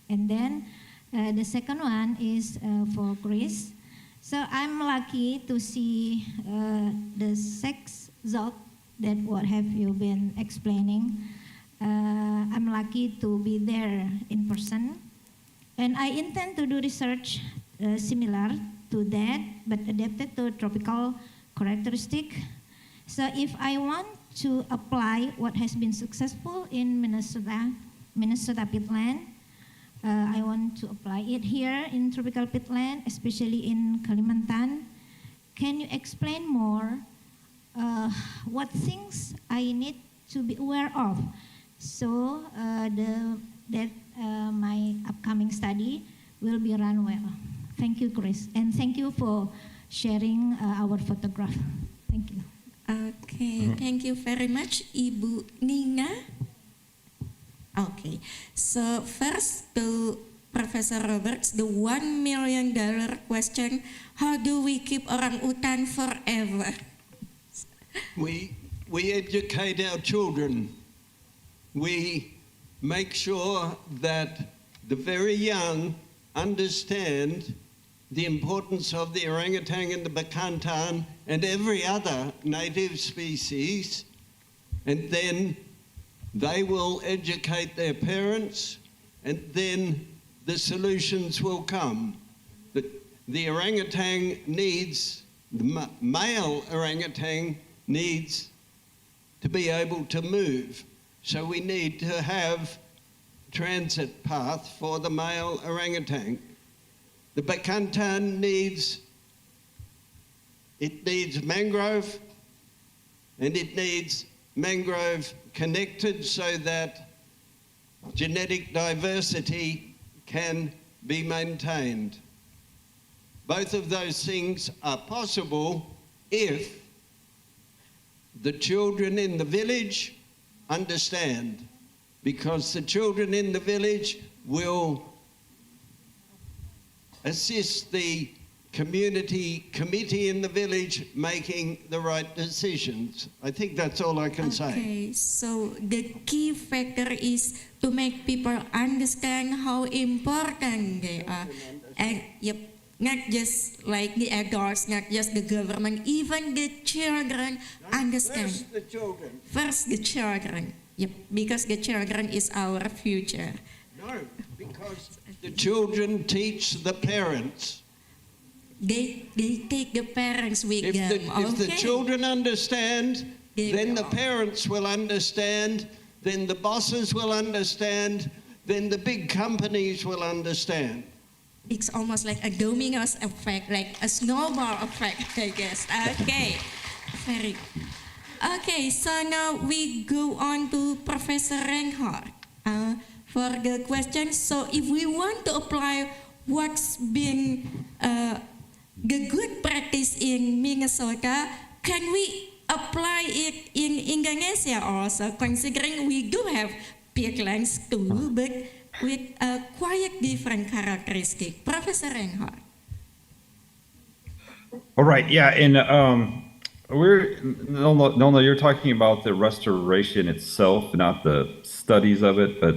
And then the second one is for Chris. So I'm lucky to see the sex zone that what have you been explaining. I'm lucky to be there in person. And I intend to do research similar to that, but adapted to tropical characteristic. So if I want to apply what has been successful in Minnesota peatland, I want to apply it here in tropical peatland, especially in Kalimantan. Can you explain more what things I need to be aware of so my upcoming study will be run well. Thank you, Chris, and thank you for sharing our photograph. Thank you. Okay, thank you very much, Ibu Nina. Okay, so first to Professor Roberts, the $1 million question: how do we keep orang utan forever? We educate our children. We make sure that the very young understand the importance of the orangutan and the bakantan and every other native species, and then they will educate their parents, and then the solutions will come. The orangutan needs, the male orangutan needs to be able to move. So we need to have transit path for the male orangutan. The bakantan needs mangrove, and it needs mangrove connected so that genetic diversity can be maintained. Both of those things are possible if the children in the village understand, because the children in the village will assist the community committee in the village making the right decisions. I think that's all I can say. Okay, so the key factor is to make people understand how important they are. And yep, not just like the adults, not just the government, even the children understand. First the children. First the children. Yep, because the children is our future. No, because the children teach the parents. They take the parents with If them. the children understand, then the parents will understand, then the bosses will understand, then the big companies will understand. It's almost like a domino effect, like a snowball effect, I guess. Okay, very good. Okay, so now we go on to Professor Reinhardt for the question. So if we want to apply what's been the good practice in Minnesota, can we apply it in Indonesia also, considering we do have peatlands too, but with a quite different characteristic? Professor Reinhardt. All right, yeah, and no, you're talking about the restoration itself, not the studies of it, but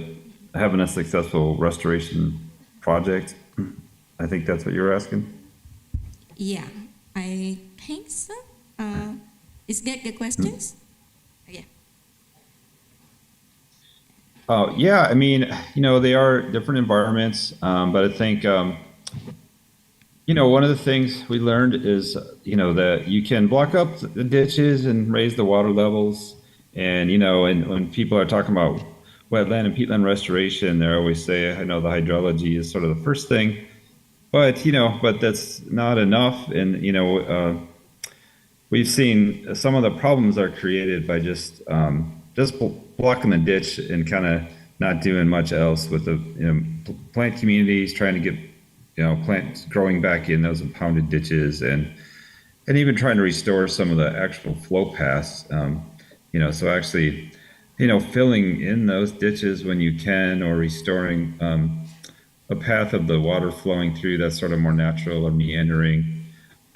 having a successful restoration project. I think that's what you're asking. Yeah, I think so. Is that the questions? Yeah. Yeah, I mean, they are different environments, but I think, one of the things we learned is, that you can block up the ditches and raise the water levels. And, and when people are talking about wetland and peatland restoration, they always say, the hydrology is sort of the first thing. But, but that's not enough. And, we've seen some of the problems are created by just blocking the ditch and kind of not doing much else with the plant communities, trying to get plants growing back in those impounded ditches, and even trying to restore some of the actual flow paths. So actually, filling in those ditches when you can, or restoring a path of the water flowing through that's sort of more natural or meandering.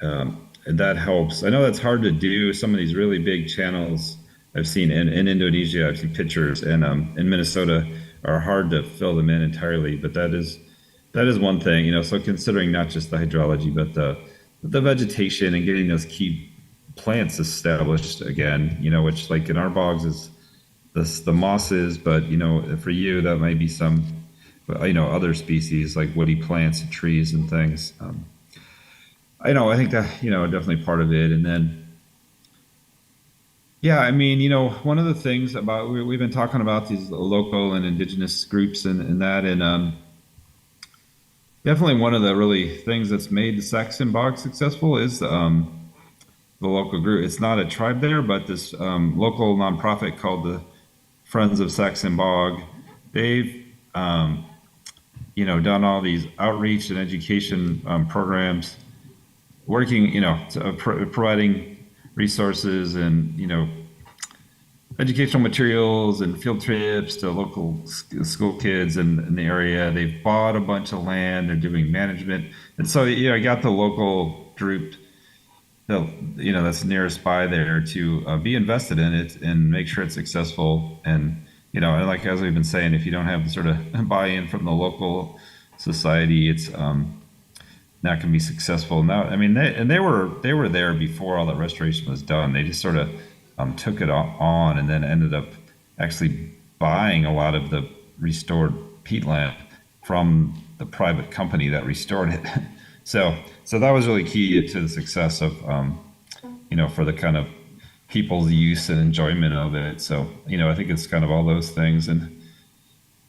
And that helps. I know that's hard to do. Some of these really big channels I've seen in Indonesia, I've seen pictures, and in Minnesota are hard to fill them in entirely. But that is one thing, So considering not just the hydrology, but the vegetation and getting those key plants established again, which like in our bogs is the mosses, but for you that might be some, other species like woody plants and trees and things. I think that, definitely part of it. And then, yeah, I mean, one of the things about, we've been talking about these local and indigenous groups and that, and definitely one of the really things that's made the Saxon Bog successful is the local group. It's not a tribe there, but this local nonprofit called the Friends of Saxon Bog. They've, done all these outreach and education programs, working, providing resources and, educational materials and field trips to local school kids in the area. They've bought a bunch of land. They're doing management, and so I got the local group, that's nearest by there to be invested in it and make sure it's successful. And and like as we've been saying, if you don't have the sort of buy-in from the local society, it's not going to be successful. Now, I mean, they were there before all that restoration was done. They just sort of took it on and then ended up actually buying a lot of the restored peatland from the private company that restored it. So that was really key to the success of, for the kind of people's use and enjoyment of it. So, I think it's kind of all those things. And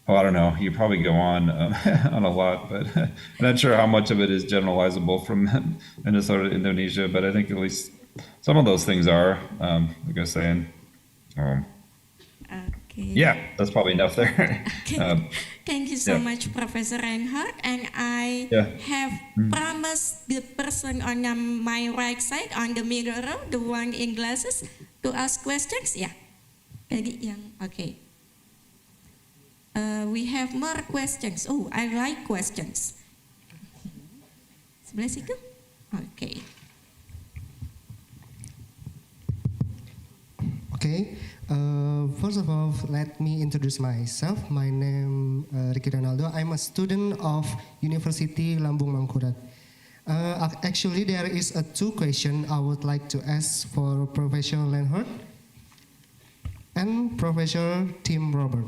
I don't know, you probably go on on a lot, but I'm not sure how much of it is generalizable from Minnesota to Indonesia, but I think at least some of those things are, like I was saying. Okay. Yeah, that's probably enough there. Thank you so much, Professor Reinhardt. And I have promised the person on my right side, on the middle row, the one in glasses, to ask questions. Yeah. Okay. We have more questions. Oh, I like questions. Sebelah situ? Okay. Okay, first of all, let me introduce myself. My name Ricky Ronaldo. I'm a student of University Lambung Mangkurat. Actually, there is two questions I would like to ask for Professor Reinhardt and Professor Tim Robert.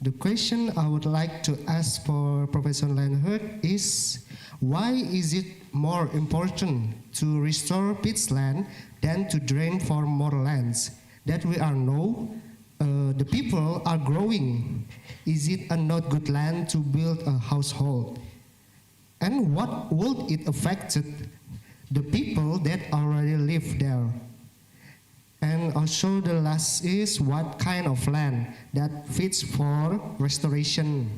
The question I would like to ask for Professor Reinhardt is, why is it more important to restore peatland than to drain for more lands that we are know the people are growing? Is it a not good land to build a household? And what would it affect the people that already live there? And also the last is, what kind of land that fits for restoration?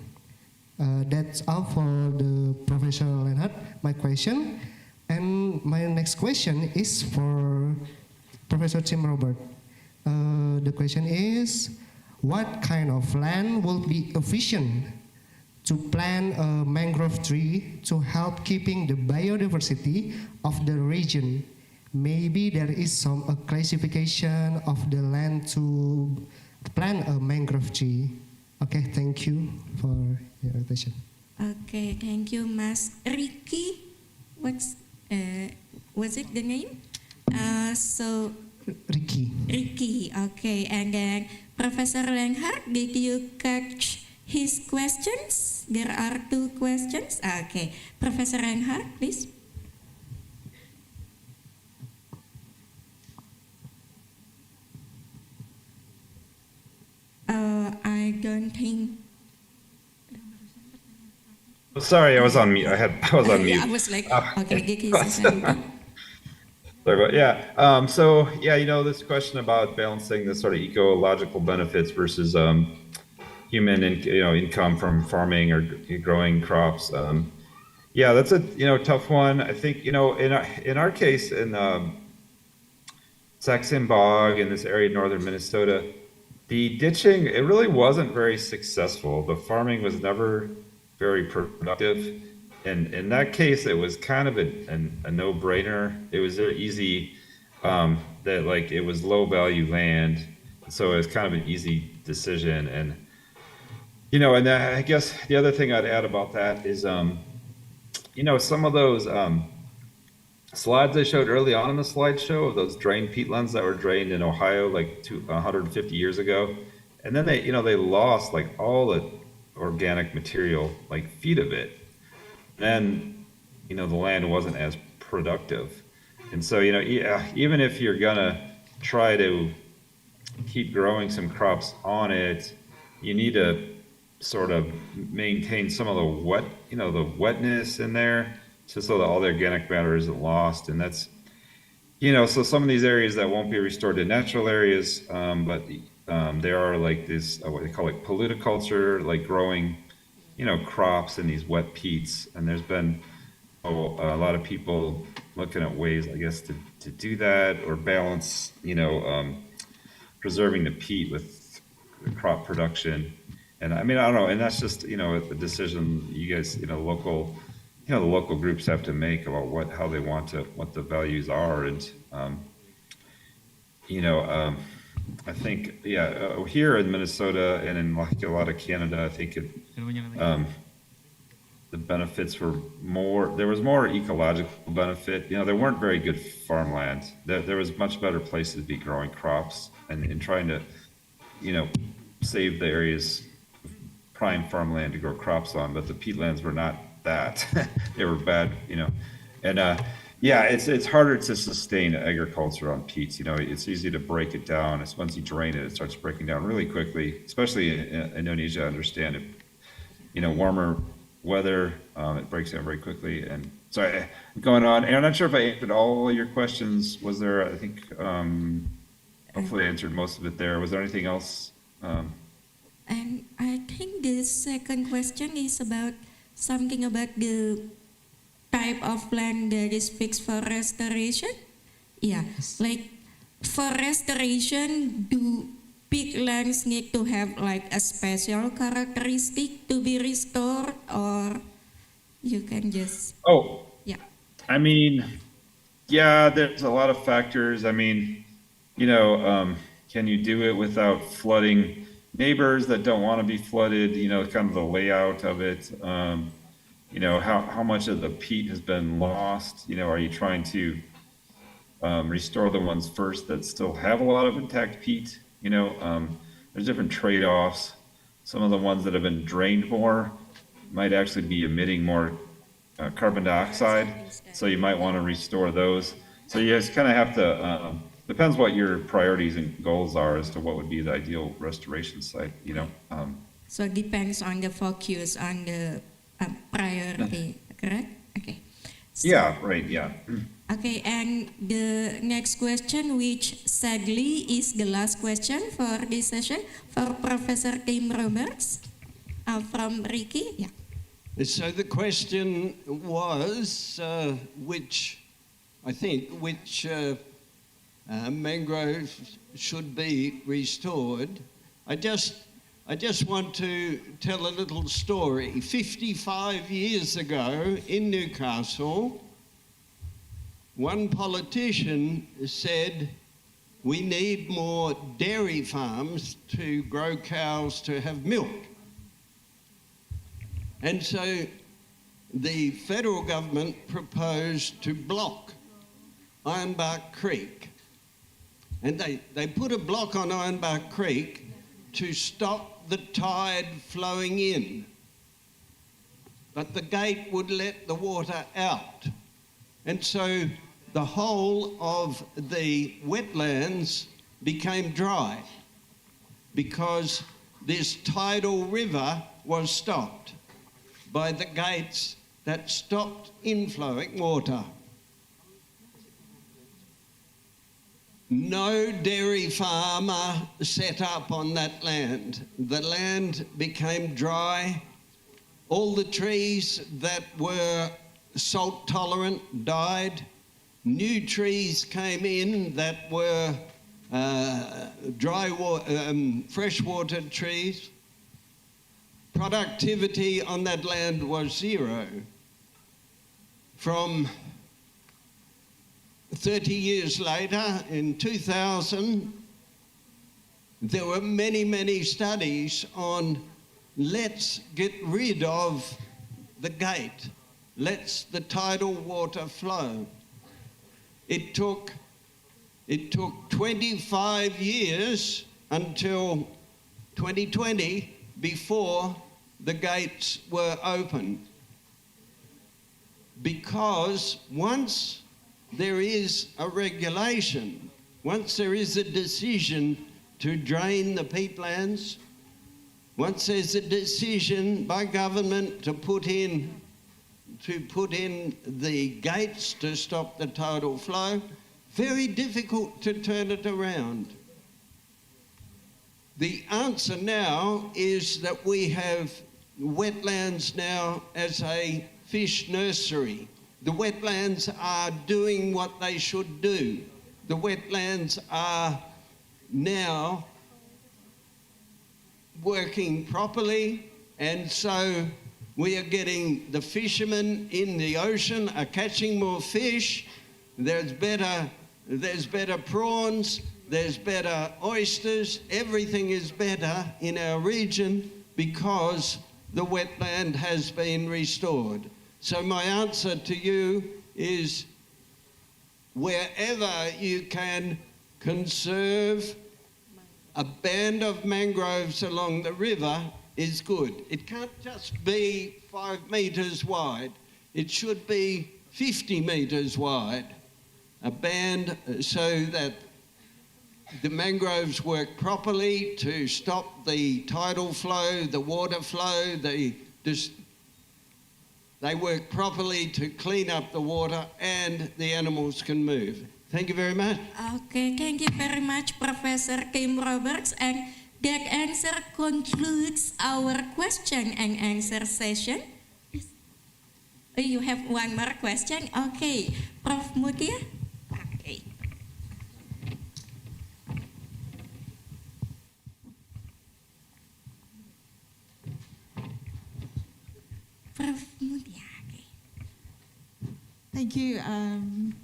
That's all for the Professor Reinhardt, my question. And my next question is for Professor Tim Robert. The question is, what kind of land will be efficient to plant a mangrove tree to help keeping the biodiversity of the region? Maybe there is some classification of the land to plant a mangrove tree. Okay, thank you for your attention. Okay, thank you, Mas Ricky. What's it the name? Ricky. Ricky, okay. And then Professor Reinhardt, did you catch his questions? There are two questions. Okay, Professor Reinhardt, please. I don't think. Sorry, I was on mute. I was on mute. I was like, okay, Ricky says something. Sorry about, this question about balancing the sort of ecological benefits versus human income from farming or growing crops. That's a tough one. I think in our case in Saxon Bog in this area of northern Minnesota, the ditching, it really wasn't very successful. The farming was never very productive. And in that case, it was kind of a no-brainer. It was very easy that it was low value land. So it was kind of an easy decision. And, and I guess the other thing I'd add about that is, some of those slides I showed early on in the slideshow of those drained peatlands that were drained in Ohio 150 years ago. And then they lost all the organic material, feet of it. Then, the land wasn't as productive. And so, even if you're gonna try to keep growing some crops on it, you need to sort of maintain some of the the wetness in there, just so that all the organic matter isn't lost. And that's, so some of these areas that won't be restored to natural areas, but there are like this, what they call it poluticulture, like growing, crops in these wet peats. And there's been a lot of people looking at ways, I guess, to do that or balance, preserving the peat with the crop production. And I mean, I don't know, and that's just, a decision you guys, the local groups have to make about how they want to, what the values are. And, I think, here in Minnesota and in like a lot of Canada, I think the benefits were more, there was more ecological benefit. There weren't very good farmland. There was much better places to be growing crops and trying to, save the areas of prime farmland to grow crops on, but the peatlands were not that. They were bad, and it's harder to sustain agriculture on peats. It's easy to break it down. It's once you drain it, it starts breaking down really quickly, especially in Indonesia. I understand it, warmer weather, it breaks down very quickly. And sorry, going on, and I'm not sure if I answered all your questions. Was there, I think, hopefully I answered most of it there. Was there anything else? And I think the second question is about something about the type of land that is fixed for restoration. Yeah, like for restoration, do peatlands need to have like a special characteristic to be restored, or you can just... Oh, yeah. I mean, there's a lot of factors. I mean, can you do it without flooding neighbors that don't want to be flooded? Kind of the layout of it. How much of the peat has been lost? Are you trying to restore the ones first that still have a lot of intact peat? There's different trade-offs. Some of the ones that have been drained more might actually be emitting more carbon dioxide, so you might want to restore those. So you just kind of have to, depends what your priorities and goals are as to what would be the ideal restoration site, So it depends on the focus, on the priority, correct? Okay. So, yeah, right, yeah. Okay, and the next question, which sadly is the last question for this session, for Professor Tim Roberts from Ricky. Yeah. So the question was which mangroves should be restored. I just want to tell a little story. 55 years ago in Newcastle, one politician said, we need more dairy farms to grow cows to have milk. And so the federal government proposed to block Ironbark Creek. And they put a block on Ironbark Creek to stop the tide flowing in. But the gate would let the water out. And so the whole of the wetlands became dry because this tidal river was stopped by the gates that stopped inflowing water. No dairy farmer set up on that land. The land became dry. All the trees that were salt tolerant died. New trees came in that were freshwater trees. Productivity on that land was zero. From 30 years later, in 2000, there were many, many studies on let's get rid of the gate, let's the tidal water flow. It took 25 years until 2020 before the gates were open. Because once there is a regulation, once there is a decision to drain the peatlands, once there's a decision by government to put in the gates to stop the tidal flow, very difficult to turn it around. The answer now is that we have wetlands now as a fish nursery. The wetlands are doing what they should do. The wetlands are now working properly, and so we are getting the fishermen in the ocean are catching more fish. There's better prawns, there's better oysters. Everything is better in our region because the wetland has been restored. So my answer to you is wherever you can conserve a band of mangroves along the river is good. It can't just be 5 meters wide. It should be 50 meters wide. A band so that the mangroves work properly to stop the tidal flow, the water flow, they work properly to clean up the water and the animals can move. Thank you very much. Okay, thank you very much, Professor Kim Roberts. And that answer concludes our question and answer session. You have one more question? Okay, Prof. Mutia? Okay. Prof. Mutia, okay. Thank you,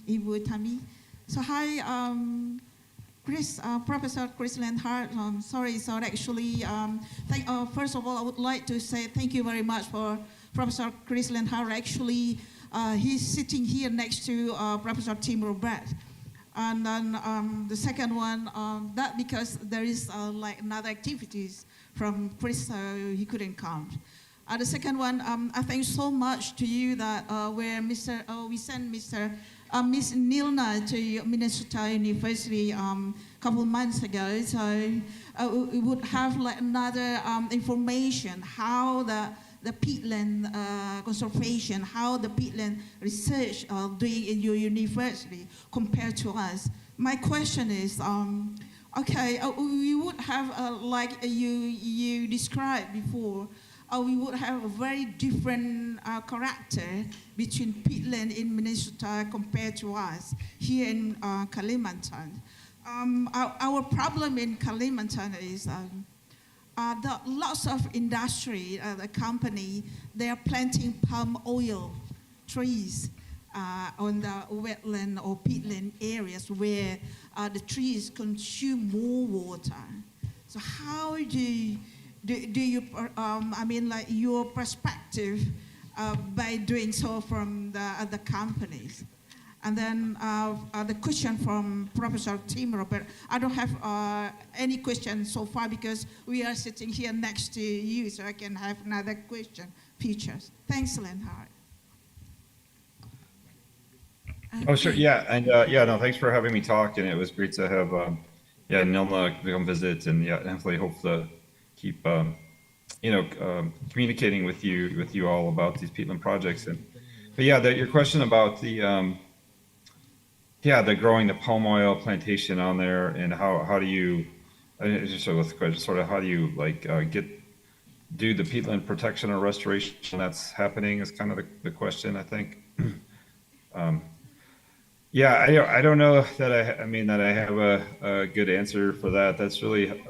Ibu Tami. So hi, Professor Chris Lenhart. Sorry, actually, first of all, I would like to say thank you very much for Professor Chris Lenhart. Actually, he's sitting here next to Professor Tim Robert. And then the second one, that because there is like another activities from Chris, he couldn't come. The second one, I thank so much to you that where we sent Miss Nilna to Minnesota University a couple of months ago. So we would have like another information how the peatland conservation, how the peatland research doing in your university compared to us. My question is, okay, we would have like you described before. We would have a very different character between peatland in Minnesota compared to us here in Kalimantan. Our problem in Kalimantan is the lots of industry, the company, they are planting palm oil trees on the wetland or peatland areas where the trees consume more water. So how do you, I mean, like your perspective by doing so from the other companies? And then the question from Professor Tim Robert. I don't have any questions so far because we are sitting here next to you, so I can have another question, features. Thanks, Lenhart. Oh, sure. Yeah. And no, thanks for having me talk. And it was great to have, Nilma come visit, and hopefully hope to keep, communicating with you all about these peatland projects. But your question about the growing the palm oil plantation on there, and how do you, sort of how do you do the peatland protection or restoration that's happening is kind of the question, I think. I don't know that I have a good answer for that. That's really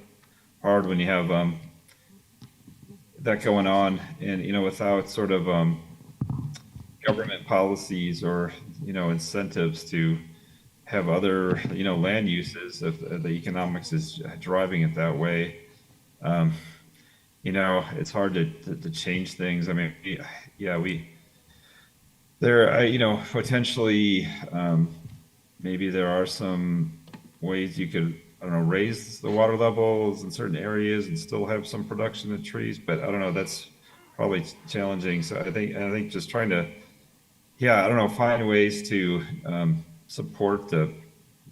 hard when you have that going on, and without sort of government policies or incentives to have other land uses if the economics is driving it that way. It's hard to change things. I mean, potentially maybe there are some ways you could, raise the water levels in certain areas and still have some production of trees, but I don't know, that's probably challenging. So I think just trying to, find ways to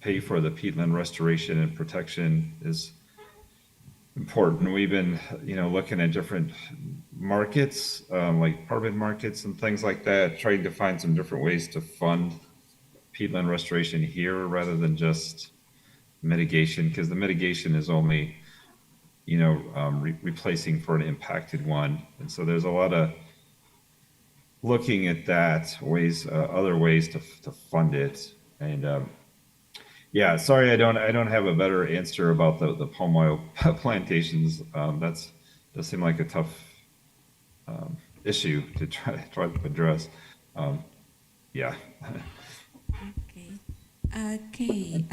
pay for the peatland restoration and protection is important. We've been, looking at different markets, like carbon markets and things like that, trying to find some different ways to fund peatland restoration here rather than just mitigation, because the mitigation is only replacing for an impacted one. And so there's a lot of looking at that other ways to fund it. And yeah, sorry, I don't have a better answer about the palm oil plantations. Does seem like a tough issue to try to address. Yeah. Okay,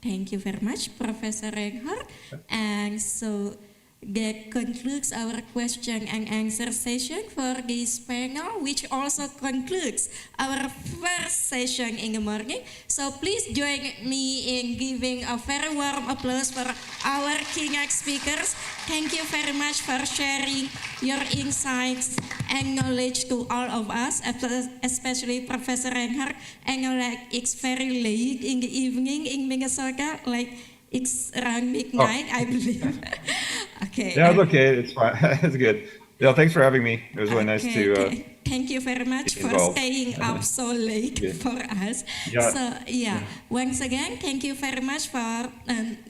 thank you very much, Professor Reinhardt. And so that concludes our question and answer session for this panel, which also concludes our first session in the morning. So please join me in giving a very warm applause for our keynote speakers. Thank you very much for sharing your insights and knowledge to all of us, especially Professor Reinhardt. I know like it's very late in the evening in Minnesota, like it's around midnight, I believe. Okay. Yeah, it's okay. It's fine. It's good. Yeah, thanks for having me. It was really nice to. Thank you very much for staying up so late for us. Yeah. So once again, thank you very much for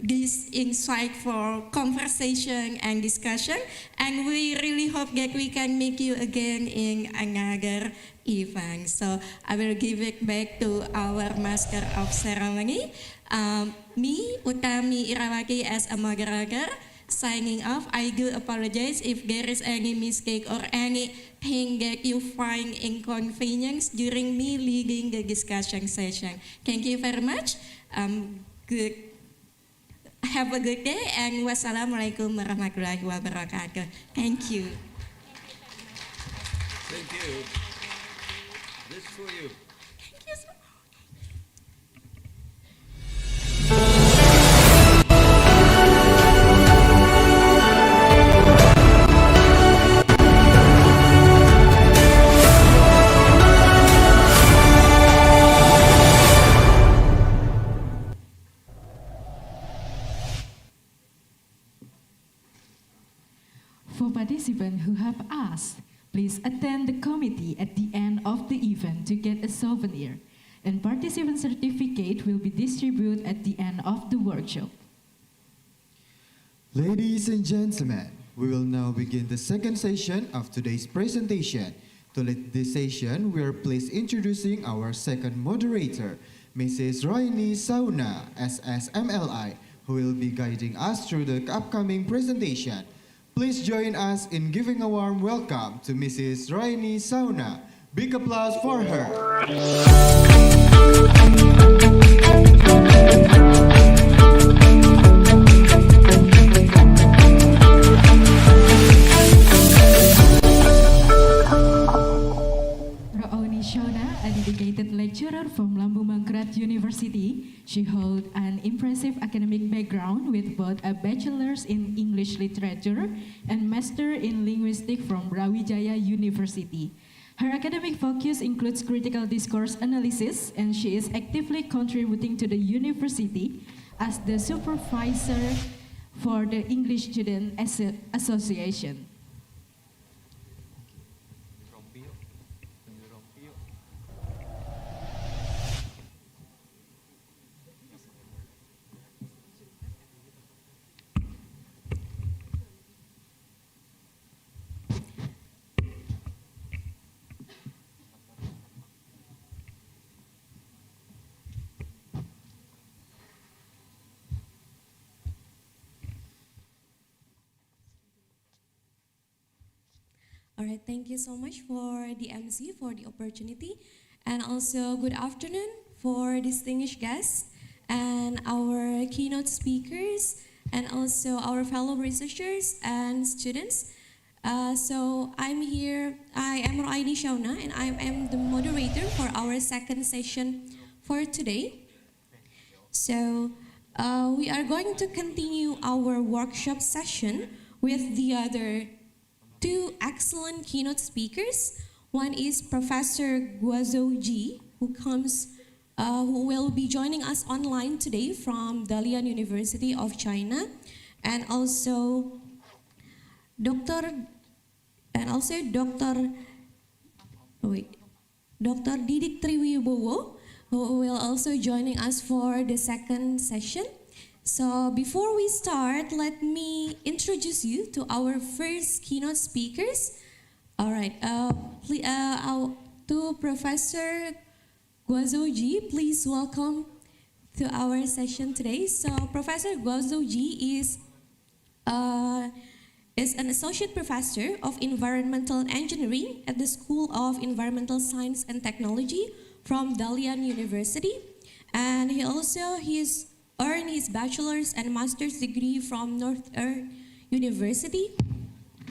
this insightful conversation and discussion. And we really hope that we can meet you again in another event. So I will give it back to our Master of Ceremony. Me, Utami Irawaki, as a moderator, signing off. I do apologize if there is any mistake or anything that you find inconvenience during me leading the discussion session. Thank you very much. Have a good day and wassalamualaikum warahmatullahi wabarakatuh. Thank you. Thank you. This for you. Thank you so much. For participants who have asked, please attend the committee at the end of the event to get a souvenir, and participant certificate will be distributed at the end of the workshop. Ladies and gentlemen, we will now begin the second session of today's presentation. To lead this session, we are pleased introducing our second moderator, Mrs. Raini Sauna, SSMLI, who will be guiding us through the upcoming presentation. Please join us in giving a warm welcome to Mrs. Raini Sauna. Big applause for her. Raoni Shona, a dedicated lecturer from Lambung Mangkurat University, she holds an impressive academic background with both a bachelor's in English literature and master in linguistics from Brawijaya University. Her academic focus includes critical discourse analysis, and she is actively contributing to the university as the supervisor for the English Student Association. All right, thank you so much for the MC for the opportunity, and also good afternoon for distinguished guests and our keynote speakers, and also our fellow researchers and students. So I'm here, I am Raini Shauna, and I am the moderator for our second session for today. So we are going to continue our workshop session with the other two excellent keynote speakers. One is Professor Guozhou Ji, who will be joining us online today from Dalian University of China, and also Dr. Didik Triwibowo, who will also joining us for the second session. So before we start, let me introduce you to our first keynote speakers. All right, to Professor Guazouji, please welcome to our session today. So Professor Guazouji is an associate professor of environmental engineering at the School of Environmental Science and Technology from Dalian University, and he's earned his bachelor's and master's degree from Northern University.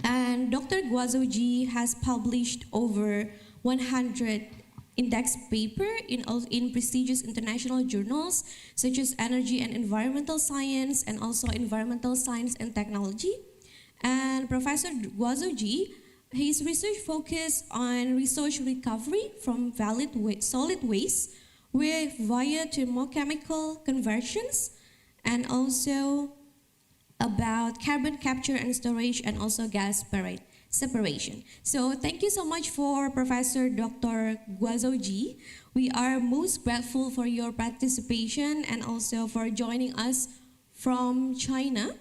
And Dr. Guazouji has published over 100 index paper in prestigious international journals such as Energy and Environmental Science and also Environmental Science and Technology. And Professor Guazouji, his research focused on resource recovery from solid waste via thermochemical conversions, and also about carbon capture and storage and also gas separation. So thank you so much for Professor Dr. Guazouji. We are most grateful for your participation and also for joining us from China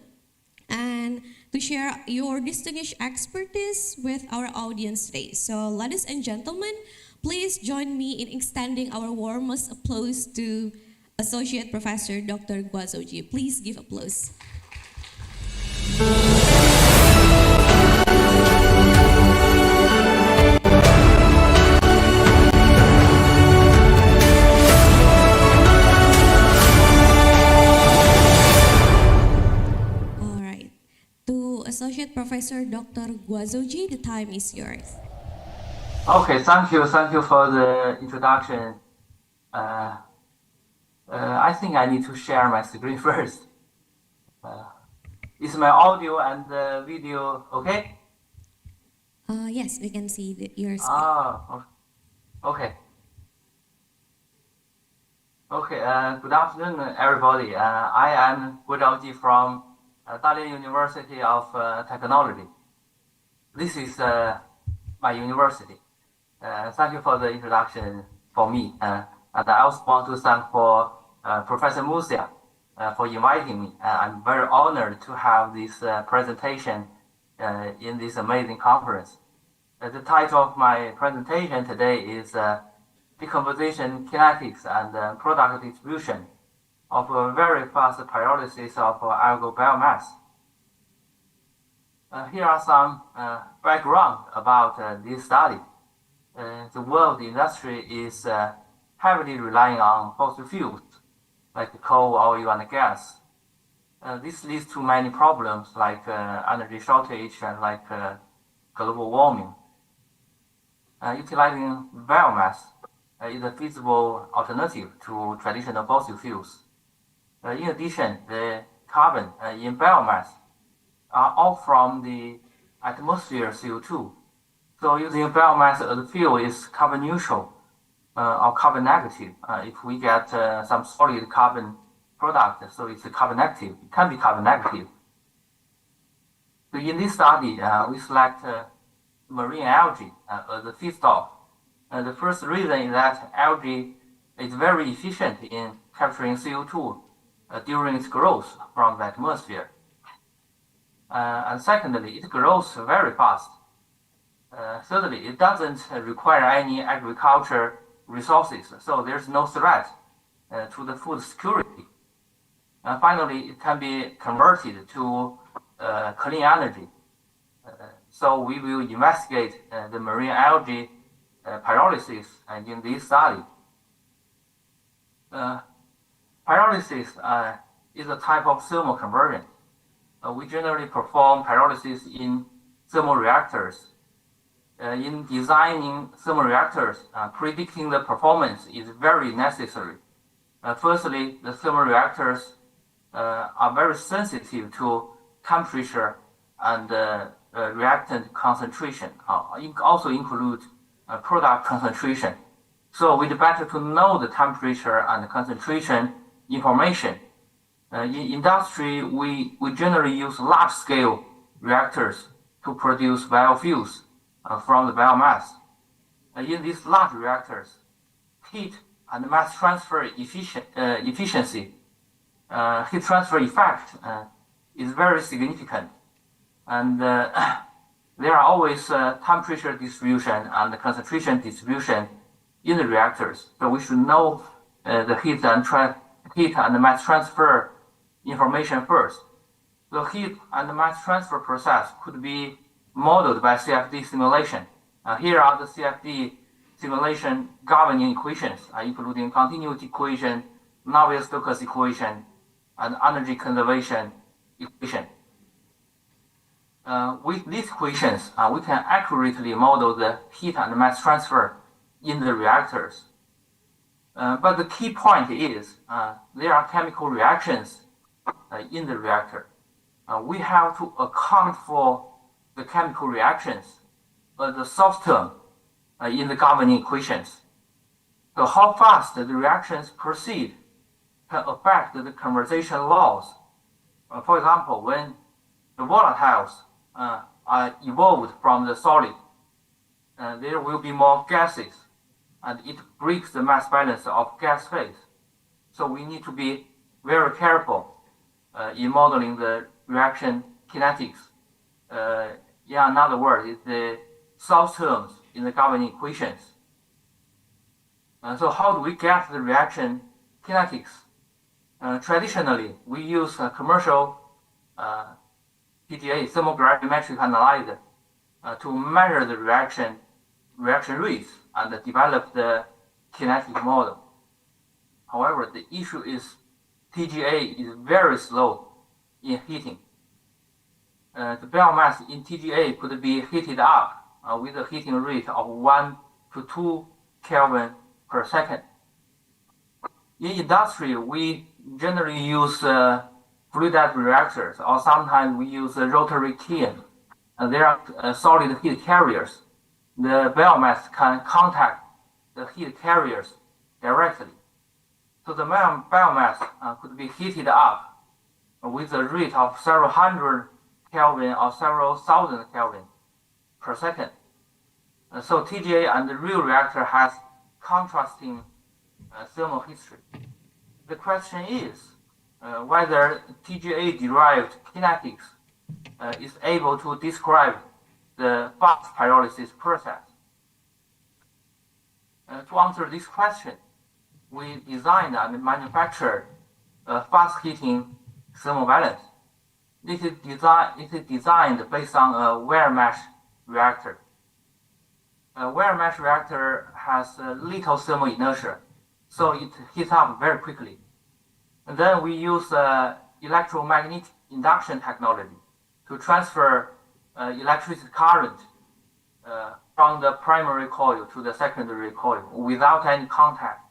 and to share your distinguished expertise with our audience today. So ladies and gentlemen, please join me in extending our warmest applause to Associate Professor Dr. Guazouji. Please give applause. All right. To Associate Professor Dr. Guazouji, the time is yours. Okay, thank you for the introduction. I think I need to share my screen first. Is my audio and video okay? Yes, we can see your screen. Okay. Okay, good afternoon, everybody. I am Guazouji from Dalian University of Technology. This is my university. Thank you for the introduction for me. And I also want to thank for Professor Mutia for inviting me. I'm very honored to have this presentation in this amazing conference. The title of my presentation today is Decomposition Kinetics and Product Distribution of Very Fast Pyrolysis of Algal Biomass. Here are some background about this study. The world industry is heavily relying on fossil fuels like coal, oil, and gas. This leads to many problems like energy shortage and like global warming. Utilizing biomass is a feasible alternative to traditional fossil fuels. In addition, the carbon in biomass are all from the atmosphere CO2. So using biomass as a fuel is carbon neutral or carbon negative. If we get some solid carbon product, so it's carbon negative. It can be carbon negative. So in this study, we select marine algae as a feedstock. The first reason is that algae is very efficient in capturing CO2 during its growth from the atmosphere. And secondly, it grows very fast. Thirdly, it doesn't require any agriculture resources, so there's no threat to the food security. And finally, it can be converted to clean energy. So we will investigate the marine algae pyrolysis in this study. Pyrolysis is a type of thermal conversion. We generally perform pyrolysis in thermal reactors. In designing thermal reactors, predicting the performance is very necessary. Firstly, the thermal reactors are very sensitive to temperature and reactant concentration. Also include product concentration. So we'd better to know the temperature and concentration information. In industry, we generally use large-scale reactors to produce biofuels from the biomass. In these large reactors, heat and mass transfer efficiency heat transfer effect is very significant. And there are always temperature distribution and concentration distribution in the reactors. So we should know the heat and mass transfer information first. The heat and mass transfer process could be modeled by CFD simulation. Here are the CFD simulation governing equations, including continuity equation, Navier-Stokes equation, and energy conservation equation. With these equations, we can accurately model the heat and mass transfer in the reactors. But the key point is there are chemical reactions in the reactor. We have to account for the chemical reactions as the soft term in the governing equations. So how fast the reactions proceed can affect the conservation laws. For example, when the volatiles are evolved from the solid, there will be more gases, and it breaks the mass balance of gas phase. So we need to be very careful in modeling the reaction kinetics. In other words, it's the soft terms in the governing equations. So how do we get the reaction kinetics? Traditionally, we use commercial TGA, thermogravimetric analyzer, to measure the reaction rates and develop the kinetic model. However, the issue is TGA is very slow in heating. The biomass in TGA could be heated up with a heating rate of 1 to 2 Kelvin per second. In industry, we generally use fluidized reactors, or sometimes we use a rotary kiln. There are solid heat carriers. The biomass can contact the heat carriers directly. So the biomass could be heated up with a rate of several hundred Kelvin or several thousand Kelvin per second. So TGA and the real reactor has contrasting thermal history. The question is whether TGA-derived kinetics is able to describe the fast pyrolysis process. To answer this question, we designed and manufactured a fast heating thermal balance. This is designed based on a wire mesh reactor. A wire mesh reactor has little thermal inertia, so it heats up very quickly. And then we use electromagnetic induction technology to transfer electricity current from the primary coil to the secondary coil without any contact,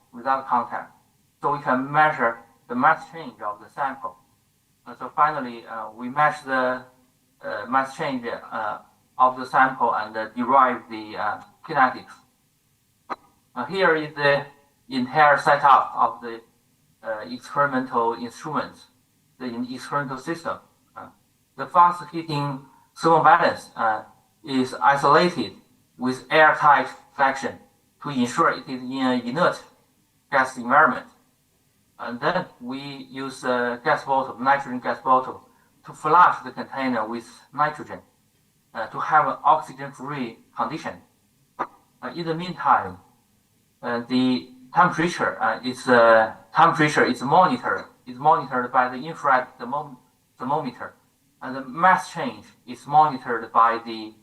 So we can measure the mass change of the sample. So finally, we measure the mass change of the sample and derive the kinetics. Here is the entire setup of the experimental instruments, the experimental system. The fast heating thermal balance is isolated with airtight section to ensure it is in an inert gas environment. And then we use a gas bottle, nitrogen gas bottle, to flush the container with nitrogen to have an oxygen-free condition. In the meantime, the temperature is monitored by the infrared thermometer, and the mass change is monitored by the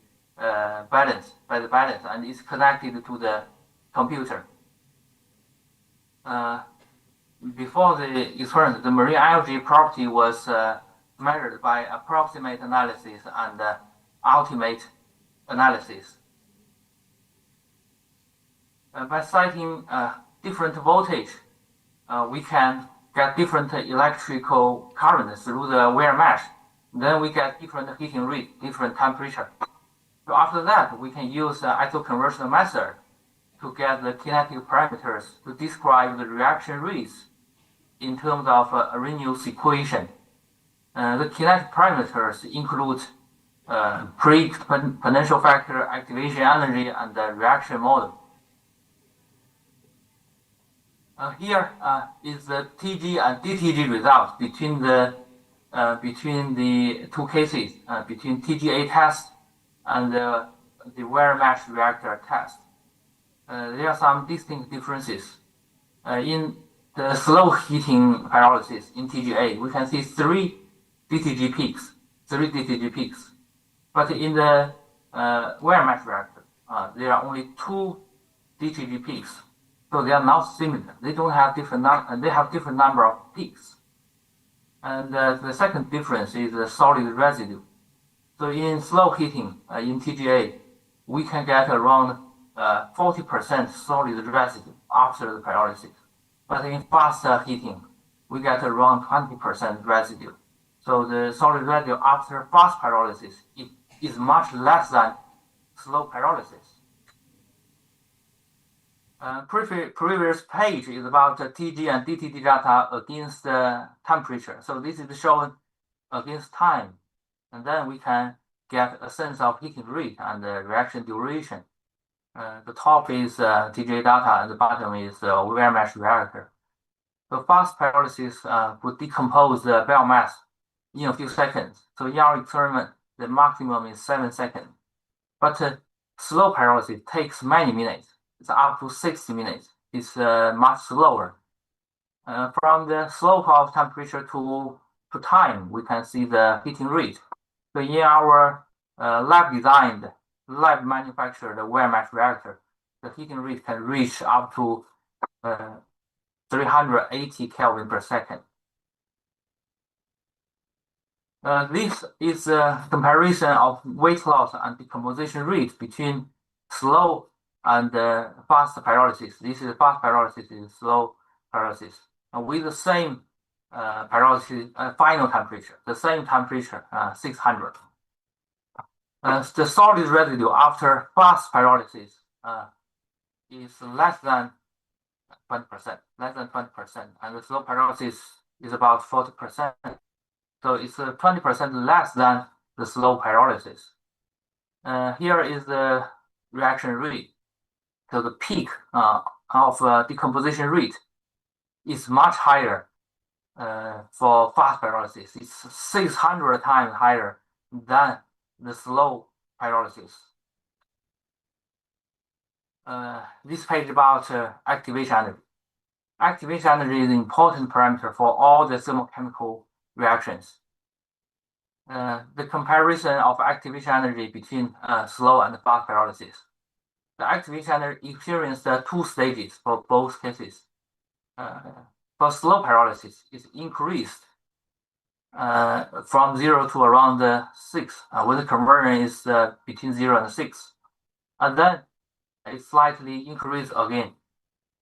balance, and is connected to the computer. Before the experiment, the marine algae property was measured by approximate analysis and ultimate analysis. By citing different voltage, we can get different electrical current through the wire mesh. Then we get different heating rate, different temperature. So after that, we can use the isoconversion method to get the kinetic parameters to describe the reaction rates in terms of Arrhenius equation. The kinetic parameters include pre-potential factor, activation energy, and the reaction model. Here is the TG and DTG results between the two cases, between TGA test and the wire mesh reactor test. There are some distinct differences. In the slow heating pyrolysis in TGA, we can see 3 DTG peaks. But in the wire mesh reactor, there are only 2 DTG peaks. So they are not similar. They don't have they have different number of peaks. And the second difference is the solid residue. So in slow heating in TGA, we can get around 40% solid residue after the pyrolysis. But in fast heating, we get around 20% residue. So the solid residue after fast pyrolysis is much less than slow pyrolysis. Previous page is about TG and DTG data against temperature. So this is shown against time. And then we can get a sense of heating rate and the reaction duration. The top is TGA data and the bottom is the wire mesh reactor. So fast pyrolysis would decompose the biomass in a few seconds. So in our experiment, the maximum is 7 seconds. But slow pyrolysis takes many minutes. It's up to 60 minutes. It's much slower. From the slope of temperature to time, we can see the heating rate. So in our lab-designed, lab-manufactured wire mesh reactor, the heating rate can reach up to 380 Kelvin per second. This is a comparison of weight loss and decomposition rate between slow and fast pyrolysis. This is fast pyrolysis, this is slow pyrolysis. With the same pyrolysis final temperature, the same temperature, 600. The solid residue after fast pyrolysis is less than 20%, and the slow pyrolysis is about 40%. So it's 20% less than the slow pyrolysis. Here is the reaction rate. So the peak of decomposition rate is much higher for fast pyrolysis. It's 600 times higher than the slow pyrolysis. This page about activation energy. Activation energy is an important parameter for all the thermochemical reactions. The comparison of activation energy between slow and fast pyrolysis. The activation energy experienced 2 stages for both cases. For slow pyrolysis, it's increased from 0 to around 6, when the conversion is between 0 and 6. And then it slightly increased again.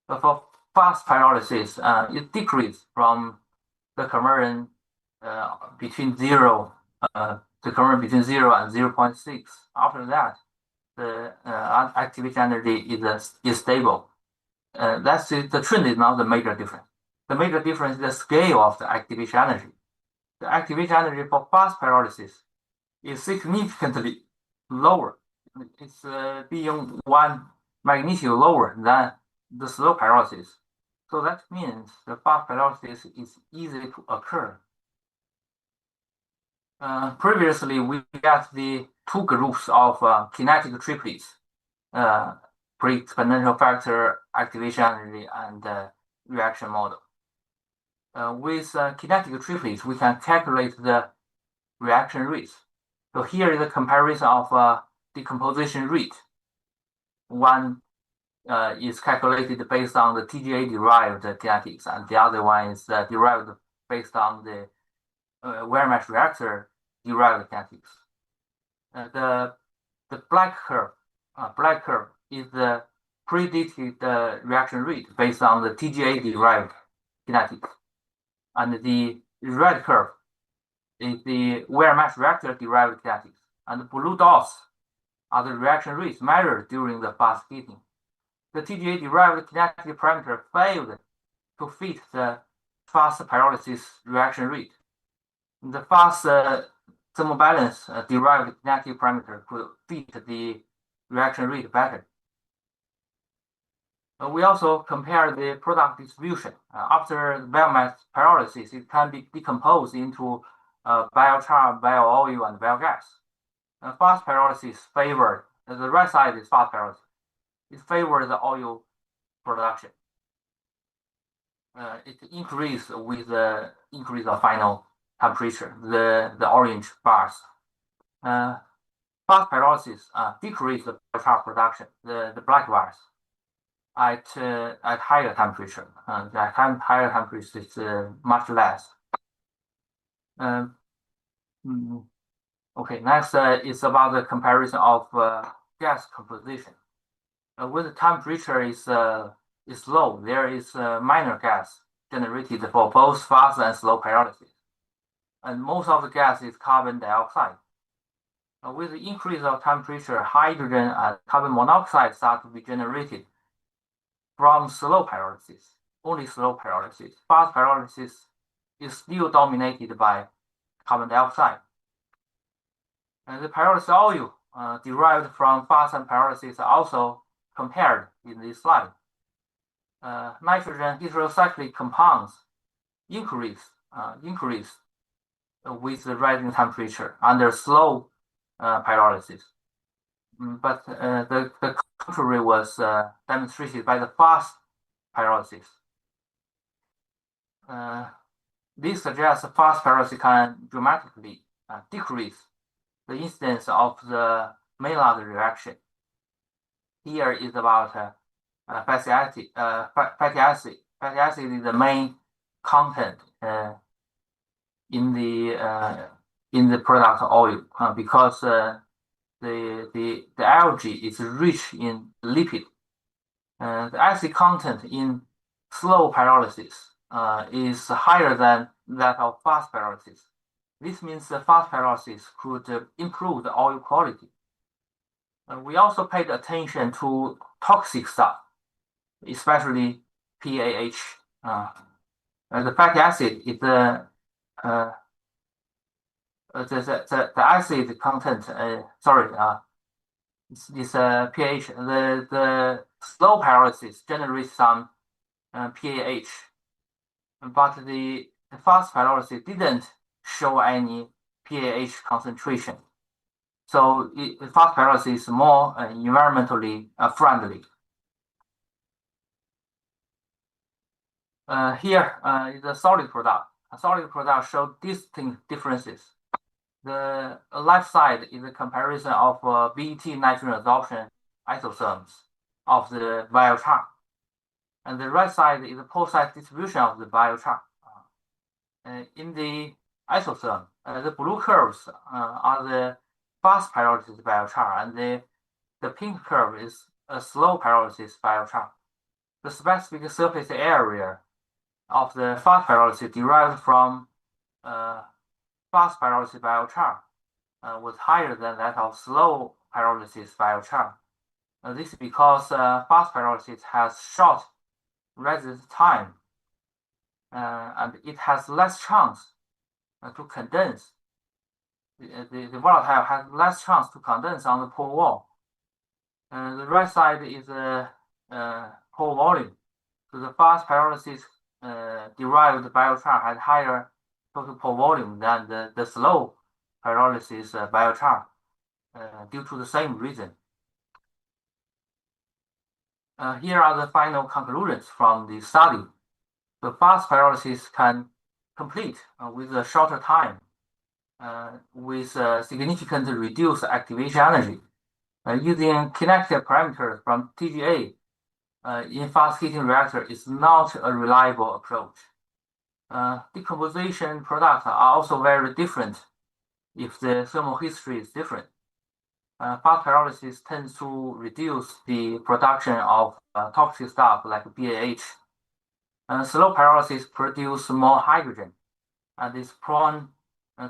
But for fast pyrolysis, it decreased from the conversion between 0 and 0.6. After that, the activation energy is stable. That's it. The trend is not the major difference. The major difference is the scale of the activation energy. The activation energy for fast pyrolysis is significantly lower. It's being 1 magnitude lower than the slow pyrolysis. So that means the fast pyrolysis is easy to occur. Previously, we got the 2 groups of kinetic triplets, pre-exponential factor, activation energy, and reaction model. With kinetic triplets, we can calculate the reaction rates. So here is a comparison of decomposition rate. One is calculated based on the TGA-derived kinetics, and the other one is derived based on the wire mesh reactor derived kinetics. The black curve is the predicted reaction rate based on the TGA-derived kinetics, and the red curve is the wire mesh reactor derived kinetics, and the blue dots are the reaction rates measured during the fast heating. The TGA-derived kinetic parameter failed to fit the fast pyrolysis reaction rate. The fast thermobalance derived kinetic parameter could fit the reaction rate better. We also compare the product distribution. After the biomass pyrolysis, it can be decomposed into biochar, bio-oil, and biogas. Fast pyrolysis favored, the right side is fast pyrolysis. It favors the oil production. It increased with the increase of final temperature, the orange bars. Fast pyrolysis decreased the biochar production, the black bars, at higher temperature. At higher temperature, it's much less. Okay, next is about the comparison of gas composition. When the temperature is low, there is minor gas generated for both fast and slow pyrolysis. And most of the gas is carbon dioxide. With the increase of temperature, hydrogen and carbon monoxide start to be generated from slow pyrolysis, only slow pyrolysis. Fast pyrolysis is still dominated by carbon dioxide. And the pyrolysis oil derived from fast and pyrolysis are also compared in this slide. Nitrogen heterocyclic compounds increase with the rising temperature under slow pyrolysis. But the contrary was demonstrated by the fast pyrolysis. This suggests fast pyrolysis can dramatically decrease the incidence of the Maillard reaction. Here is about fatty acid. Fatty acid is the main content in the product oil because the algae is rich in lipid. The acid content in slow pyrolysis is higher than that of fast pyrolysis. This means the fast pyrolysis could improve the oil quality. We also paid attention to toxic stuff, especially PAH. The fatty acid is the acid content. This pH. The slow pyrolysis generates some PAH, but the fast pyrolysis didn't show any PAH concentration. So fast pyrolysis is more environmentally friendly. Here is a solid product. A solid product shows distinct differences. The left side is a comparison of BET nitrogen absorption isotherms of the biochar. And the right side is the pore-size distribution of the biochar. In the isotherm, the blue curves are the fast pyrolysis biochar, and the pink curve is a slow pyrolysis biochar. The specific surface area of the fast pyrolysis derived from fast pyrolysis biochar was higher than that of slow pyrolysis biochar. This is because fast pyrolysis has short residence time and it has less chance to condense. The volatile has less chance to condense on the pore wall. The right side is the pore volume. So the fast pyrolysis derived biochar had higher total pore volume than the slow pyrolysis biochar due to the same reason. Here are the final conclusions from the study. The fast pyrolysis can complete with a shorter time with significantly reduced activation energy. Using kinetic parameters from TGA in fast heating reactor is not a reliable approach. Decomposition products are also very different if the thermal history is different. Fast pyrolysis tends to reduce the production of toxic stuff like BAH. Slow pyrolysis produces more hydrogen and is prone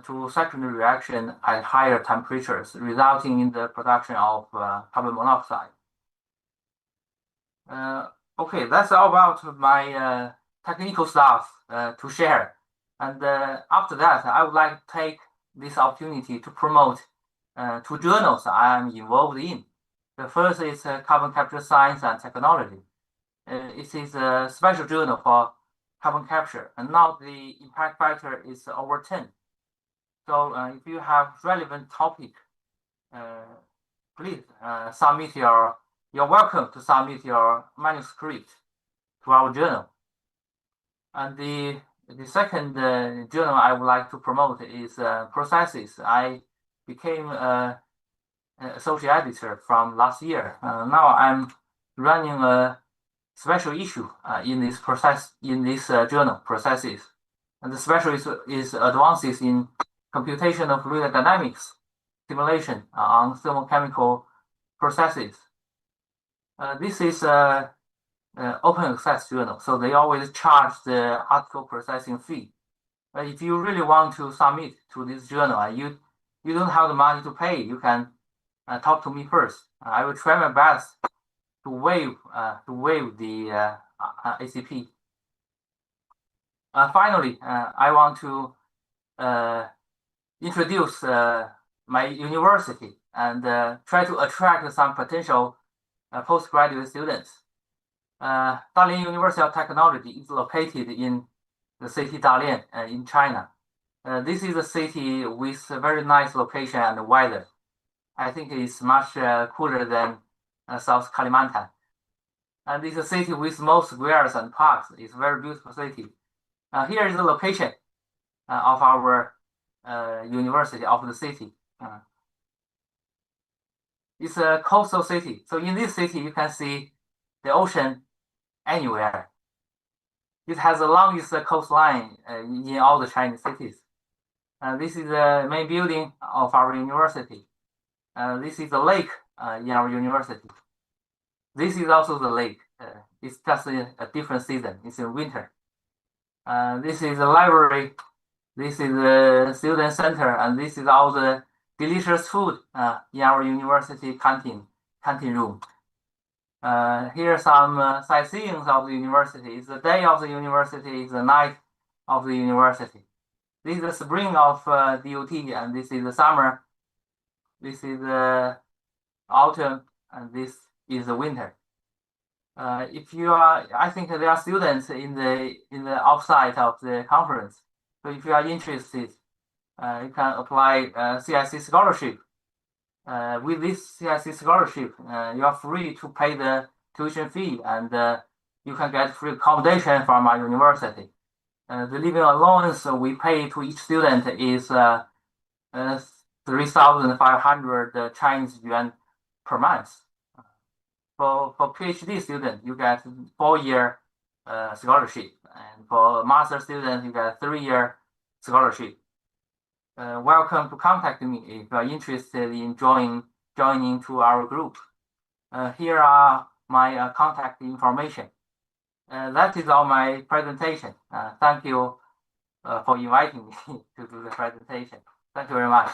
to secondary reaction at higher temperatures, resulting in the production of carbon monoxide. Okay, that's all about my technical stuff to share. And after that, I would like to take this opportunity to promote 2 journals I am involved in. The first is Carbon Capture Science and Technology. it is a special journal for carbon capture, and now the impact factor is over 10. So if you have relevant topic, please submit you're welcome to submit your manuscript to our journal. And the second journal I would like to promote is Processes. I became associate editor from last year. Now I'm running a special issue in this journal, Processes. And the special is advances in computational fluid dynamics simulation on thermochemical processes. This is open access journal, so they always charge the article processing fee. But if you really want to submit to this journal, you don't have the money to pay, you can talk to me first. I will try my best to waive the ACP. Finally, I want to introduce my university and try to attract some potential postgraduate students. Dalian University of Technology is located in the city Dalian in China. This is a city with a very nice location and weather. I think it's much cooler than South Kalimantan. And it's a city with most squares and parks. It's a very beautiful city. Here is the location of our university, of the city. It's a coastal city. So in this city, you can see the ocean anywhere. It has the longest coastline in all the Chinese cities. This is the main building of our university. This is the lake in our university. This is also the lake. It's just a different season. It's in winter. This is the library. This is the student center, and this is all the delicious food in our university canteen room. Here are some sightseeings of the university. It's the day of the university. It's the night of the university. This is the spring of DOT, and this is the summer. This is the autumn, and this is the winter. If you are, I think there are students in the outside of the conference. So if you are interested, you can apply CIC scholarship. With this CIC scholarship, you are free to pay the tuition fee, and you can get free accommodation from our university. The living allowance we pay to each student is 3,500 Chinese yuan per month. For PhD student, you get 4-year scholarship, and for master student, you get 3-year scholarship. Welcome to contact me if you are interested in joining to our group. Here are my contact information. That is all my presentation. Thank you for inviting me to do the presentation. Thank you very much.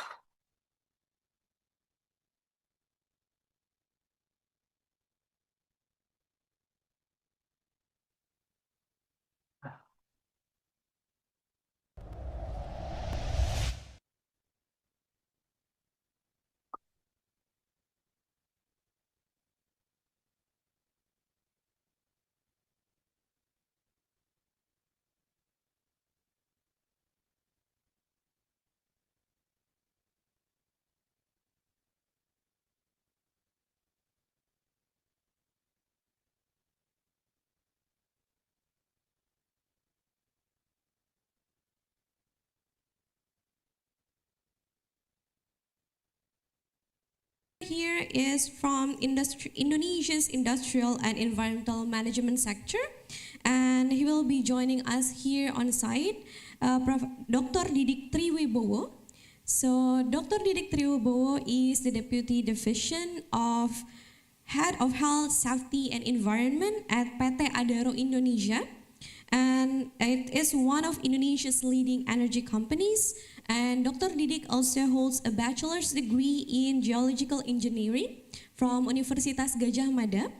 Here is from Indonesia's industrial and environmental management sector, and he will be joining us here on site, Dr. Didik Triwibowo. So Dr. Didik Triwibowo is the Deputy Division of Head of Health, Safety and Environment at PT Adaro Indonesia, and it is one of Indonesia's leading energy companies. And Dr. Didik also holds a bachelor's degree in geological engineering from Universitas Gadjah Mada,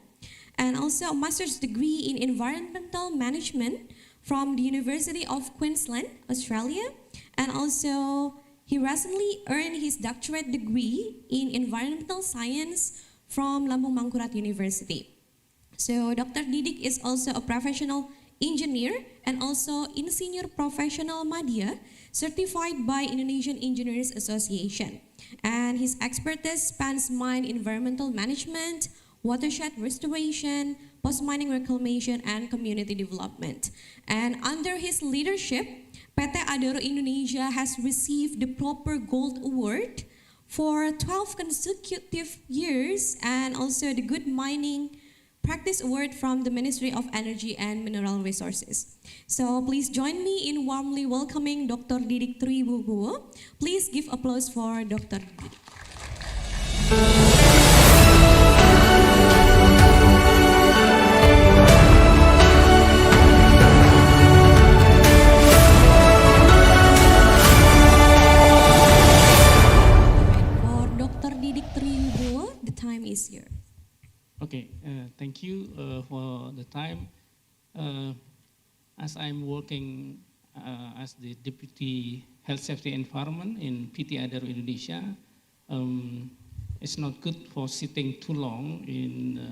and also a master's degree in environmental management from the University of Queensland, Australia. And also he recently earned his doctorate degree in environmental science from Lambung Mangkurat University. So Dr. Didik is also a professional engineer and also Insinyur Profesional Madya, certified by Indonesian Engineers Association. And his expertise spans mine environmental management, watershed restoration, post-mining reclamation, and community development. And under his leadership, PT Adaro Indonesia has received the Proper Gold Award for 12 consecutive years, and also the Good Mining Practice Award from the Ministry of Energy and Mineral Resources. So please join me in warmly welcoming Dr. Didik Triwibowo. Please give applause for Dr. Didik. For Dr. Didik Triwibowo, the time is here. Okay, thank you for the time. As I'm working as the Deputy Health Safety Environment in PT Adaro Indonesia, it's not good for sitting too long in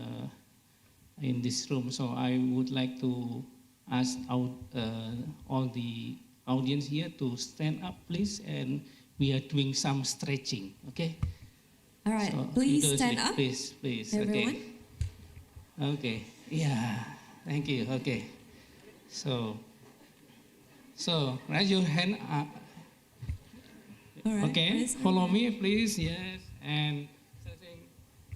this room. So I would like to ask all the audience here to stand up, please, and we are doing some stretching. Okay. All right, So please you do stand sleep, up, please. everyone. Okay. Okay. Yeah. Thank you. Okay. So raise your hand up. All right, Okay. raise your Follow hand. me, please. Yes. And stretching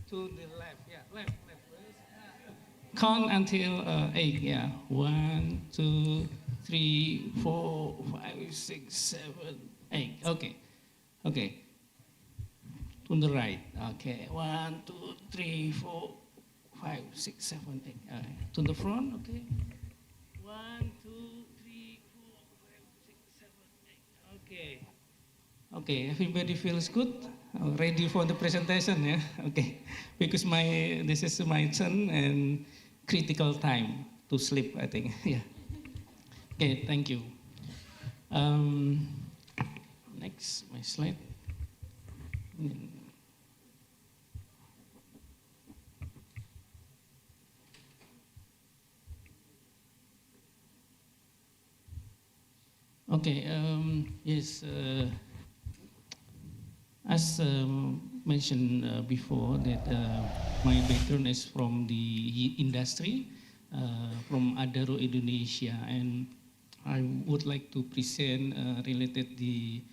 to the left. Yeah. Left. Please. Count until 8. Yeah. 1, 2, 3, 4, 5, 6, 7, 8. Okay. Okay. To the right. Okay. 1, 2, 3, 4, 5, 6, 7, 8. To the front. Okay. 1, 2, 3, 4, 5, 6, 7, 8. Okay. Okay. Everybody feels good. Ready for the presentation? Yeah. Okay. Because this is my turn and critical time to sleep, I think. Yeah. Okay. Thank you. Next, my slide. Okay, yes, as mentioned before, that my background is from the industry, from Adaro Indonesia, and I would like to present related the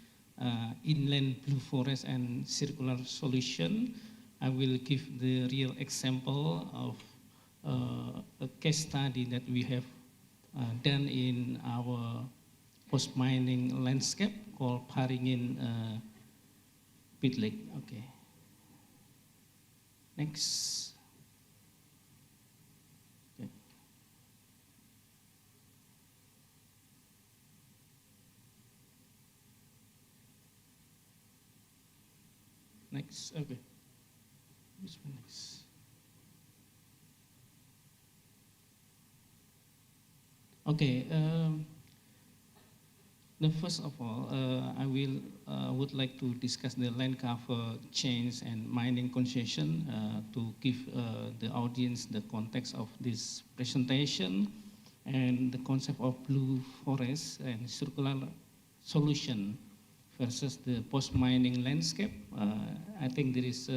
inland blue forest and circular solution. I will give the real example of a case study that we have done in our post-mining landscape called Paringin Pit Lake. Okay. Next. Okay. Next. Okay. Which one next? Okay. First of all, I would like to discuss the land cover change and mining concession to give the audience the context of this presentation and the concept of blue forest and circular solution versus the post-mining landscape. I think there is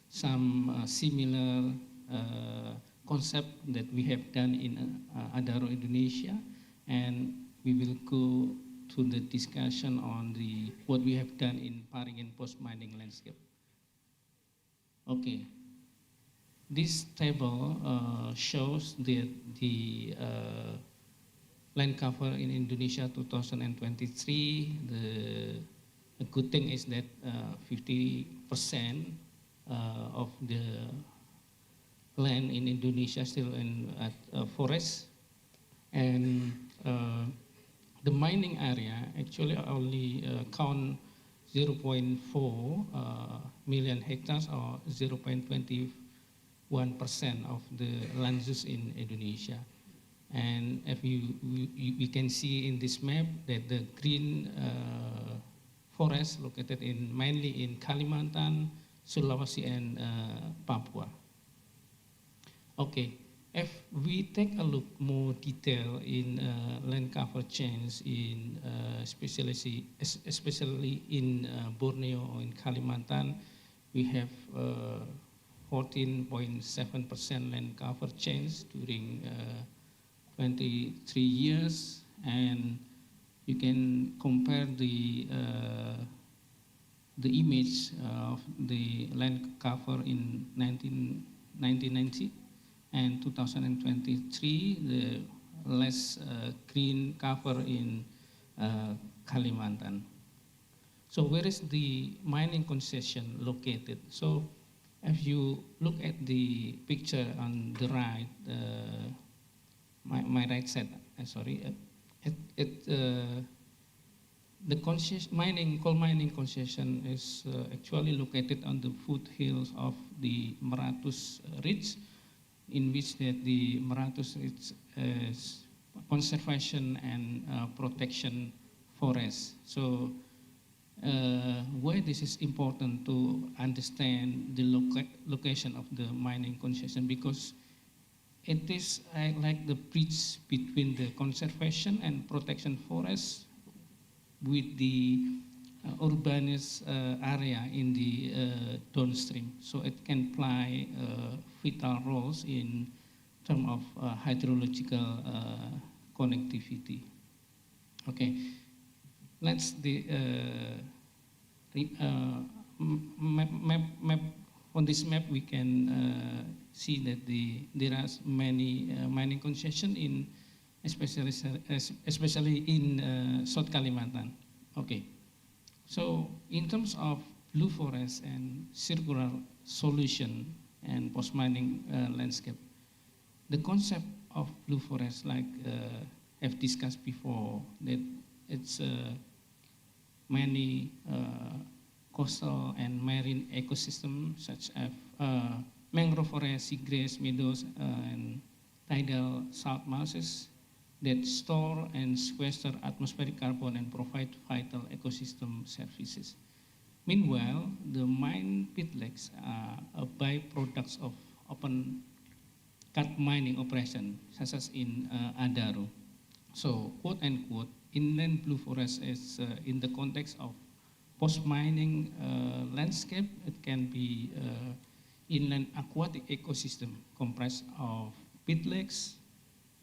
some similar concept that we have done in Adaro Indonesia, and we will go to the discussion on what we have done in Paringin post-mining landscape. Okay. This table shows the land cover in Indonesia 2023. The good thing is that 50% of the land in Indonesia still in forest, and the mining area actually only count 0.4 million hectares or 0.21% of the land use in Indonesia. And if we can see in this map that the green forest located mainly in Kalimantan, Sulawesi, and Papua. Okay, if we take a look more detail in land cover change in especially in Borneo or in Kalimantan, we have 14.7% land cover change during 23 years, and you can compare the image of the land cover in 1990 and 2023, the less green cover in Kalimantan. So where is the mining concession located? So if you look at the picture on the right, my right side, the coal mining concession is actually located on the foothills of the Meratus Ridge, in which the Meratus Ridge is conservation and protection forest. So why this is important to understand the location of the mining concession, because it is like the bridge between the conservation and protection forest with the urbanist area in the downstream. So it can play vital roles in terms of hydrological connectivity. Okay, let's map. On this map we can see that there are many mining concession in especially in South Kalimantan. Okay, so in terms of blue forest and circular solution and post-mining landscape, the concept of blue forest, like I've discussed before, that it's many coastal and marine ecosystems such as mangrove forest, seagrass, meadows, and tidal salt marshes that store and sequester atmospheric carbon and provide vital ecosystem services. Meanwhile, the mine pit lakes are byproducts of open cut mining operation, such as in Adaro. So, quote unquote, inland blue forest is in the context of post-mining landscape. It can be inland aquatic ecosystem comprised of pit lakes,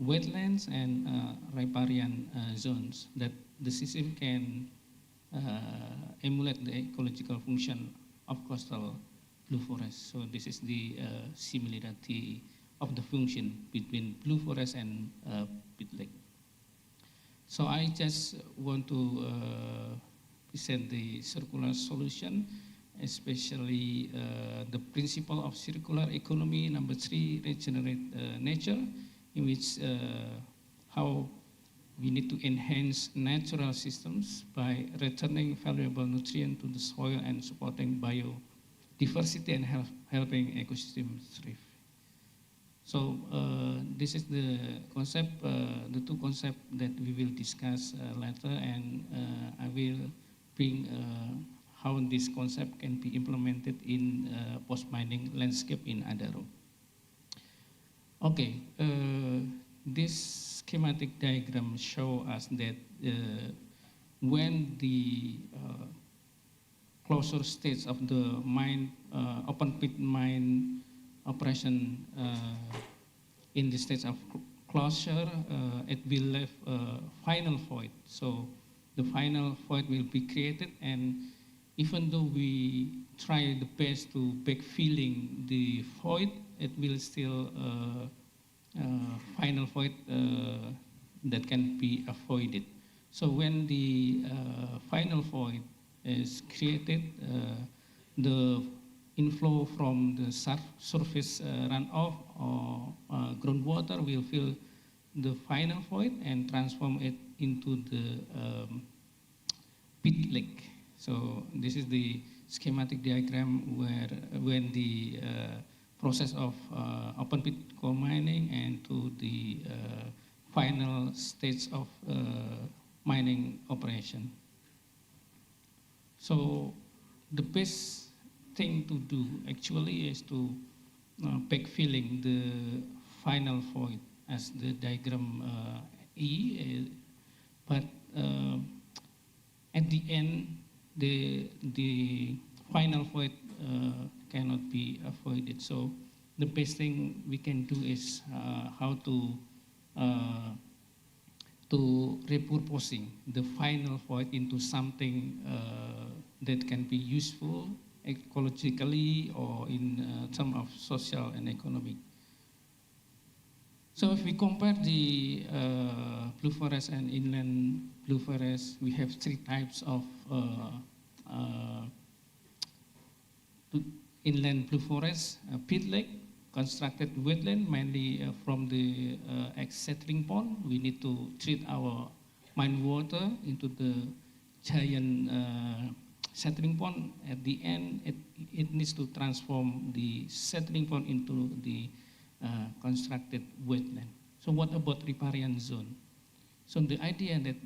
wetlands, and riparian zones that the system can emulate the ecological function of coastal blue forest. So this is the similarity of the function between blue forest and pit lake. So I just want to present the circular solution, especially the principle of circular economy. Number 3, regenerate nature, in which how we need to enhance natural systems by returning valuable nutrient to the soil and supporting biodiversity and helping ecosystems thrive. So this is the concept, the two concepts that we will discuss later, and I will bring how this concept can be implemented in post-mining landscape in Adaro. Okay, this schematic diagram shows us that when the closure stage of the mine, open pit mine operation in the stage of closure, it will leave a final void. So the final void will be created, and even though we try the best to backfilling the void, it will still final void that can be avoided. So when the final void is created, the inflow from the surface runoff or groundwater will fill the final void and transform it into the pit lake. So this is the schematic diagram where when the process of open pit coal mining and to the final stage of mining operation. So the best thing to do actually is to backfilling the final void as the diagram but at the end, the final void cannot be avoided. So the best thing we can do is how to repurposing the final void into something that can be useful ecologically or in terms of social and economic. So if we compare the blue forest and inland blue forest, we have three types of inland blue forest: pit lake, constructed wetland, mainly from the ex-settling pond. We need to treat our mine water into the giant settling pond. At the end, it needs to transform the settling pond into the constructed wetland. So what about riparian zone? So the idea that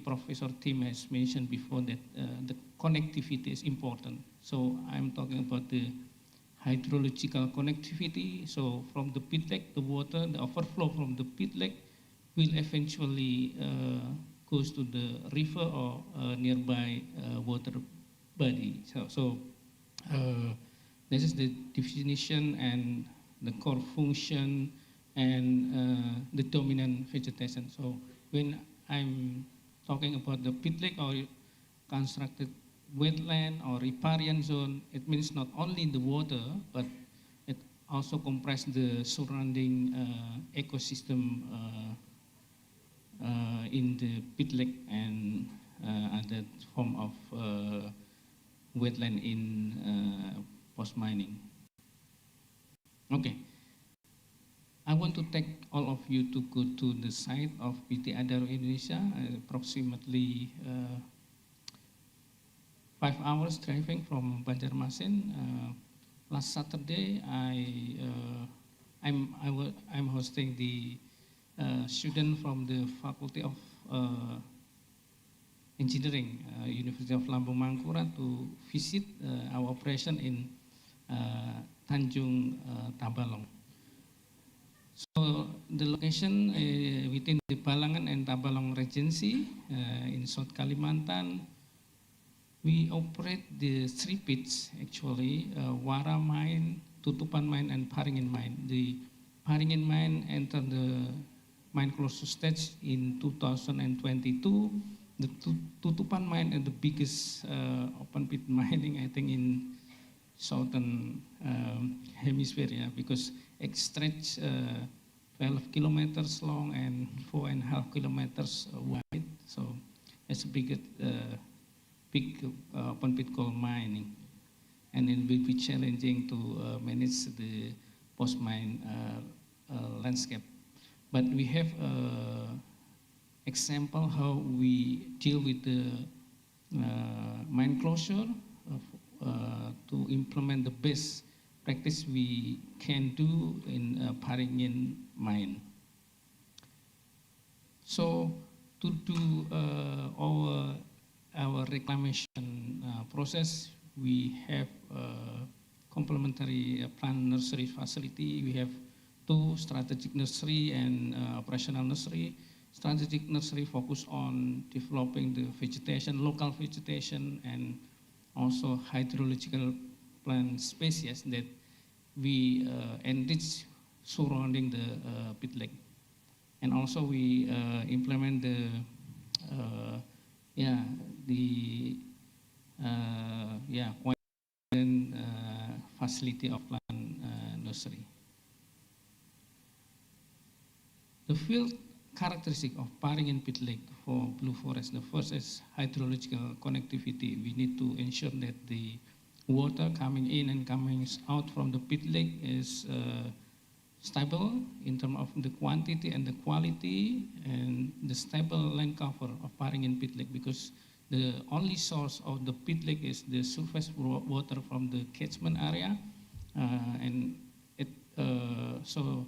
Professor Tim has mentioned before, that the connectivity is important. So I'm talking about the hydrological connectivity. So from the pit lake, the water, the overflow from the pit lake will eventually goes to the river or nearby water body. So this is the definition and the core function and the dominant vegetation. So when I'm talking about the pit lake or constructed wetland or riparian zone, it means not only the water, but it also comprises the surrounding ecosystem in the pit lake and other form of wetland in post-mining. Okay, I want to take all of you to go to the site of PT Adaro Indonesia, approximately 5 hours driving from Banjarmasin. Last Saturday, I'm hosting the student from the Faculty of Engineering, University of Lambung Mangkurat, to visit our operation in Tanjung Tabalong. So the location within the Balangan and Tabalong Regency in South Kalimantan. We operate the 3 pits actually, Wara Mine, Tutupan Mine, and Paringin Mine. The Paringin Mine entered the mine closure stage in 2022. The Tutupan Mine is the biggest open pit mining, I think, in southern hemisphere, because it stretches 12 kilometers long and 4.5 kilometers wide. So it's a big open pit coal mining, and it will be challenging to manage the post-mine landscape. But we have example how we deal with the mine closure to implement the best practice we can do in Paringin mine. So to do our reclamation process, we have complementary plant nursery facility. We have 2 strategic nursery and operational nursery. Strategic nursery focus on developing the vegetation, local vegetation, and also hydrological plant species that we enrich surrounding the pit lake. And also we implement the facility of plant nursery. The field characteristic of Paringin pit lake for blue forest, the first is hydrological connectivity. We need to ensure that the water coming in and coming out from the pit lake is stable in terms of the quantity and the quality, and the stable land cover of Paringin pit lake, because the only source of the pit lake is the surface water from the catchment area, so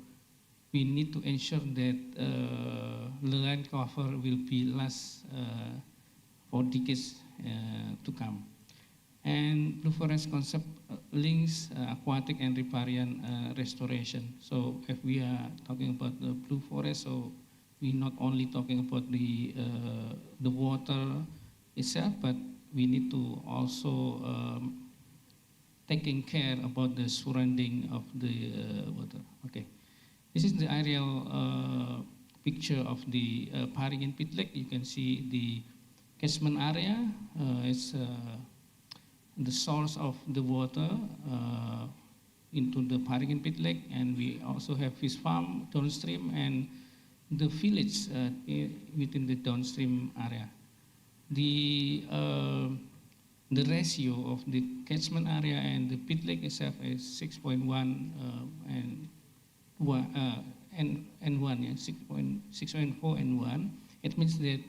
we need to ensure that the land cover will be last for decades to come. And Blue Forest concept links aquatic and riparian restoration. So if we are talking about the Blue Forest, so we're not only talking about the water itself, but we need to also taking care about the surrounding of the water. Okay, this is the aerial picture of the Paringin Pit Lake. You can see the catchment area. It's the source of the water into the Paringin Pit Lake, and we also have fish farm downstream and the village within the downstream area. The ratio of the catchment area and the pit lake itself is 6.1 and 1, yeah, 6.4 and 1. It means that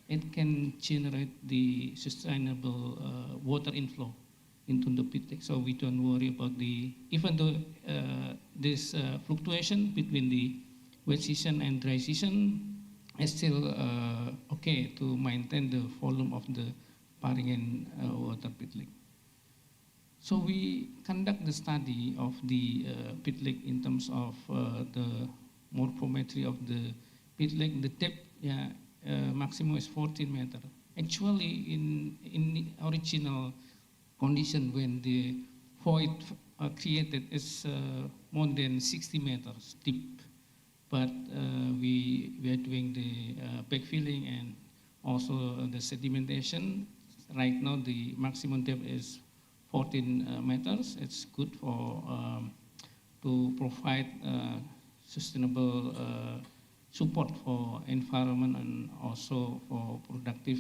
it can generate the sustainable water inflow into the pit lake. So we don't worry about even though this fluctuation between the wet season and dry season, is still okay to maintain the volume of the Paringin water pit lake. So we conduct the study of the pit lake in terms of the morphometry of the pit lake. The depth, maximum is 14 meters. Actually, in the original condition when the void created is more than 60 meters deep. But we are doing the backfilling and also the sedimentation. Right now, the maximum depth is 14 meters. It's good for to provide sustainable support for environment and also for productive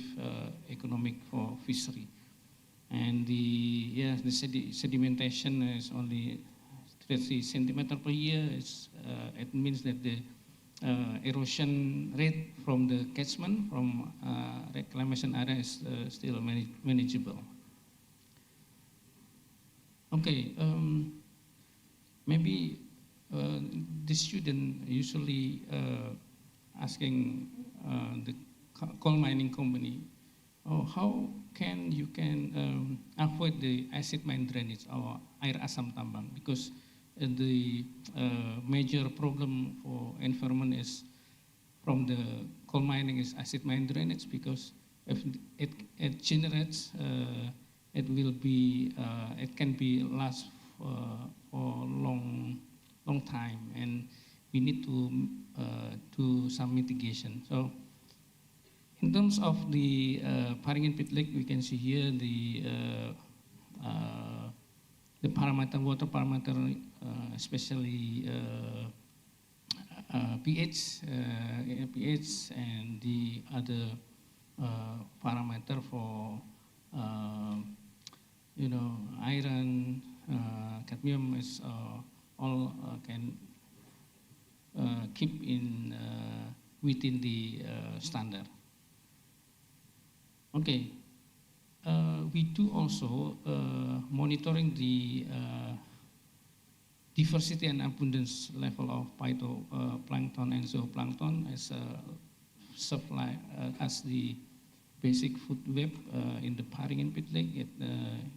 economic for fishery. And the sedimentation is only 30 centimeters per year. It means that the erosion rate from the catchment from reclamation area is still manageable. Okay, maybe the student usually asking the coal mining company, how you can avoid the acid mine drainage or air asam tambang, because the major problem for environment is from the coal mining is acid mine drainage, because if it generates, it can be last for long time, and we need to do some mitigation. So in terms of the Paringin Pit Lake, we can see here the parameter, water parameter, especially pH, pH, and the other parameter for iron, cadmium is all can keep in within the standard. Okay. We do also monitoring the diversity and abundance level of phytoplankton and zooplankton as supply as the basic food web in the Paringin Pit Lake.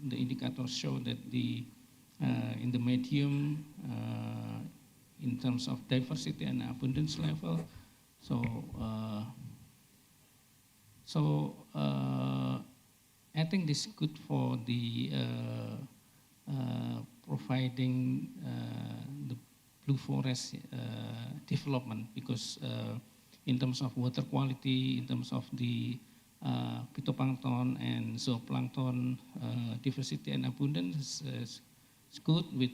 The indicators show that in the medium in terms of diversity and abundance level. So I think this is good for the providing the blue forest development, because in terms of water quality, in terms of the phytoplankton and zooplankton diversity and abundance is good, with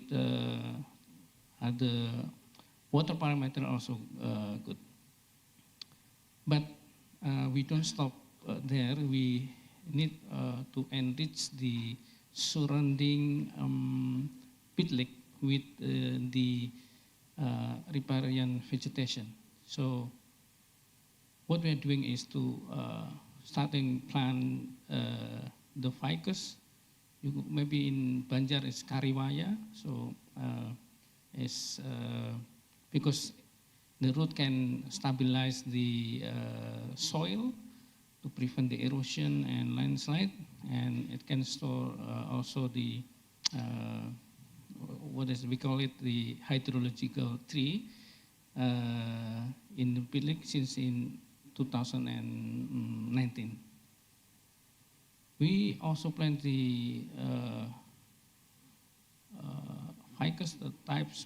other water parameter also good. But we don't stop there. We need to enrich the surrounding pit lake with the riparian vegetation. So what we are doing is to starting plant the ficus. Maybe in Banjar it's Kariwaya. So it's because the root can stabilize the soil, to prevent the erosion and landslide, and it can store also the what is we call it the hydrological tree in the Pitlik since in 2019. We also plant the ficus,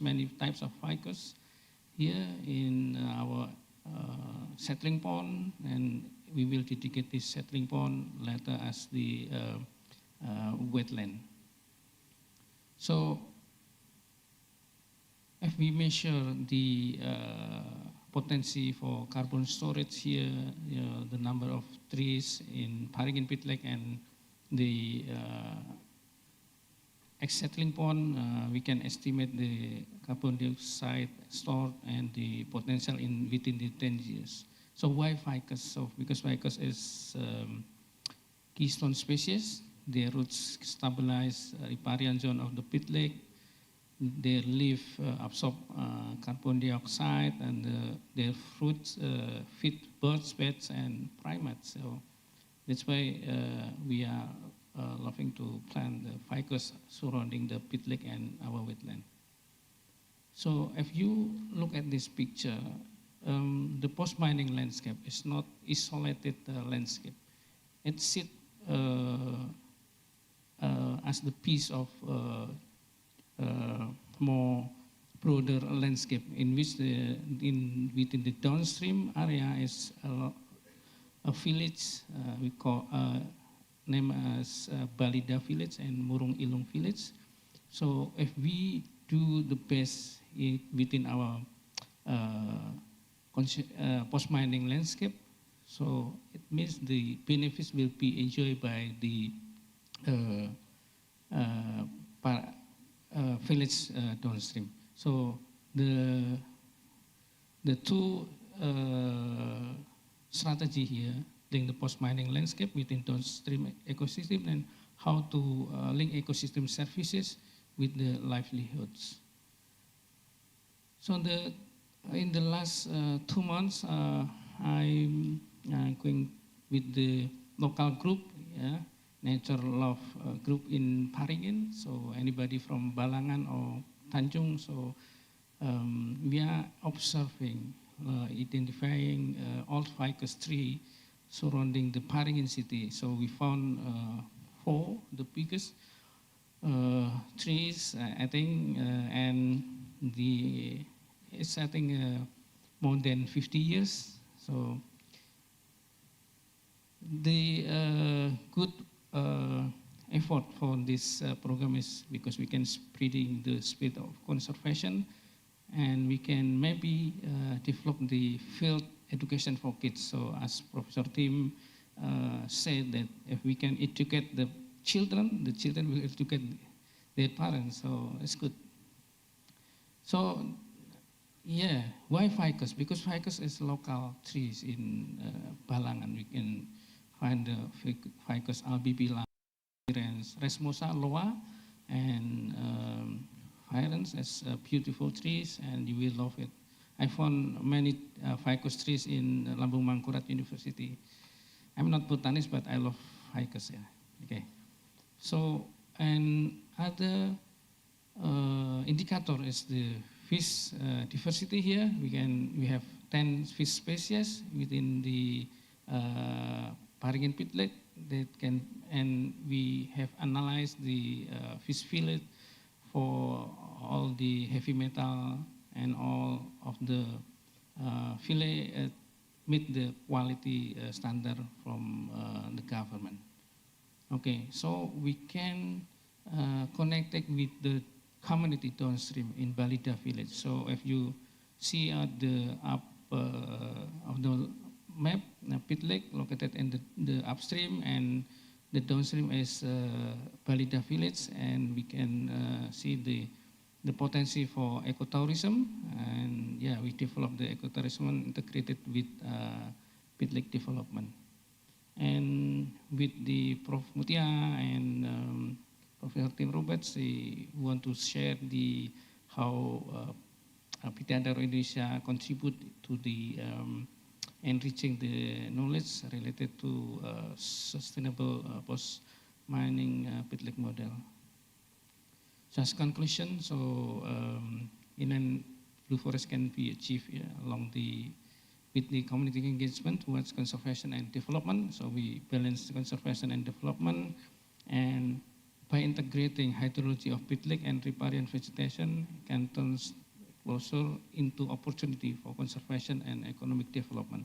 many types of ficus here in our settling pond, and we will dedicate this settling pond later as the wetland. So if we measure the potency for carbon storage here, the number of trees in Paringin Pitlik and the ex-settling pond, we can estimate the carbon dioxide stored and the potential within the 10 years. So why ficus? So because ficus is keystone species, their roots stabilize riparian zone of the Pitlik. Their leaf absorb carbon dioxide, and their fruits feed birds, bats, and primates. So that's why we are loving to plant the ficus surrounding the Pitlik and our wetland. So if you look at this picture, the post-mining landscape is not isolated landscape. It sits as the piece of more broader landscape in which within the downstream area is a village we call named as Balida village and Murung Ilung village. So if we do the best within our post-mining landscape, so it means the benefits will be enjoyed by the village downstream. So the two strategy here, link the post-mining landscape within downstream ecosystem and how to link ecosystem services with the livelihoods. So in the last 2 months, I'm going with the local group, Nature Love group in Paringin. So anybody from Balangan or Tanjung. So we are observing, identifying old ficus tree surrounding the Paringin city. So we found 4, the biggest trees, I think, and it's I think more than 50 years. So the good effort for this program is because we can spreading the spirit of conservation, and we can maybe develop the field education for kids. So as Professor Tim said, that if we can educate the children will educate their parents. So it's good. So yeah, why ficus? Because ficus is local trees in Balangan. We can find the ficus albibila, Resmosa loa, and Hirens as beautiful trees, and you will love it. I found many ficus trees in Lambung Mangkurat University. I'm not botanist, but I love ficus. Yeah. Okay. So, and other indicator is the fish diversity here. We have 10 fish species within the Paringin Pitlik that can, and we have analyzed the fish fillet for all the heavy metal, and all of the fillet meet the quality standard from the government. Okay, so we can connect it with the community downstream in Balida village. So if you see at the up of the map, Pitlik located in the upstream, and the downstream is Balida village, and we can see the potential for ecotourism, and yeah, we develop the ecotourism integrated with Pitlik development. And with the Prof. Mutia and Professor Tim Roberts, we want to share how PT Adaro Indonesia contribute to the enriching the knowledge related to sustainable post-mining pit lake model. So as conclusion, inland blue forest can be achieved along with the community engagement towards conservation and development. So we balance the conservation and development, and by integrating hydrology of pit lake and riparian vegetation can turn closer into opportunity for conservation and economic development.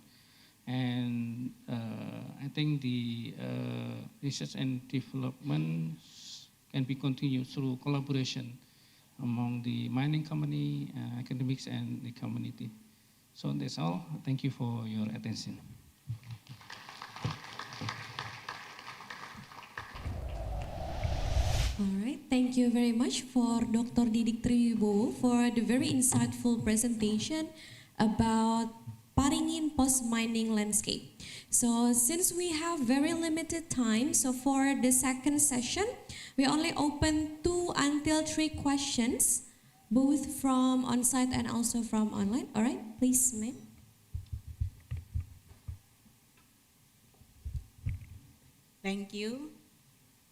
And I think the research and development can be continued through collaboration among the mining company, academics, and the community. So that's all. Thank you for your attention. All right, thank you very much for Dr. Didik Triwibowo for the very insightful presentation about Paringin post-mining landscape. So since we have very limited time, so for the second session, we only open 2 until 3 questions, both from on-site and also from online. All right, please, ma'am. Thank you.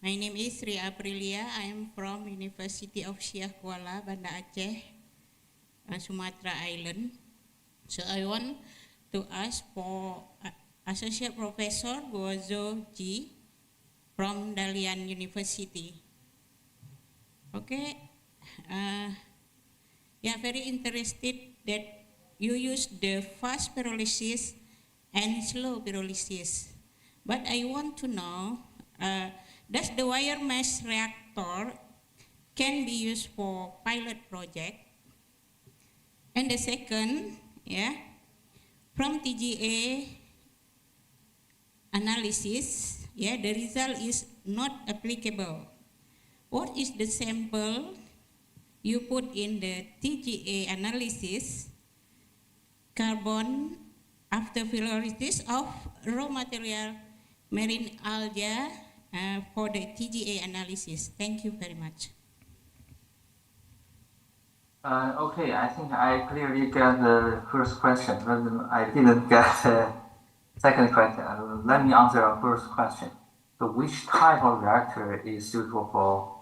My name is Sri Aprilia. I am from University of ICChEAS Kuala, Banda Aceh, Sumatra Island. So I want to ask for Associate Professor Gozo G from Dalian University. Okay, very interested that you use the fast pyrolysis and slow pyrolysis. But I want to know, does the wire mesh reactor can be used for pilot project? And the second, from TGA analysis, the result is not applicable. What is the sample you put in the TGA analysis? Carbon after pyrolysis of raw material marine algae for the TGA analysis. Thank you very much. Okay, I think I clearly get the first question, but I didn't get the second question. Let me answer our first question. So which type of reactor is suitable for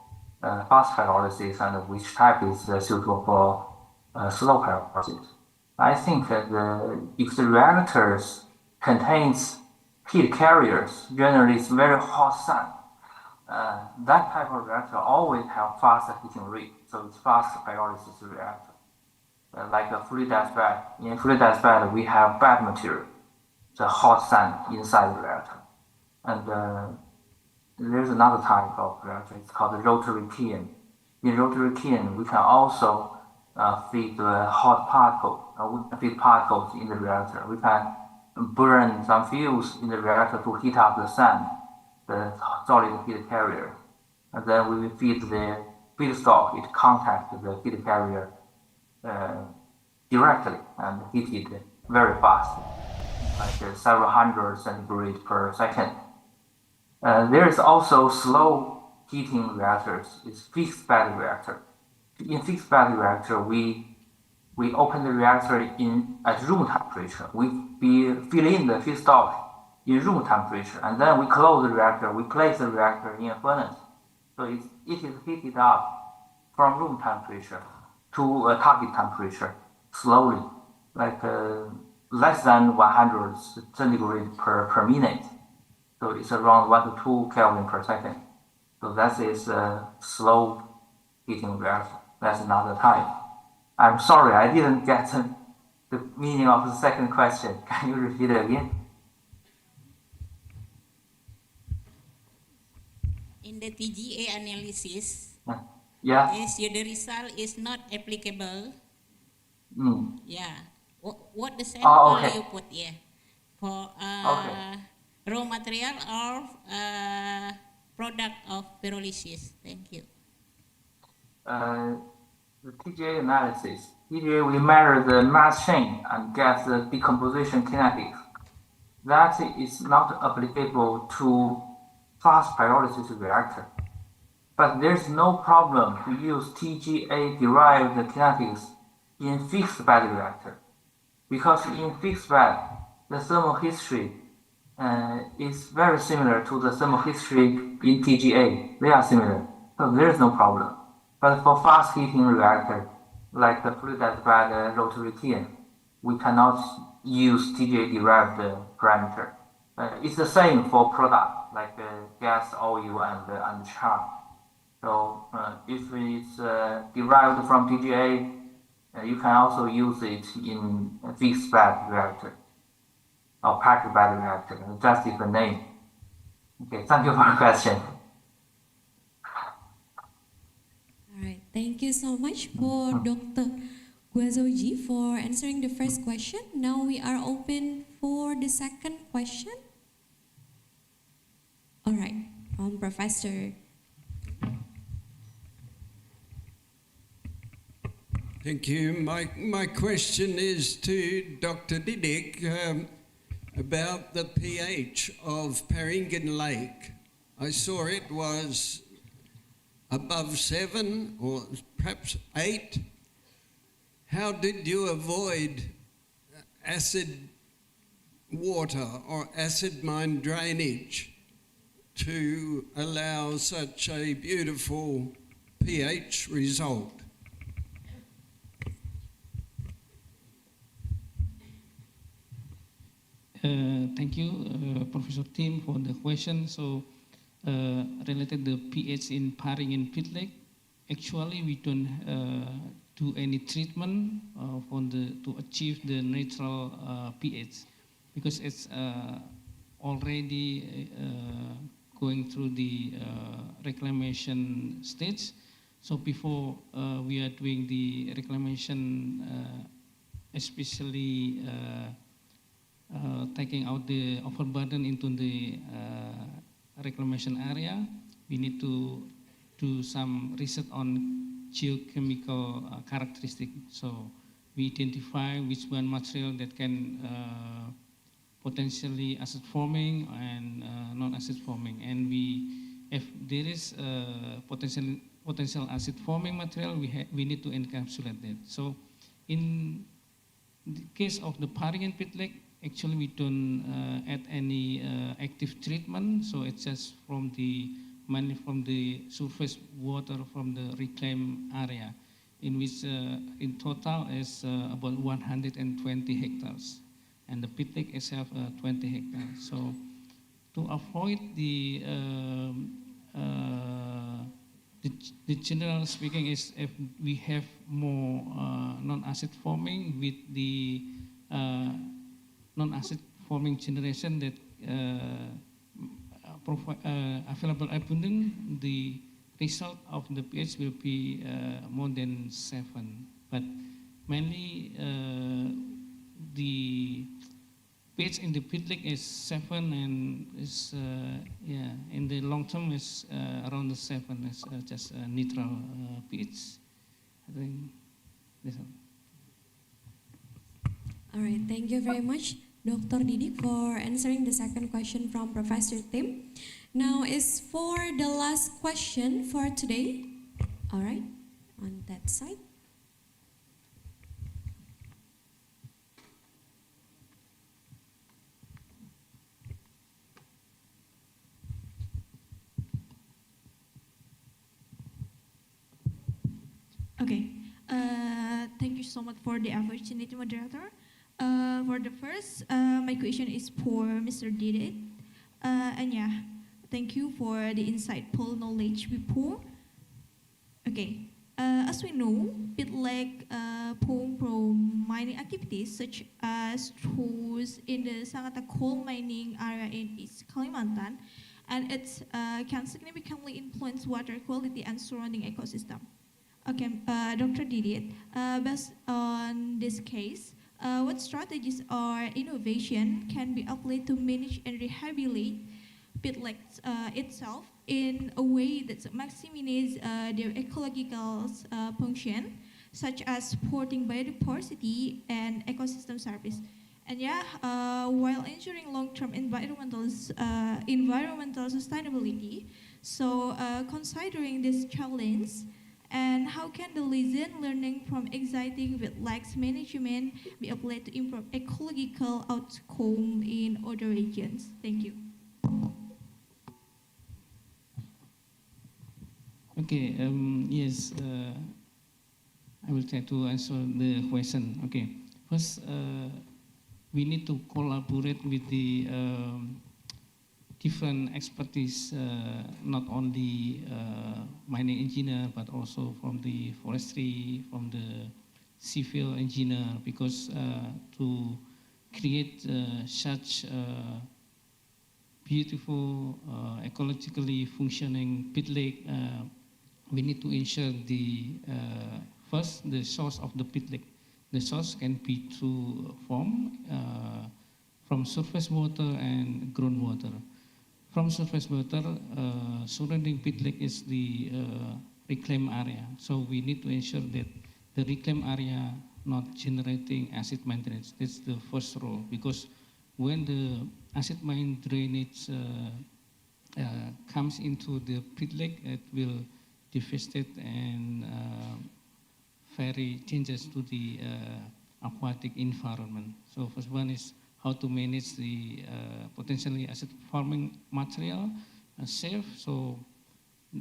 fast pyrolysis and which type is suitable for slow pyrolysis? I think that if the reactors contains heat carriers, generally it's very hot sun, that type of reactor always have fast heating rate, so it's fast pyrolysis reactor. Like a fluidized bed. In fluidized bed, we have bed material, the hot sand inside the reactor. And there's another type of reactor, it's called the rotary kiln. In rotary kiln, we can also feed hot particles, we can feed particles in the reactor. We can burn some fuels in the reactor to heat up the sand, the solid heat carrier. And then we will feed the feedstock, it contacts the heat carrier directly and heat it very fast, like several hundred centigrade per second. There is also slow heating reactors, it's fixed bed reactor. In fixed bed reactor, we open the reactor at room temperature. We fill in the feedstock in room temperature, and then we close the reactor. We place the reactor in a furnace. So it is heated up from room temperature to a target temperature slowly, like less than 100 centigrade per minute. So it's around 1 to 2 Kelvin per second. So that is a slow heating reactor. That's another type. I'm sorry, I didn't get the meaning of the second question. Can you repeat it again? In the TGA analysis, yeah. The result is not applicable. Mm. Yeah. What the sample okay. you put here for raw material or product of pyrolysis? Thank you. The TGA analysis. TGA, we measure the mass change and get the decomposition kinetics. That is not applicable to fast pyrolysis reactor. But there's no problem to use TGA-derived kinetics in fixed bed reactor. Because in fixed bed, the thermal history is very similar to the thermal history in TGA. They are similar, so there is no problem. But for fast heating reactor, like the fluidized bed rotary kiln, we cannot use TGA-derived parameter. It's the same for product like gas, oil, and char. So if it's derived from TGA, you can also use it in a fixed bed reactor or packed bed reactor, just different name. Okay, thank you for the question. All right, thank you so much for Dr. Guazoji for answering the first question. Now we are open for the second question. All right, from Professor. Thank you. My question is to Dr. Didik about the pH of Paringin Lake. I saw it was above 7 or perhaps 8. How did you avoid acid water or acid mine drainage to allow such a beautiful pH result? Thank you, Professor Tim, for the question. So, related the pH in Paringin Pit Lake, actually we don't do any treatment to achieve the natural pH, because it's already going through the reclamation stage. So before we are doing the reclamation, especially taking out the overburden into the reclamation area, we need to do some research on geochemical characteristic. So we identify which one material that can potentially acid forming and non-acid forming. And if there is potential acid forming material, we need to encapsulate that. So in the case of the Paringin Pit Lake, actually we don't add any active treatment. So it's just mainly from the surface water from the reclaimed area, in which in total is about 120 hectares, and the pit lake itself 20 hectares. So to avoid the general speaking is if we have more non-acid forming with the non-acid forming generation that available abundant, the result of the pH will be more than 7. But mainly the pH in the pit lake is 7, and is in the long term is around the 7. It's just a neutral pH. I think that's all. All right, thank you very much, Dr. Didik, for answering the second question from Professor Tim. Now is for the last question for today. All right, on that side. Okay, thank you so much for the opportunity, moderator. For the first, my question is for Mr. Didik. And yeah, thank you for the insightful knowledge before. Okay, as we know, pit lake prone from mining activities such as those in the Sangatta coal mining area in East Kalimantan, and it can significantly influence water quality and surrounding ecosystem. Okay, Dr. Didik, based on this case, what strategies or innovation can be applied to manage and rehabilitate pit lakes itself in a way that maximizes their ecological function, such as supporting biodiversity and ecosystem service? And yeah, while ensuring long-term environmental sustainability. So considering this challenge, And how can the lesson learning from exciting with lax management be applied to improve ecological outcome in other regions? Thank you. Okay, yes, I will try to answer the question. Okay, first, we need to collaborate with the different expertise, not only mining engineer, but also from the forestry, from the civil engineer, because to create such beautiful, ecologically functioning pit lake, we need to ensure the first the source of the pit lake. The source can be two forms, from surface water and groundwater. From surface water, surrounding pit lake is the reclaimed area. So we need to ensure that the reclaimed area not generating acid mine drainage. That's the first rule, because when the acid mine drainage comes into the pit lake, it will devastate and very changes to the aquatic environment. So first one is how to manage the potentially acid forming material safe. So,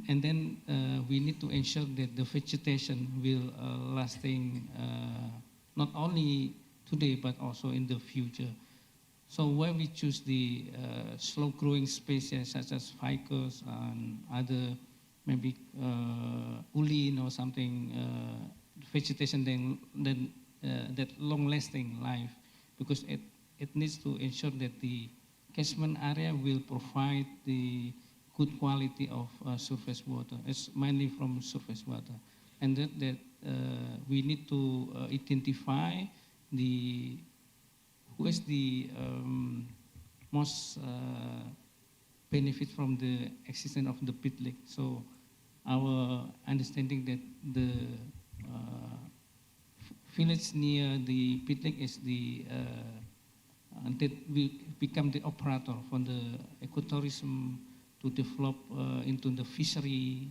and then we need to ensure that the vegetation will lasting not only today but also in the future. So when we choose the slow growing species such as ficus and other maybe uline or something, vegetation then that long lasting life, because it needs to ensure that the catchment area will provide the good quality of surface water. It's mainly from surface water, and that we need to identify the who is the most benefit from the existence of the pit lake. So our understanding that the village near the pit lake is the that will become the operator for the ecotourism to develop into the fishery.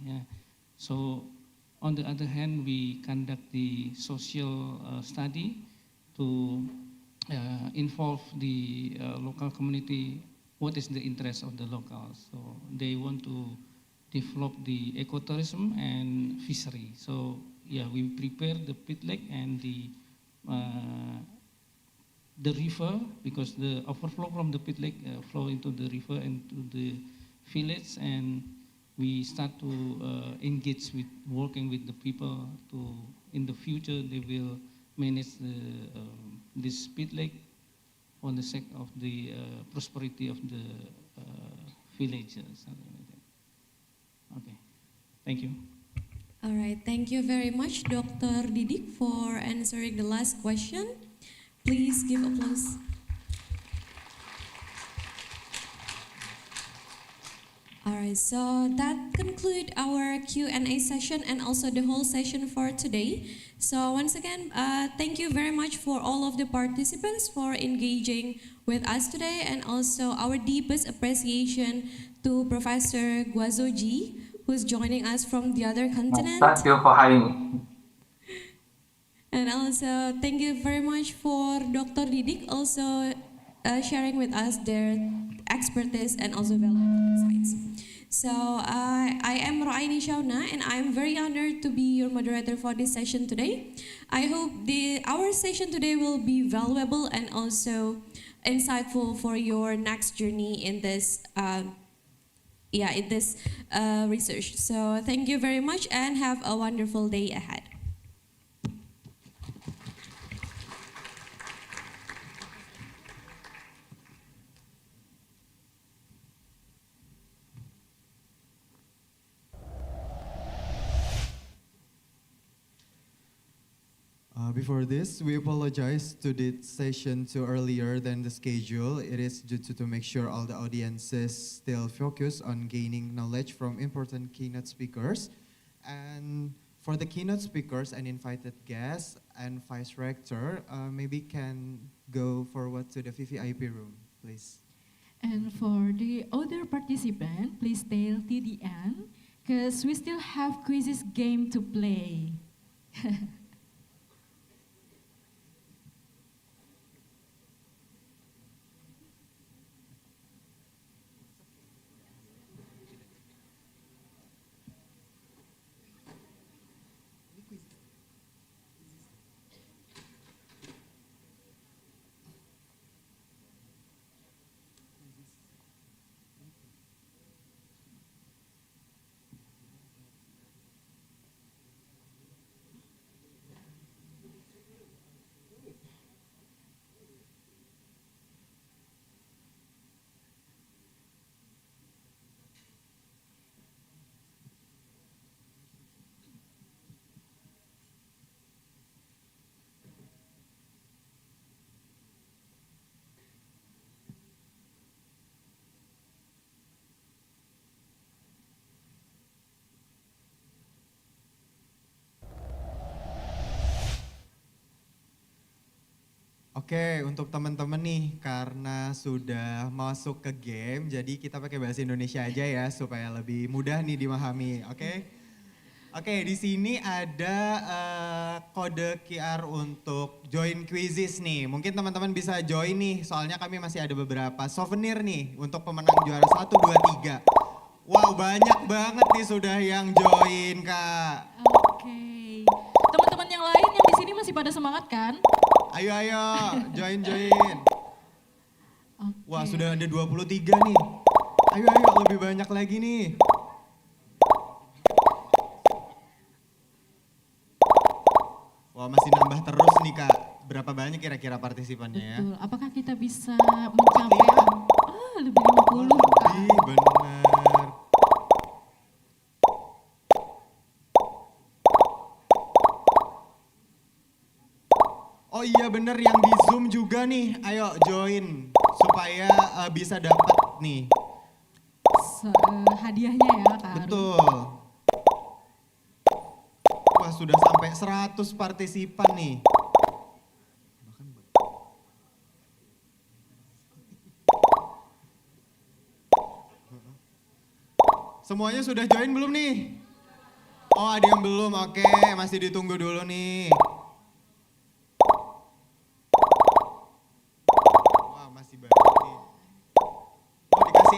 So on the other hand, we conduct the social study to involve the local community. What is the interest of the locals? So they want to develop the ecotourism and fishery. So yeah, we prepare the pit lake and the river, because the overflow from the pit lake flow into the river and to the village, and we start to engage with working with the people to in the future they will manage this pit lake for the sake of the prosperity of the village. Something like that. Okay, thank you. All right, thank you very much, Dr. Didik, for answering the last question. Please give applause. All right, so that concludes our Q&A session and also the whole session for today. So once again, thank you very much for all of the participants for engaging with us today, and also our deepest appreciation to Professor Guazoji, who's joining us from the other continent. Thank you for having me. And also thank you very much for Dr. Didik also sharing with us their expertise and also valuable insights. So I am Roaini Shauna, and I am very honored to be your moderator for this session today. I hope our session today will be valuable and also insightful for your next journey in this research. So thank you very much and have a wonderful day ahead. Before this, we apologize to the session too earlier than the schedule. It is due to make sure all the audiences still focus on gaining knowledge from important keynote speakers. And for the keynote speakers and invited guests and Vice Rector, maybe can go forward to the VVIP room, please. And for the other participant, please stay till the end. because we still have quizzes game to play. Oke, untuk teman-teman nih, karena sudah masuk ke game, jadi kita pakai bahasa Indonesia aja ya, supaya lebih mudah nih dimahami, oke? Oke, di sini ada kode QR untuk join quizzes nih. Mungkin teman-teman bisa join nih, soalnya kami masih ada beberapa souvenir nih untuk pemenang juara 1, 2, 3. Wow, banyak banget nih sudah yang join, Kak. Oke. Teman-teman yang lain yang di sini masih pada semangat kan? Ayo, join. Wah, sudah ada 23 nih. Ayo, lebih banyak lagi nih. Wah, masih nambah terus nih, Kak. Berapa banyak kira-kira partisipannya ya? Betul. Apakah kita bisa mencapai lebih 50? Lebih, benar. Oh iya bener, yang di Zoom juga nih, ayo join supaya bisa dapat nih. Hadiahnya ya Kak. Betul. Wah sudah sampai 100 partisipan nih. Semuanya sudah join belum nih? Oh ada yang belum, oke masih ditunggu dulu nih.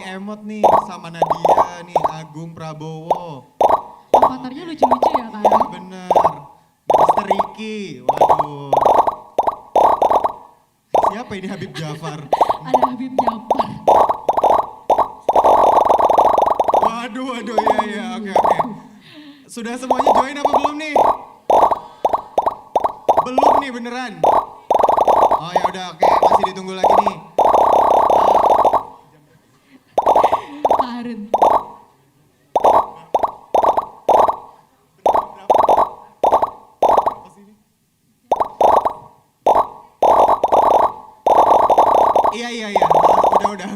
Emot nih sama Nadia nih, Agung Prabowo. Avatarnya lucu-lucu ya Kak? Iya bener. Mister Ricky, waduh. Siapa ini Habib Jafar? Ada Habib Jafar. Waduh, iya, oke. Sudah semuanya join apa belum nih? Belum nih beneran. Oh ya udah oke, masih ditunggu lagi nih. Karen. Iya. Udah.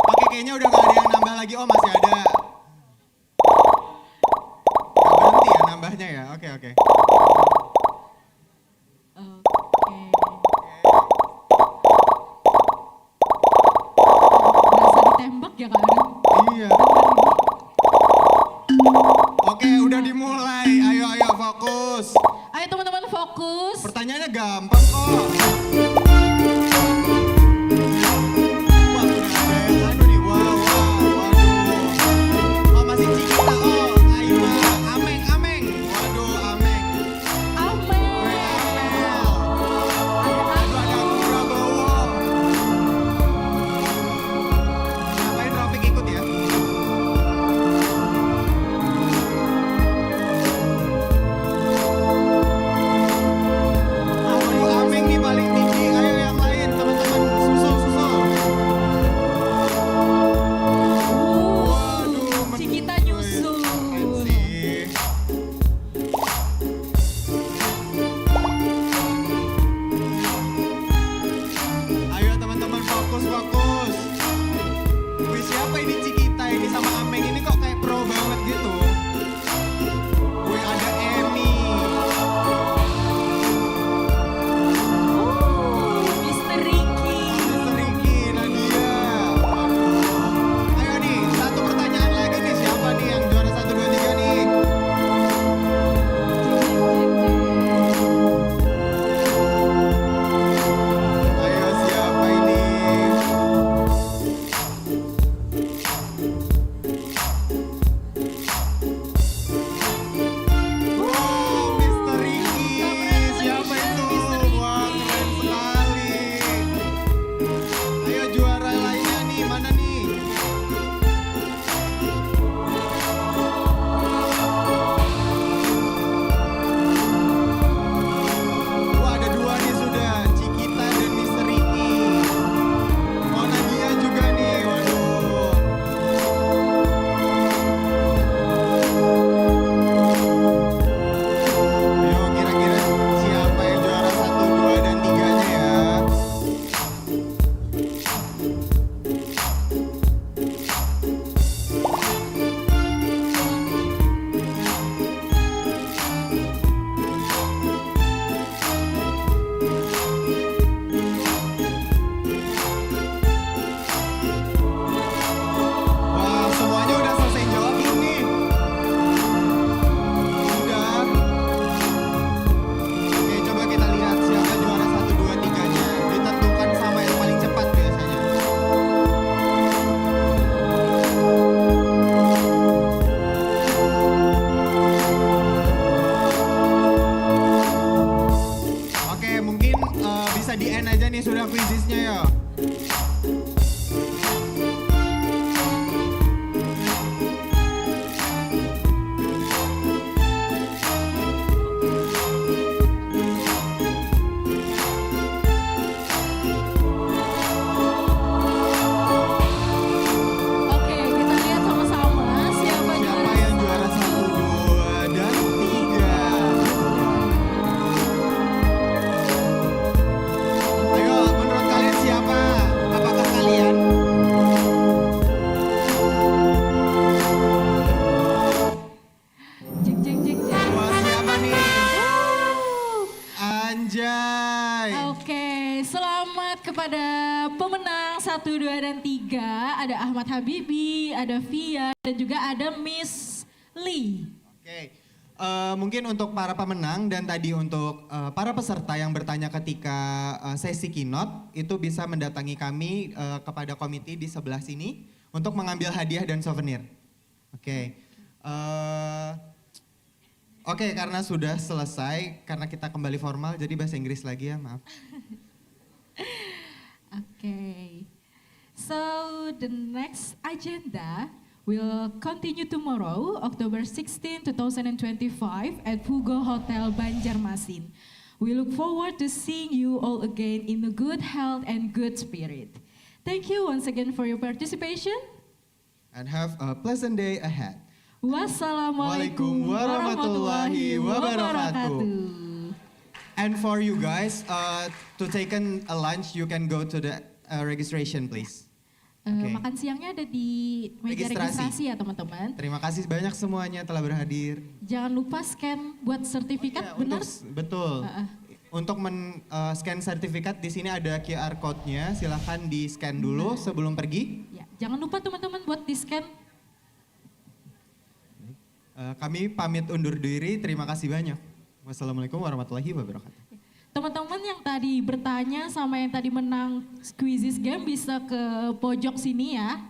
Oke, kayaknya udah gak ada yang nambah lagi. Oh, masih ada. Gak berhenti ya nambahnya ya? Oke. Berasa ditembak ya Kak? Iya. Oke, udah dimulai. Ayo fokus. Ayo teman-teman fokus. Pertanyaannya gampang kok. Paling tinggi. 1, 2, dan 3. Ada Ahmad Habibi, ada Via, dan juga ada Miss Lee. Oke, mungkin untuk para pemenang dan tadi untuk para peserta yang bertanya ketika sesi keynote, itu bisa mendatangi kami kepada komite di sebelah sini untuk mengambil hadiah dan souvenir. Oke. Oke, karena sudah selesai, karena kita kembali formal, jadi bahasa Inggris lagi ya, maaf. Okay, so the next agenda will continue tomorrow, October 16, 2025 at Pugo Hotel Banjarmasin. We look forward to seeing you all again in a good health and good spirit. Thank you once again for your participation. And have a pleasant day ahead. Wassalamualaikum warahmatullahi wabarakatuh. And for you guys, to take a lunch, you can go to the registration, please. Makan siangnya ada di meja registrasi ya teman-teman. Terima kasih banyak semuanya telah berhadir. Jangan lupa scan buat sertifikat, benar? Betul. Untuk scan sertifikat di sini ada QR code-nya. Silahkan di scan dulu sebelum pergi. Ya, jangan lupa teman-teman buat di scan. Kami pamit undur diri. Terima kasih banyak. Wassalamualaikum warahmatullahi wabarakatuh. Teman-teman yang tadi bertanya sama yang tadi menang quizzes game bisa ke pojok sini ya.